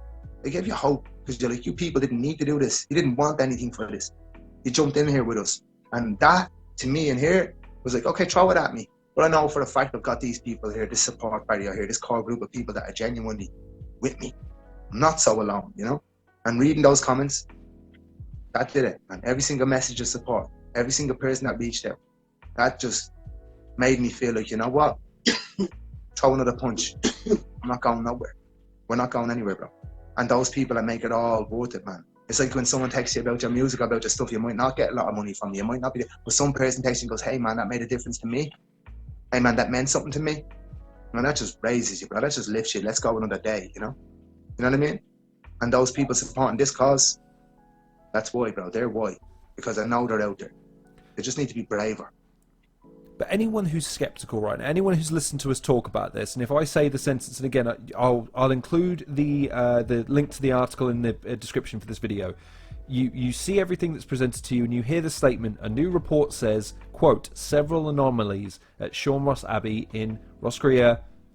They gave you hope because you're like, you people didn't need to do this. You didn't want anything for this. You jumped in here with us. And that, to me in here, was like, okay, throw it at me. But I know for a fact I've got these people here, this support party out here, this core group of people that are genuinely with me. I'm not so alone, And reading those comments, that did it. And every single message of support, every single person that reached out, that just made me feel like, you know what? Throw another punch. I'm not going nowhere. We're not going anywhere, bro. And those people that make it all worth it, man. It's like when someone texts you about your music, about your stuff, you might not get a lot of money from you. You might not be, but some person texts you and goes, hey man, that made a difference to me. Hey man, that meant something to me. Man, that just raises you, bro. That just lifts you. Let's go another day, You know what I mean? And those people supporting this cause, that's why, bro. They're why. Because I know they're out there. They just need to be braver. But anyone who's skeptical right now, anyone who's listened to us talk about this, and if I say the sentence, and again, I'll include the link to the article in the description for this video. You see everything that's presented to you, and you hear the statement. A new report says, quote, several anomalies at Sean Ross Abbey in Ross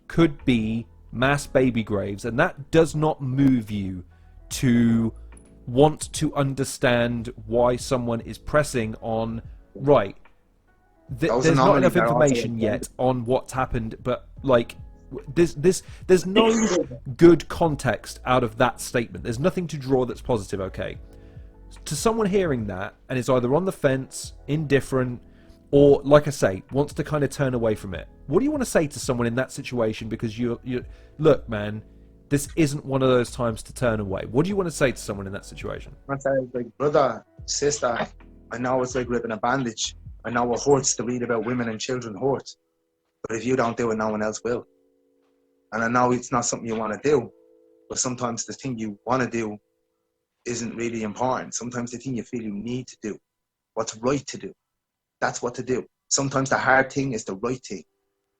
could be mass baby graves, and that does not move you to want to understand why someone is pressing on, right, there's not enough information yet on what's happened, but like there's no good context out of that statement. There's nothing to draw that's positive. Okay, to someone hearing that and is either on the fence, indifferent, or like I say, wants to kind of turn away from it, what do you want to say to someone in that situation? Because you look, man, this isn't one of those times to turn away. What do you want to say to someone in that situation? I say, like, brother, sister, I know it's like ripping a bandage. I know it hurts to read about women and children hurt, but if you don't do it, no one else will. And I know it's not something you want to do, but sometimes the thing you want to do isn't really important. Sometimes the thing you feel you need to do, what's right to do, that's what to do. Sometimes the hard thing is the right thing.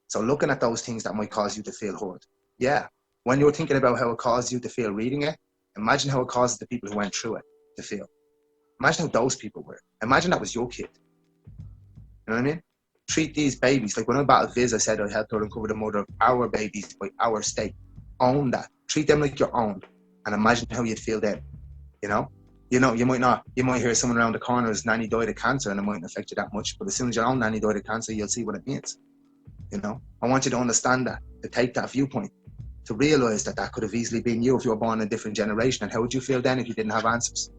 So looking at those things that might cause you to feel hurt. Yeah, when you're thinking about how it caused you to feel reading it, imagine how it causes the people who went through it to feel. Imagine how those people were. Imagine that was your kid. You know what I mean? Treat these babies, like when I battled Viz, I said I helped her uncover the murder of our babies by our state. Own that. Treat them like your own. And imagine how you'd feel then. You might hear someone around the corner whose nanny died of cancer and it mightn't affect you that much, but as soon as your own nanny died of cancer, you'll see what it means. I want you to understand that, to take that viewpoint, to realize that could have easily been you if you were born in a different generation. And how would you feel then if you didn't have answers?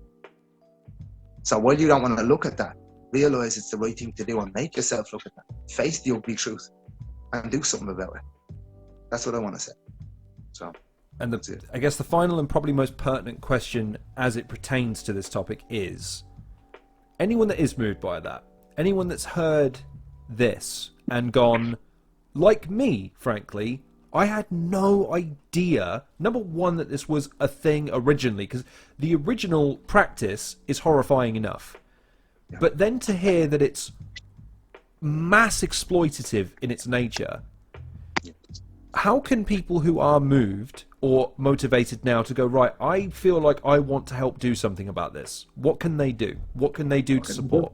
So while you don't want to look at that, realize it's the right thing to do and make yourself look at that. Face the ugly truth and do something about it. That's what I want to say. So, and I guess the final and probably most pertinent question as it pertains to this topic is, anyone that is moved by that, anyone that's heard this and gone, like me, frankly, I had no idea, number one, that this was a thing originally, because the original practice is horrifying enough. Yeah. But then to hear that it's mass exploitative in its nature, how can people who are moved or motivated now to go, right, I feel like I want to help do something about this? What can they do? What can they do to support?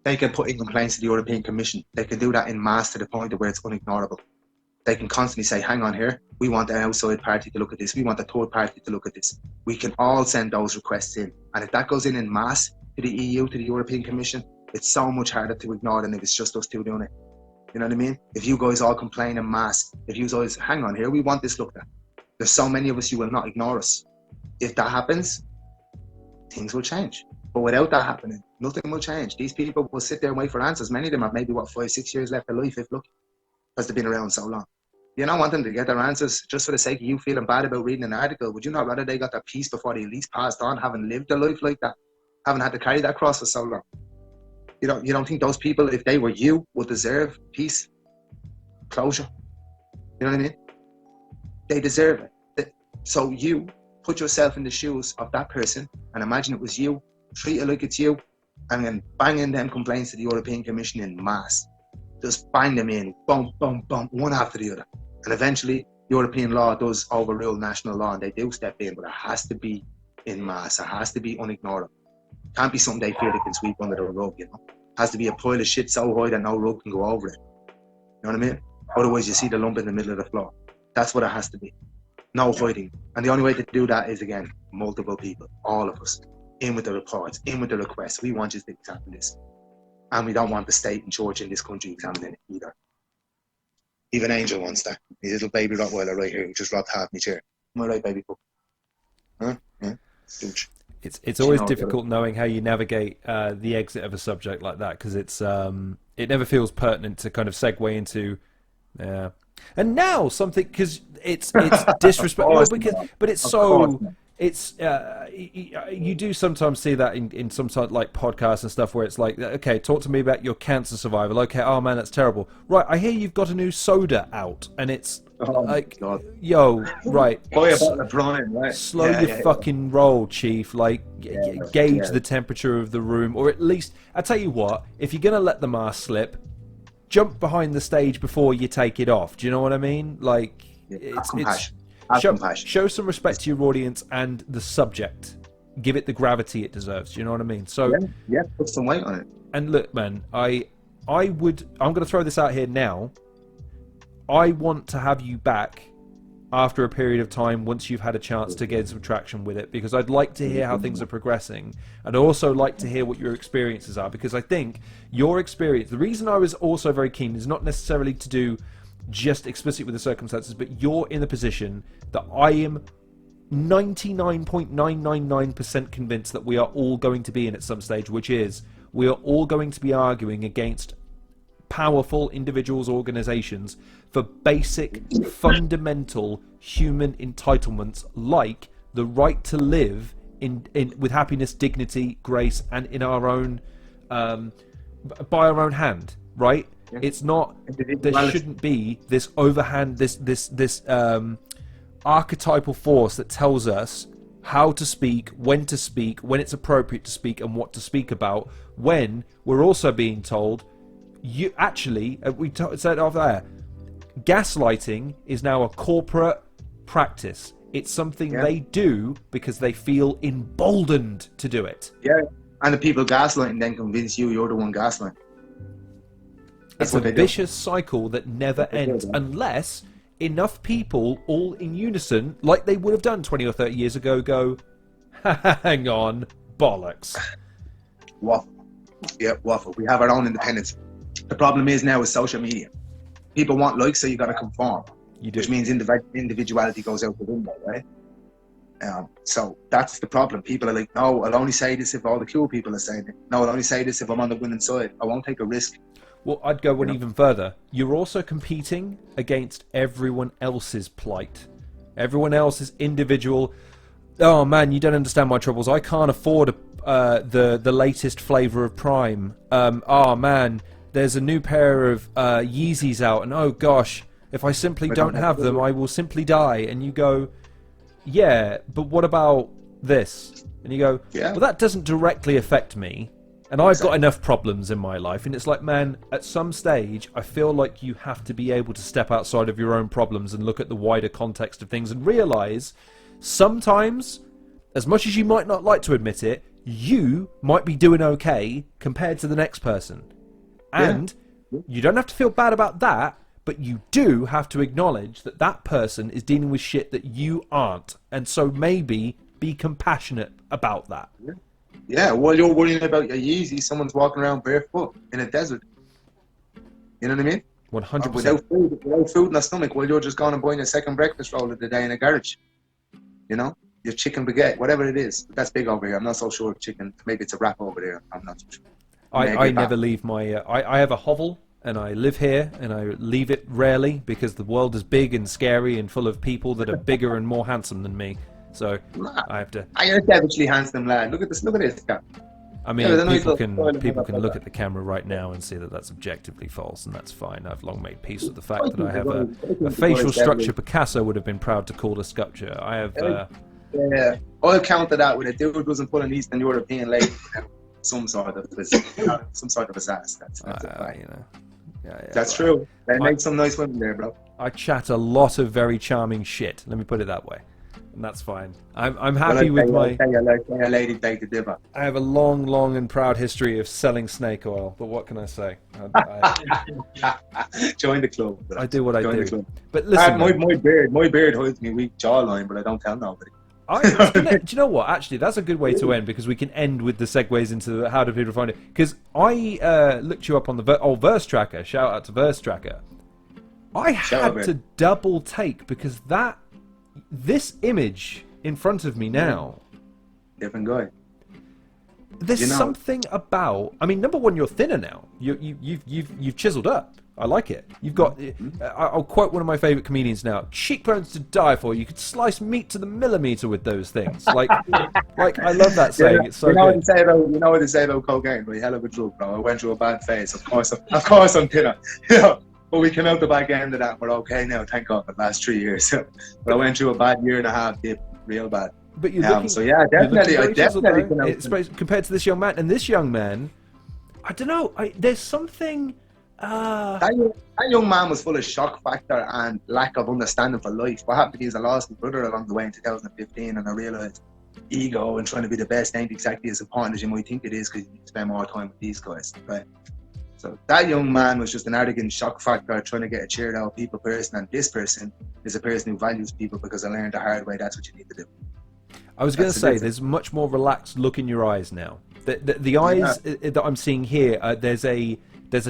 They can put in complaints to the European Commission. They can do that in mass to the point of where it's unignorable. They can constantly say, hang on here, we want an outside party to look at this. We want a third party to look at this. We can all send those requests in. And if that goes in mass to the EU, to the European Commission, it's so much harder to ignore than if it's just us two doing it. You know what I mean? If you guys all complain en masse, if you guys, hang on here, we want this looked at. There's so many of us, you will not ignore us. If that happens, things will change. But without that happening, nothing will change. These people will sit there and wait for answers. Many of them have maybe, 5-6 years left of life, if lucky, because they've been around so long. You don't want them to get their answers just for the sake of you feeling bad about reading an article. Would you not rather they got their peace before they at least passed on, having lived a life like that, having had to carry that cross for so long? You don't think those people, if they were you, would deserve peace? closure. You know what I mean? They deserve it. So you put yourself in the shoes of that person and imagine it was you, treat it like it's you, and then bang in them complaints to the European Commission in mass. Just bang them in, bump, bump, bump, one after the other. And eventually, European law does overrule national law and they do step in, but it has to be in mass. It has to be unignorable. It can't be something they feel they can sweep under the rug, you know? It has to be a pile of shit so high that no rug can go over it. You know what I mean? Otherwise, you see the lump in the middle of the floor. That's what it has to be. No hiding. And the only way to do that is, again, multiple people, all of us, in with the reports, in with the requests. We want you to examine this. And we don't want the state and church in this country examining it either. Even Angel wants that. His little baby Rottweiler right here who just robbed half my chair. Am I right, baby? Huh? Yeah. Douche. It's always difficult knowing how you navigate the exit of a subject like that, because it's it never feels pertinent to kind of segue into and now something, because it's disrespectful, but it's so it's you do sometimes see that in some sort of like podcasts and stuff where it's like, okay, talk to me about your cancer survival. Okay, oh man, that's terrible. Right, I hear you've got a new soda out, and it's like, yo, right, Boy, about the Brian, right? Slow your fucking roll, chief. Like, gauge the temperature of the room, or at least, I tell you what, if you're gonna let the mask slip, jump behind the stage before you take it off. Do you know what I mean? Like, show some respect to your audience and the subject. Give it the gravity it deserves. Do you know what I mean? So put some weight on it. And look, man, I'm going to throw this out here now. I want to have you back after a period of time once you've had a chance to get some traction with it, because I'd like to hear how things are progressing. I'd also like to hear what your experiences are, because I think your experience, the reason I was also very keen is not necessarily to do just explicit with the circumstances, but you're in the position that I am 99.999% convinced that we are all going to be in at some stage, which is we are all going to be arguing against powerful individuals, organizations for basic, fundamental human entitlements like the right to live in with happiness, dignity, grace, and in our own by our own hand, right? It's not, there shouldn't be this overhand, this archetypal force that tells us how to speak, when it's appropriate to speak, and what to speak about, when we're also being told, you actually, said off there, gaslighting is now a corporate practice. It's something they do because they feel emboldened to do it. Yeah, and the people gaslighting then convince you're the one gaslighting. It's a vicious cycle that never ends unless enough people all in unison, like they would have done 20 or 30 years ago, go, hang on, bollocks. Waffle. Yeah, waffle. We have our own independence. The problem is now with social media. People want likes, so you got to conform. You do. Which means individuality goes out the window, right? So that's the problem. People are like, no, I'll only say this if all the cool people are saying it. No, I'll only say this if I'm on the winning side. I won't take a risk. Well, I'd go one even further. You're also competing against everyone else's plight. Everyone else's individual. Oh man, you don't understand my troubles. I can't afford the latest flavor of Prime. Oh man, there's a new pair of Yeezys out, and oh gosh, if I simply don't have them, I will simply die. And you go, yeah, but what about this? And you go, well, that doesn't directly affect me. And I've got enough problems in my life. And it's like, man, at some stage, I feel like you have to be able to step outside of your own problems and look at the wider context of things and realize sometimes, as much as you might not like to admit it, you might be doing okay compared to the next person. And you don't have to feel bad about that, but you do have to acknowledge that that person is dealing with shit that you aren't. And so maybe be compassionate about that. Yeah, while you're worrying about your Yeezy, someone's walking around barefoot in a desert. You know what I mean? 100%. Without food in their stomach, while you're just going and buying a second breakfast roll of the day in a garage. You know? Your chicken baguette, whatever it is. That's big over here. I'm not so sure of chicken. Maybe it's a wrap over there. I'm not so sure. I never leave my... I have a hovel, and I live here, and I leave it rarely because the world is big and scary and full of people that are bigger and more handsome than me. So I have to. You're a devilishly handsome lad. Look at this. Look at this guy. I mean, Yeah, but people then can look at the camera right now and see that that's objectively false, and that's fine. I've long made peace with the fact that I have a facial structure Picasso would have been proud to call a sculpture. I have. Yeah, I'll counter that with a dude wasn't pulling Eastern European lady, some sort of ass. That's you know. Yeah, that's true. They make some nice women there, bro. I chat a lot of very charming shit. Let me put it that way, and that's fine. I'm happy with my. A lady take the dipper. I have a long and proud history of selling snake oil, but what can I say? Join the club. Bro. I do what I Join do. The club. But listen, my beard hides me weak jawline, but I don't tell nobody. do you know what? Actually, that's a good way to end, because we can end with the segues into how do people find it. Because I looked you up on the old Verse Tracker. Shout out to Verse Tracker. I had to double take because this image in front of me now. Different guy. There's something about. I mean, number one, you're thinner now. You've chiseled up. I like it. You've got. I'll quote one of my favorite comedians now. Cheekbones to die for. You could slice meat to the millimeter with those things. Like I love that saying. It's so good. You know what they say about cocaine? But hell of a drug, bro. I went through a bad phase. Of course I'm thinner. But we came out the back end of that. We're okay now. Thank God for the last 3 years. But I went through a bad year and a half. Dip real bad. But you're looking. So yeah, definitely. I definitely. Compared to this young man, and this young man, I don't know. There's something. That young man was full of shock factor and lack of understanding for life. What happened to me is I lost my brother along the way in 2015, and I realised ego and trying to be the best ain't exactly as important as you might think it is, because you spend more time with these guys, right? So that young man was just an arrogant shock factor trying to get a cheered out people person, and this person is a person who values people because I learned the hard way that's what you need to do. I was going to say, there's much more relaxed look in your eyes now. The eyes that I'm seeing here, there's a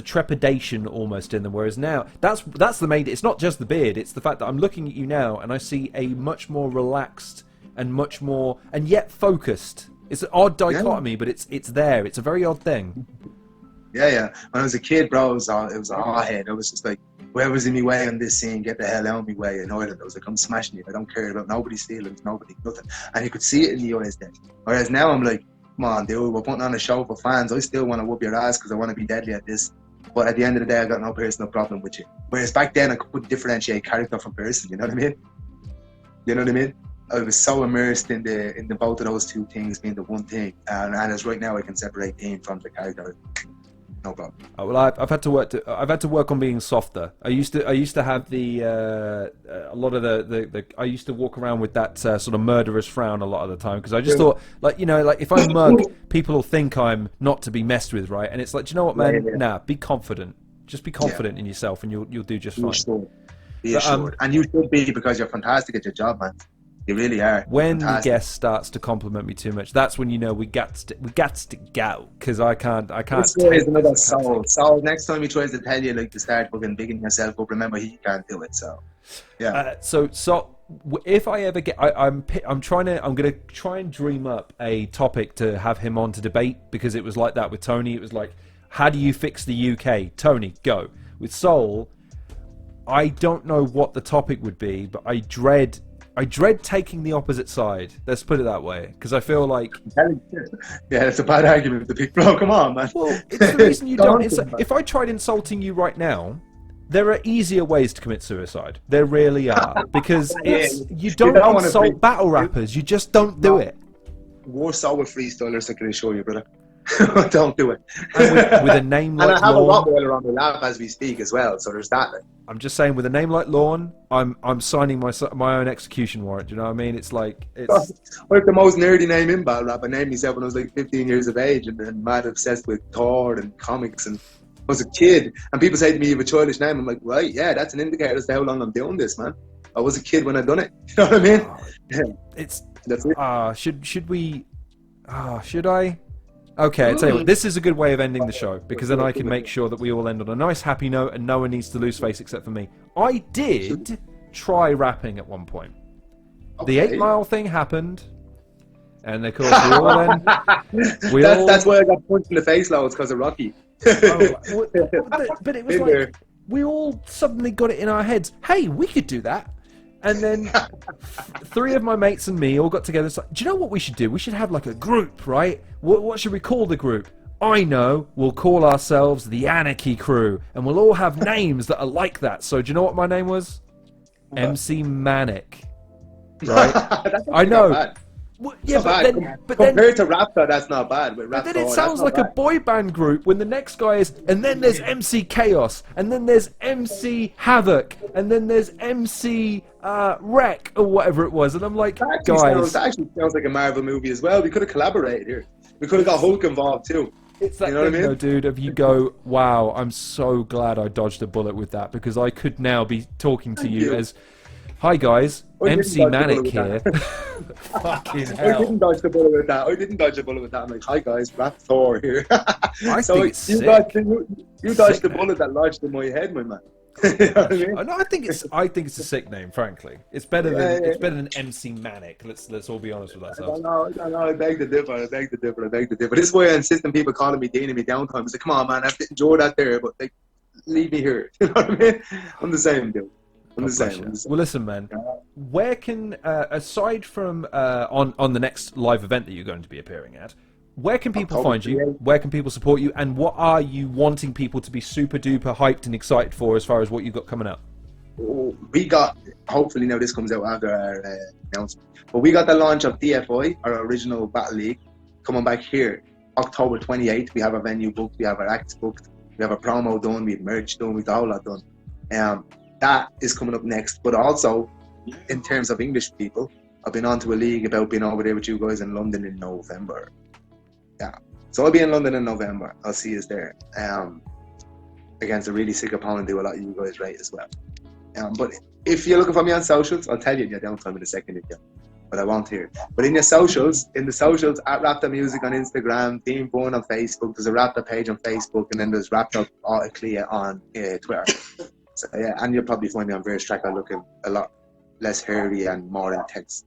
trepidation almost in them, whereas now that's the main. It's not just the beard; it's the fact that I'm looking at you now and I see a much more relaxed and much more and yet focused. It's an odd dichotomy, but it's there. It's a very odd thing. Yeah. When I was a kid, bro, it was a hard head. I was just like, whoever's in my way on this scene, get the hell out of my way. In Ireland, I was like, I'm smashing it. I don't care about nobody's feelings, nothing. And you could see it in the eyes then. Whereas now I'm like, come on, dude, we're putting on a show for fans. I still want to whoop your ass because I want to be deadly at this. But at the end of the day, I got no personal problem with you. Whereas back then, I could differentiate character from person. You know what I mean? I was so immersed in the both of those two things being the one thing. And as right now, I can separate Dean from the character. No problem. Oh, well, I've had to work on being softer. I used to have a lot of the I used to walk around with that sort of murderous frown a lot of the time, because I just thought, like if I mug, people will think I'm not to be messed with, right? And it's like, do you know what, man? Yeah. Nah, be confident. Just be confident in yourself, and you'll do just fine. Be assured, and you should be, because you're fantastic at your job, man. You really are. When the guest starts to compliment me too much, that's when you know we got to go, because I can't. This is another soul. So next time he tries to tell you like to start fucking bigging yourself up, remember he can't do it. So yeah. So if I ever get, I'm gonna try and dream up a topic to have him on to debate, because it was like that with Tony. It was like, how do you fix the UK? Tony, go. With Soul, I don't know what the topic would be, but I dread taking the opposite side. Let's put it that way, because I feel like... Yeah, it's a bad argument to pick, bro. Come on, man. Well, it's the reason you don't. It's like, if I tried insulting you right now, there are easier ways to commit suicide. There really are, because you don't insult battle rappers. You just don't do it. We're so with freestylers, I can assure you, brother. Don't do it. And with a name like and I have Lorne, a Rottweiler on the lap as we speak as well, so there's that. I'm just saying, with a name like Lorne, I'm signing my own execution warrant. Do you know what I mean? It's like it's. I have the most nerdy name in battle rap. I named myself when I was like 15 years of age, and mad obsessed with Thor and comics. And I was a kid, and people say to me, "You have a childish name." I'm like, right, yeah, that's an indicator as to how long I'm doing this, man. I was a kid when I done it. You know what I mean? It's. That's it. Should we? Should I? Okay, I tell you what, this is a good way of ending the show, because then I can make sure that we all end on a nice happy note and no one needs to lose face except for me. I did try rapping at one point. Okay. The 8 Mile thing happened, and of course we all then... That's why I got punched in the face loads, because of Rocky. But it was like, we all suddenly got it in our heads, hey, we could do that. And then three of my mates and me all got together. It's like, do you know what we should do? We should have like a group, right? What should we call the group? I know. We'll call ourselves the Anarchy Crew, and we'll all have names that are like that. So do you know what my name was? MC Manic. Right? I know. Well, yeah, but then compared to Rapthor, that's not bad. But then it sounds like a boy band group when the next guy is, and then there's MC Chaos, and then there's MC Havoc, and then there's MC Wreck or whatever it was, and I'm like, that actually sounds like a Marvel movie as well. We could have collaborated here. We could have got Hulk involved too. It's that thing, though, dude, of you go, wow, I'm so glad I dodged a bullet with that, because I could now be talking to you as, hi guys, MC Manic here. Fucking hell. I didn't dodge the bullet with that. I'm like, hi guys, Rapthor here. I think it's sick. You dodged the bullet that lodged in my head, my man. You know what I mean? No, I think it's a sick name, frankly. It's better than MC Manic. Let's all be honest with ourselves. No, I beg to differ. This is why I insist on people calling me Dean in my downtime. It's like, come on, man, I have to enjoy that there, but like, leave me here. You know what I mean? I'm the same, dude. I'm the same. Well, listen, man. Where can, aside from on the next live event that you're going to be appearing at, where can people find you? Where can people support you? And what are you wanting people to be super duper hyped and excited for as far as what you've got coming up? We got, hopefully now this comes out after our announcement, but we got the launch of DFI, our original Battle League, coming back here October 28th. We have our venue booked, we have our acts booked, we have a promo done, we have merch done, we have the whole lot done. That is coming up next. But also, in terms of English people, I've been on to a league about being over there with you guys in London in November. Yeah, so I'll be in London in November. I'll see you there. Against a really sick opponent who a lot of you guys rate as well. But if you're looking for me on socials, I'll tell you in your downtime in a second if you, but I won't hear. But in the socials at Rapthor Music on Instagram, Team Born on Facebook, there's a Rapthor page on Facebook, and then there's Rapthor Clear on Twitter. So yeah, and you'll probably find me on various tracks looking a lot less hairy and more intense.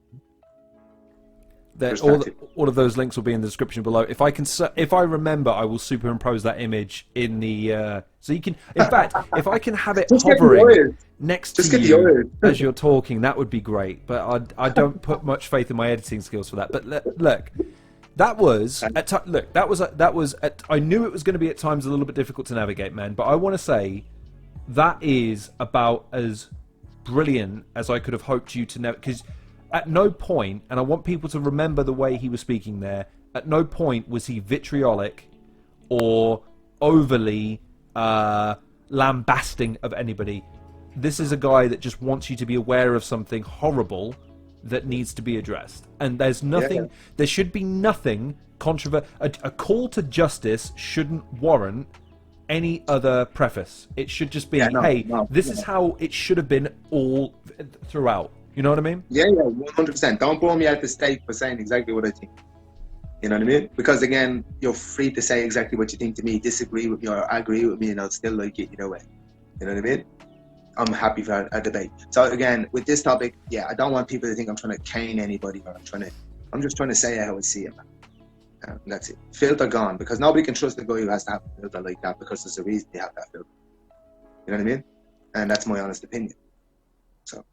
All of those links will be in the description below. If I remember, I will superimpose that image in the so you can. In fact, if I can have it hovering next to you as you're talking, that would be great. But I don't put much faith in my editing skills for that. But look, that was I knew it was going to be at times a little bit difficult to navigate, man. But I want to say that is about as brilliant as I could have hoped you to know, because at no point, and I want people to remember the way he was speaking there, at no point was he vitriolic or overly lambasting of anybody. This is a guy that just wants you to be aware of something horrible that needs to be addressed. And there's nothing, there should be nothing controversial. A call to justice shouldn't warrant any other preface. It should just be, this is how it should have been all throughout. You know what I mean? Yeah, 100%. Don't blow me at the stake for saying exactly what I think. You know what I mean? Because again, you're free to say exactly what you think to me, disagree with me or agree with me, and I'll still like it either way. You know what I mean? I'm happy for a debate. So again, with this topic, I don't want people to think I'm trying to cane anybody, or I'm just trying to say how I see it, man. That's it. Filter gone, because nobody can trust the guy who has to have a filter like that, because there's a reason they have that filter. You know what I mean? And that's my honest opinion. So